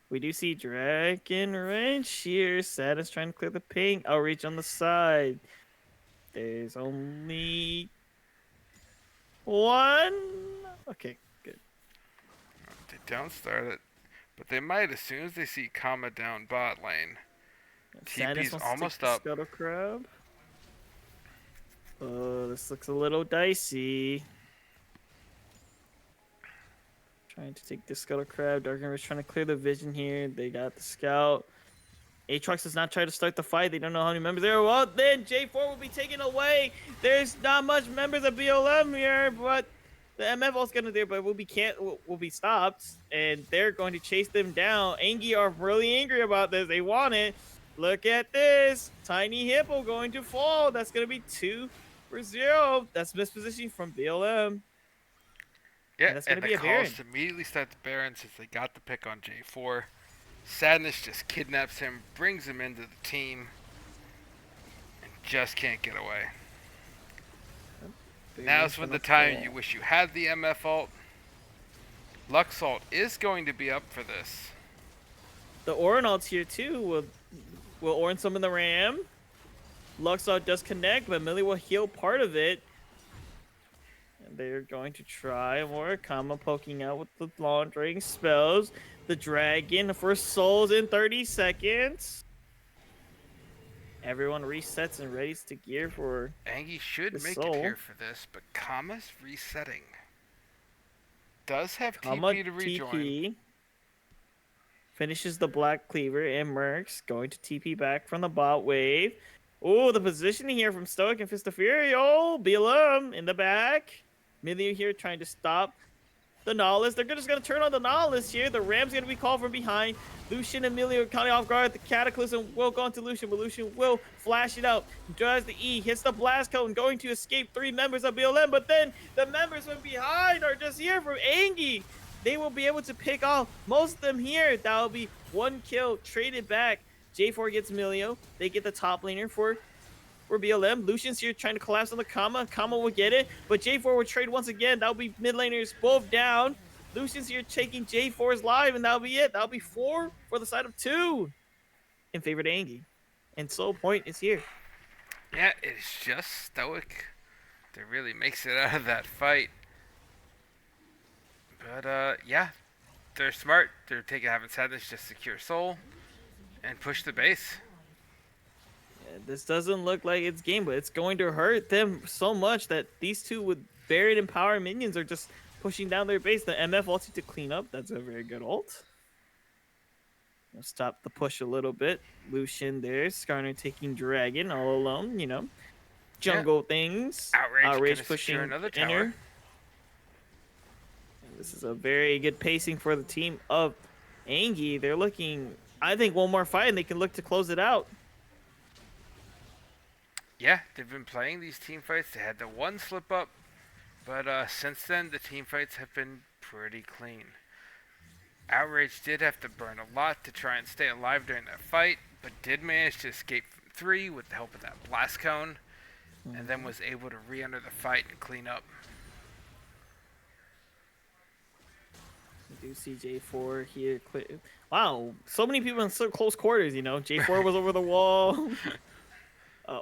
We do see Dragon Wrench here. Sadness trying to clear the ping. Outreach on the side. There's only one. Okay, good. They don't start it, but they might as soon as they see Kama down bot lane. TP's almost up. Scuttle Crab. Oh, this looks a little dicey. Trying to take the Scuttle Crab. Darken is trying to clear the vision here. They got the scout. Aatrox does not try to start the fight. They don't know how many members there are. Well, then J4 will be taken away. There's not much members of BLM here, but the MF is gonna there, but will be stopped, and they're going to chase them down. ANGY are really angry about this. They want it. Look at this. Tiny Hippo going to fall. That's going to be 2-0. That's mispositioning from BLM. Yeah, that's and gonna be the a Baron. calls to immediately start the Baron since they got the pick on J4. Sadness just kidnaps him, brings him into the team, and just can't get away. Now's when the time you wish you had the MF ult. Lux ult is going to be up for this. The Orin ult's here too. Will Orin summon the Ram? Lux ult does connect, but Millie will heal part of it. And they're going to try more. Kama poking out with the laundering spells. The Dragon for souls in 30 seconds. Everyone resets and readies to gear for ANGY should the make soul. it here for this, but Kama's resetting. Does have Kama TP to rejoin. TP. Finishes the Black Cleaver and Mercs. Going to TP back from the bot wave. Oh, the positioning here from Stoic and Fist of Fury. Oh, BLM in the back. Millie here trying to stop the Nihilist. They're just going to turn on the Nihilist here. The Ram's going to be called from behind. Lucian and Millie are caught off guard. The Cataclysm will go into Lucian, but Lucian will flash it out. He drives the E, hits the blast cone, going to escape 3 members of BLM, but then the members from behind are just here from ANGY. They will be able to pick off most of them here. That will be 1 kill traded back. J4 gets Milio. They get the top laner for BLM. Lucian's here trying to collapse on the Kama. Kama will get it, but J4 will trade once again. That'll be mid laners both down. Lucian's here taking J4's live, and that'll be it. That'll be 4 for the side of 2 in favor of ANGY. And Soul Point is here. Yeah, it's just Stoic that really makes it out of that fight. But yeah, they're smart. They're having Sadness just secure Soul and push the base. Yeah, this doesn't look like it's game, but it's going to hurt them so much that these two with buried in power minions are just pushing down their base. The MF ulti to clean up. That's a very good ult. We'll stop the push a little bit. Lucian there. Skarner taking Dragon all alone, you know. Jungle things. Outrage, gonna pushing secure another inner. tower. And this is a very good pacing for the team of Angy. They're looking, I think, one more fight and they can look to close it out. Yeah, they've been playing these team fights. They had the one slip up, but since then the team fights have been pretty clean. Outrage did have to burn a lot to try and stay alive during that fight, but did manage to escape from 3 with the help of that blast cone, and then was able to re-enter the fight and clean up. We do see J4 here. Wow, so many people in so close quarters, you know. J4 was over the wall.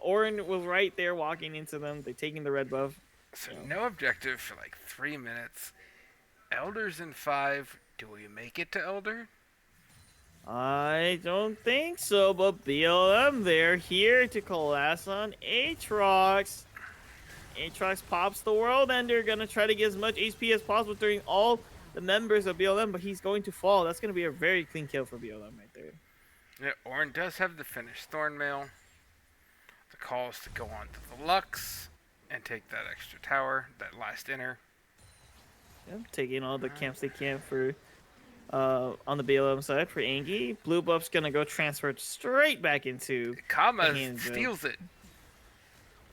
Orin was right there walking into them. They're taking the red buff. So no objective for like 3 minutes. Elders in 5. Do we make it to Elder? I don't think so, but BLM, they're here to collapse on Aatrox. Aatrox pops the world, and they're going to try to get as much HP as possible during all the members of BLM, but he's going to fall. That's going to be a very clean kill for BLM right there. Yeah, Orin does have the finished Thornmail. The call is to go on to the Lux and take that extra tower, that last inner. Yep, taking all the camps they can for on the BLM side for Angy. Blue buff's gonna go transfer straight back into Kama the hands of- steals it.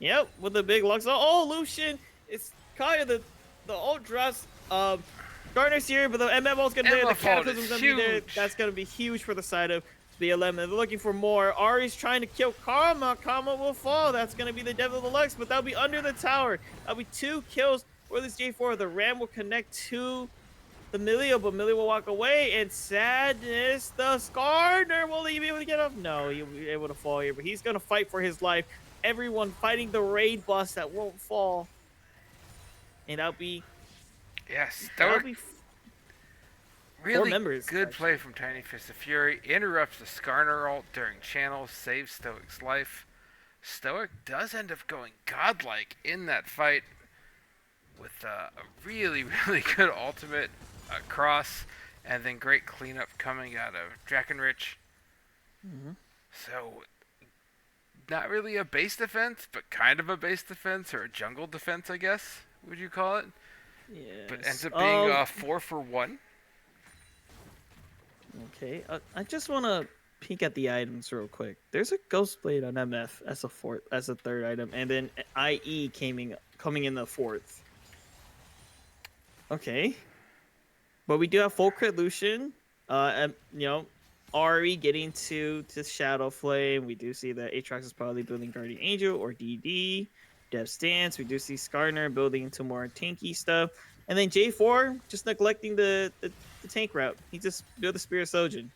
Yep, with the big Lux. Oh, Lucian! It's Kaya, the ult drops. Garner's here, but the MF ult's gonna be there. The MF ult Cataclysm's is gonna be there. huge. That's gonna be huge for the side of BLM. And they're looking for more. Ari's trying to kill Karma. Karma will fall. That's gonna be the Devil of the Lux, but that'll be under the tower. That'll be 2 kills for this J4. The Ram will connect to the Milio, but Milio will walk away. And sadness, the Skarner, will he be able to get up? No, he'll be able to fall here, but he's gonna fight for his life. Everyone fighting the raid boss that won't fall. And that'll be... Yes, that'll Stoic. be Really members, good actually. play from Tiny Fist of Fury. Interrupts the Skarner ult during channel, saves Stoic's life. Stoic does end up going godlike in that fight with a really, really good ultimate cross, and then great cleanup coming out of Drakenrich. So, not really a base defense, but kind of a base defense, or a jungle defense, I guess, would you call it? Yes. But ends up being 4 for 1. Okay, I just want to peek at the items real quick. There's a Ghost Blade on MF as a third item, and then IE coming in the 4th. Okay, but we do have full crit Lucian. And you know, Ari getting to Shadow Flame. We do see that Aatrox is probably building Guardian Angel or DD. Dev Stance. We do see Skarner building into more tanky stuff, and then J4 just neglecting the tank route. He just built the Spirit Sojin,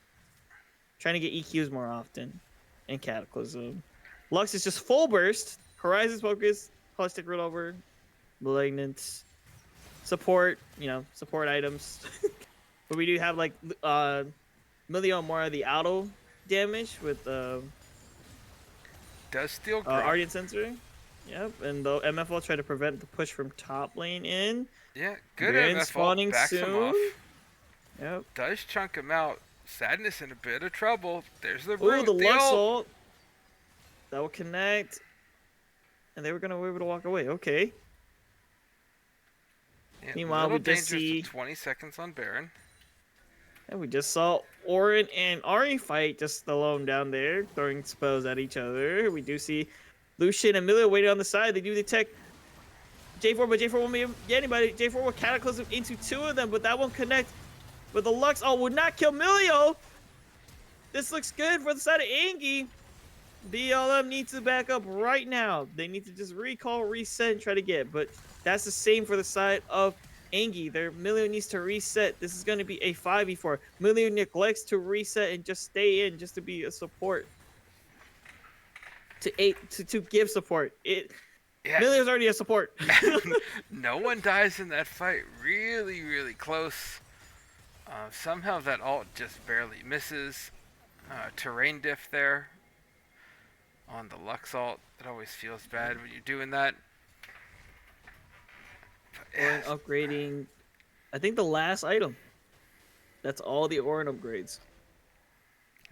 trying to get EQs more often, and Cataclysm. Lux is just full burst. Horizon's focus. Holistic roll over. Malignant. Support. You know, support items. But we do have like Milio more of the auto damage with Does steal Ardian Sensor. Yep, and the MF will try to prevent the push from top lane in. Yeah, good Grin MF spawning ult, backs him soon. off. Yep. Does chunk him out. Sadness in a bit of trouble. There's the Ooh, root. the Lux ult. ult. That will connect. And they were going to be able to walk away. Okay. Yeah, Meanwhile, little we just dangerous see... to 20 seconds on Baron. And we just saw Orin and Ari fight just alone down there, throwing spells at each other. We do see Lucian and Milio waiting on the side. They do detect J4, but J4 won't be able to get anybody. J4 will Cataclysm into 2 of them, but that won't connect. But the Lux would not kill Milio. This looks good for the side of Angy. BLM needs to back up right now. They need to just recall, reset, and try to get. But that's the same for the side of Angy. Their Milio needs to reset. This is going to be a 5v4. Milio neglects to reset and just stay in just to be a support. To give support. Yeah. Milio's already a support. No one dies in that fight. Really, really close. Somehow that ult just barely misses. Terrain diff there on the Lux ult. It always feels bad when you're doing that. But, Orin upgrading I think the last item. That's all the Orin upgrades.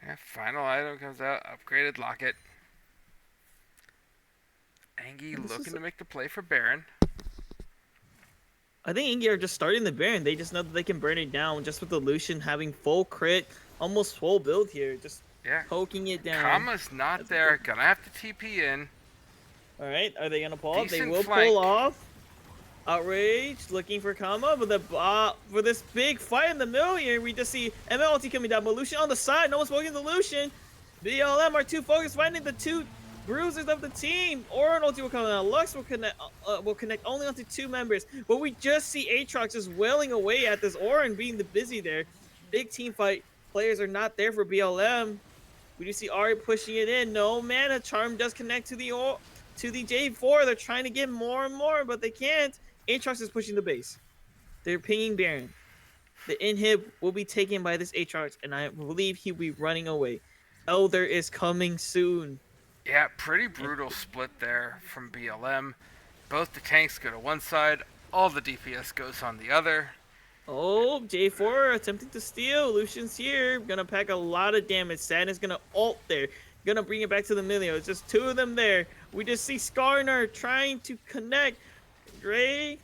Yeah, final item comes out. Upgraded locket. Angie And this looking is, to make the play for Baron. I think Ingy are just starting the Baron. They just know that they can burn it down just with the Lucian having full crit, almost full build here, just Yeah. poking it down. Kama's not there. Gonna have to TP in. All right, are they gonna pull off? They Decent will flank. pull off. Outrage looking for Kama, but for this big fight in the middle here, we just see ML ulti coming down. But Lucian on the side, no one's focusing the Lucian. BLM are too focused finding the two bruisers of the team. Orin ulti will come down. Lux will connect only onto 2 members. But we just see Aatrox just wailing away at this Orin being the busy there. Big team fight. Players are not there for BLM. We do see Ari pushing it in. No mana charm does connect to the J4. They're trying to get more and more, but they can't. Aatrox is pushing the base. They're pinging Baron. The inhib will be taken by this Aatrox, and I believe he'll be running away. Elder is coming soon. Yeah, pretty brutal split there from BLM. Both the tanks go to one side, all the DPS goes on the other. Oh, J4 attempting to steal. Lucian's here. Gonna pack a lot of damage. Sadness gonna ult there. Gonna bring it back to the Milio. It's just 2 of them there. We just see Skarner trying to connect. Gray.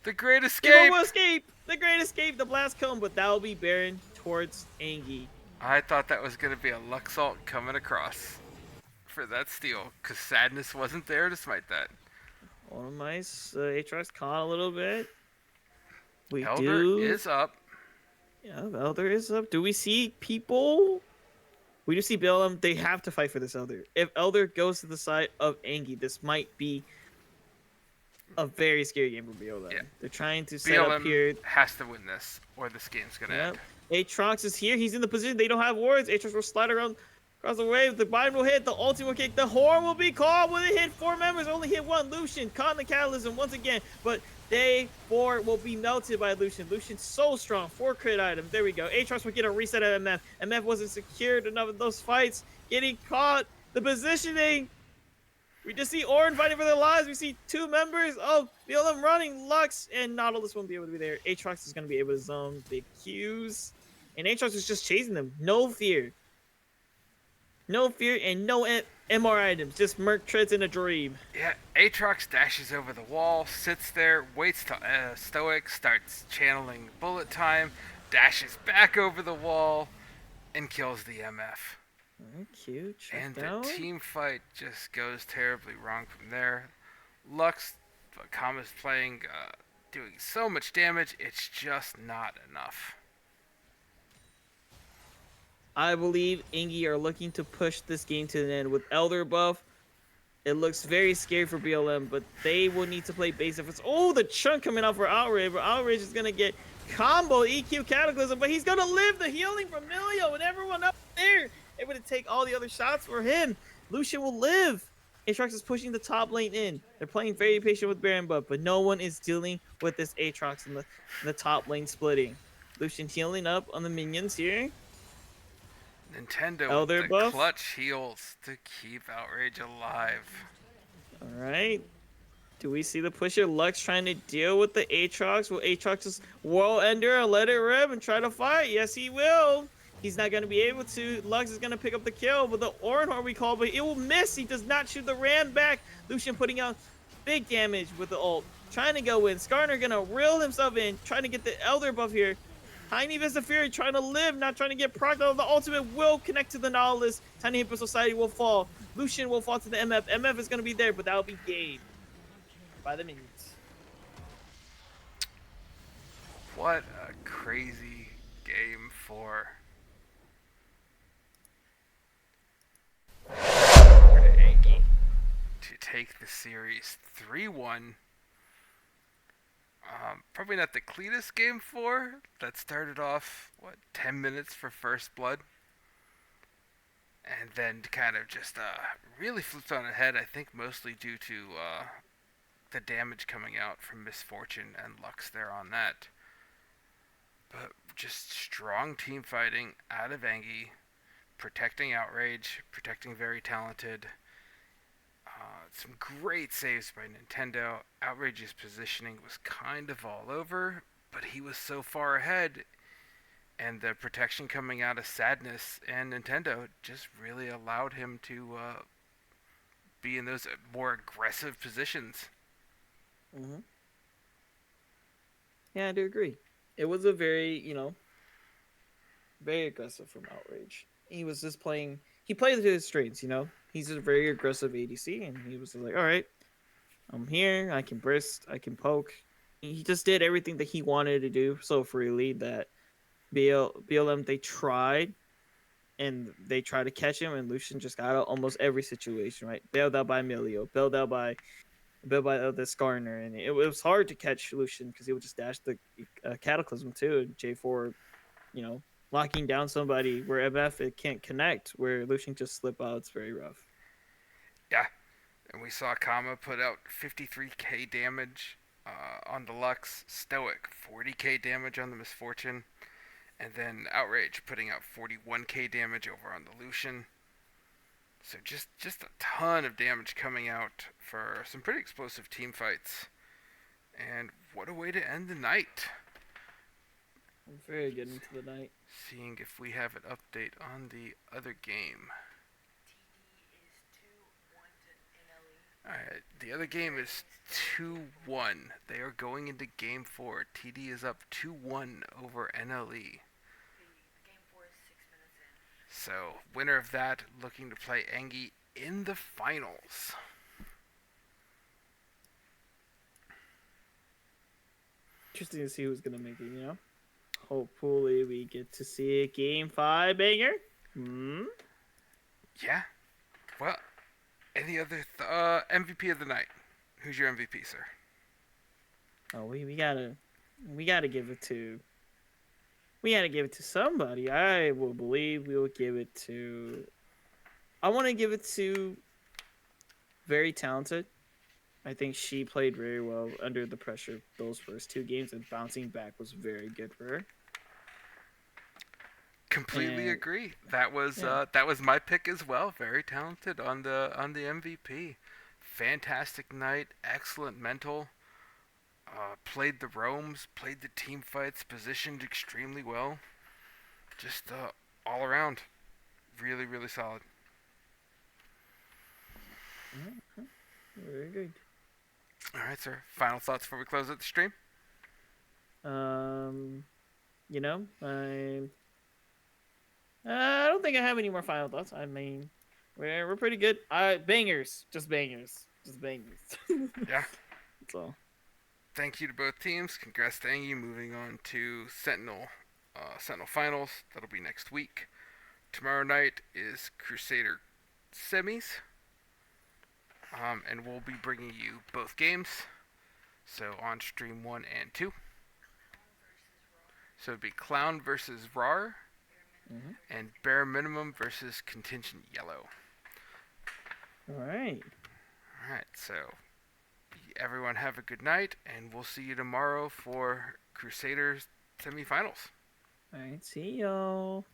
The Great He Escape! will escape. The Great Escape. The blast come, but that will be Baron towards Angy. I thought that was going to be a Luxalt coming across for that steal, because Sadness wasn't there to smite that. One of my Aatrox caught a little bit. We Elder do. is up. Yeah, Elder is up. Do we see people? We do see BLM. They have to fight for this Elder. If Elder goes to the side of Angy, this might be a very scary game for BLM. Yeah. They're trying to set up here. BLM has to win this, or this game's going to end. Aatrox is here. He's in the position. They don't have wards. Aatrox will slide around across the wave. The bind will hit. The ulti will kick. The horn will be called. Will it hit 4 members? Only hit 1. Lucian caught in the catalysm once again. But day 4 will be melted by Lucian. Lucian's so strong. 4 crit items. There we go. Aatrox will get a reset at MF. MF wasn't secured enough of those fights. Getting caught. The positioning. We just see Orin fighting for their lives. We see 2 members of BLM running. Lux and Nautilus won't be able to be there. Aatrox is going to be able to zone big Qs. And Aatrox is just chasing them. No fear. No fear and no MR items. Just Merc treads in a dream. Yeah, Aatrox dashes over the wall, sits there, waits till Stoic starts channeling bullet time, dashes back over the wall, and kills the MF. Cute. And the team fight just goes terribly wrong from there. Lux, Kama's playing, doing so much damage, it's just not enough. I believe Angy are looking to push this game to the end with Elder buff. It looks very scary for BLM, but they will need to play base efforts. Oh, the chunk coming out for Outrage, but Outrage is going to get combo EQ Cataclysm, but he's going to live the healing from Milio and everyone up there. Able to take all the other shots for him. Lucian will live. Aatrox is pushing the top lane in. They're playing very patient with Baron buff, but no one is dealing with this Aatrox in the top lane splitting. Lucian healing up on the minions here. Nintendo Elder with the buff. clutch heals to keep Outrage alive. All right. Do we see the pusher Lux trying to deal with the Aatrox? Will Aatrox just World Ender and let it rip and try to fight? Yes, he will. He's not going to be able to. Lux is going to pick up the kill, but the Orin Heart we call, but it will miss. He does not shoot the ram back. Lucian putting out big damage with the ult. Trying to go in. Skarner going to reel himself in. Trying to get the Elder buff here. Tiny Vista Fury trying to live, not trying to get procced out. The ultimate will connect to the Nautilus. Tiny Hippo Society will fall. Lucian will fall to the MF. MF is going to be there, but that will be game by the minions. What a crazy game 4. Angy to take the series 3-1. Probably not the cleanest game 4. That started off, 10 minutes for first blood? And then kind of just really flipped on its head, I think mostly due to the damage coming out from Misfortune and Lux there on that. But just strong team fighting out of Angy, protecting Outrage, protecting Very Talented. Some great saves by Nintendo. Outrage's positioning was kind of all over, but he was so far ahead, and the protection coming out of Sadness and Nintendo just really allowed him to be in those more aggressive positions. Mm-hmm. Yeah, I do agree. It was a very, very aggressive from Outrage. He was just playing. He played to his strengths. He's a very aggressive ADC, and he was just like, all right, I'm here. I can burst. I can poke. He just did everything that he wanted to do so freely that BLM they tried, and they tried to catch him, and Lucian just got out almost every situation, right? Bailed out by Emilio, bailed out by this Garner, and it was hard to catch Lucian because he would just dash the Cataclysm too, and J4, locking down somebody where MF it can't connect, where Lucian just slip out. It's very rough. Yeah, and we saw Kama put out 53k damage on the Lux, Stoic 40k damage on the Misfortune, and then Outrage putting out 41k damage over on the Lucian. So just a ton of damage coming out for some pretty explosive team fights. And what a way to end the night. I'm very good into the night. Seeing if we have an update on the other game. Alright, the other game is 2-1. They are going into game 4. TD is up 2-1 over NLE. So, winner of that looking to play ANGY in the finals. Interesting to see who's gonna make it. Hopefully we get to see a game 5 banger. Yeah. Well, any other MVP of the night? Who's your MVP, sir? Oh, we gotta give it to. We gotta give it to somebody. I will believe we will give it to. I want to give it to. Very talented. I think she played very well under the pressure of those first 2 games, and bouncing back was very good for her. Completely agree. That was my pick as well. Very talented on the MVP. Fantastic night. Excellent mental. Played the roams. Played the team fights. Positioned extremely well. Just all around, really, really solid. Very good. All right, sir. Final thoughts before we close out the stream? I don't think I have any more final thoughts. I mean, we're pretty good. Bangers, just bangers, just bangers. Yeah. That's all. Thank you to both teams. Congrats to ANGY moving on to Sentinel Finals. That'll be next week. Tomorrow night is Crusader semis. And we'll be bringing you both games. So on stream 1 and 2. So it'd be Clown versus RAR. And Bare Minimum versus Contingent Yellow. Alright. Alright, so everyone have a good night, and we'll see you tomorrow for Crusaders semifinals. Alright, see y'all.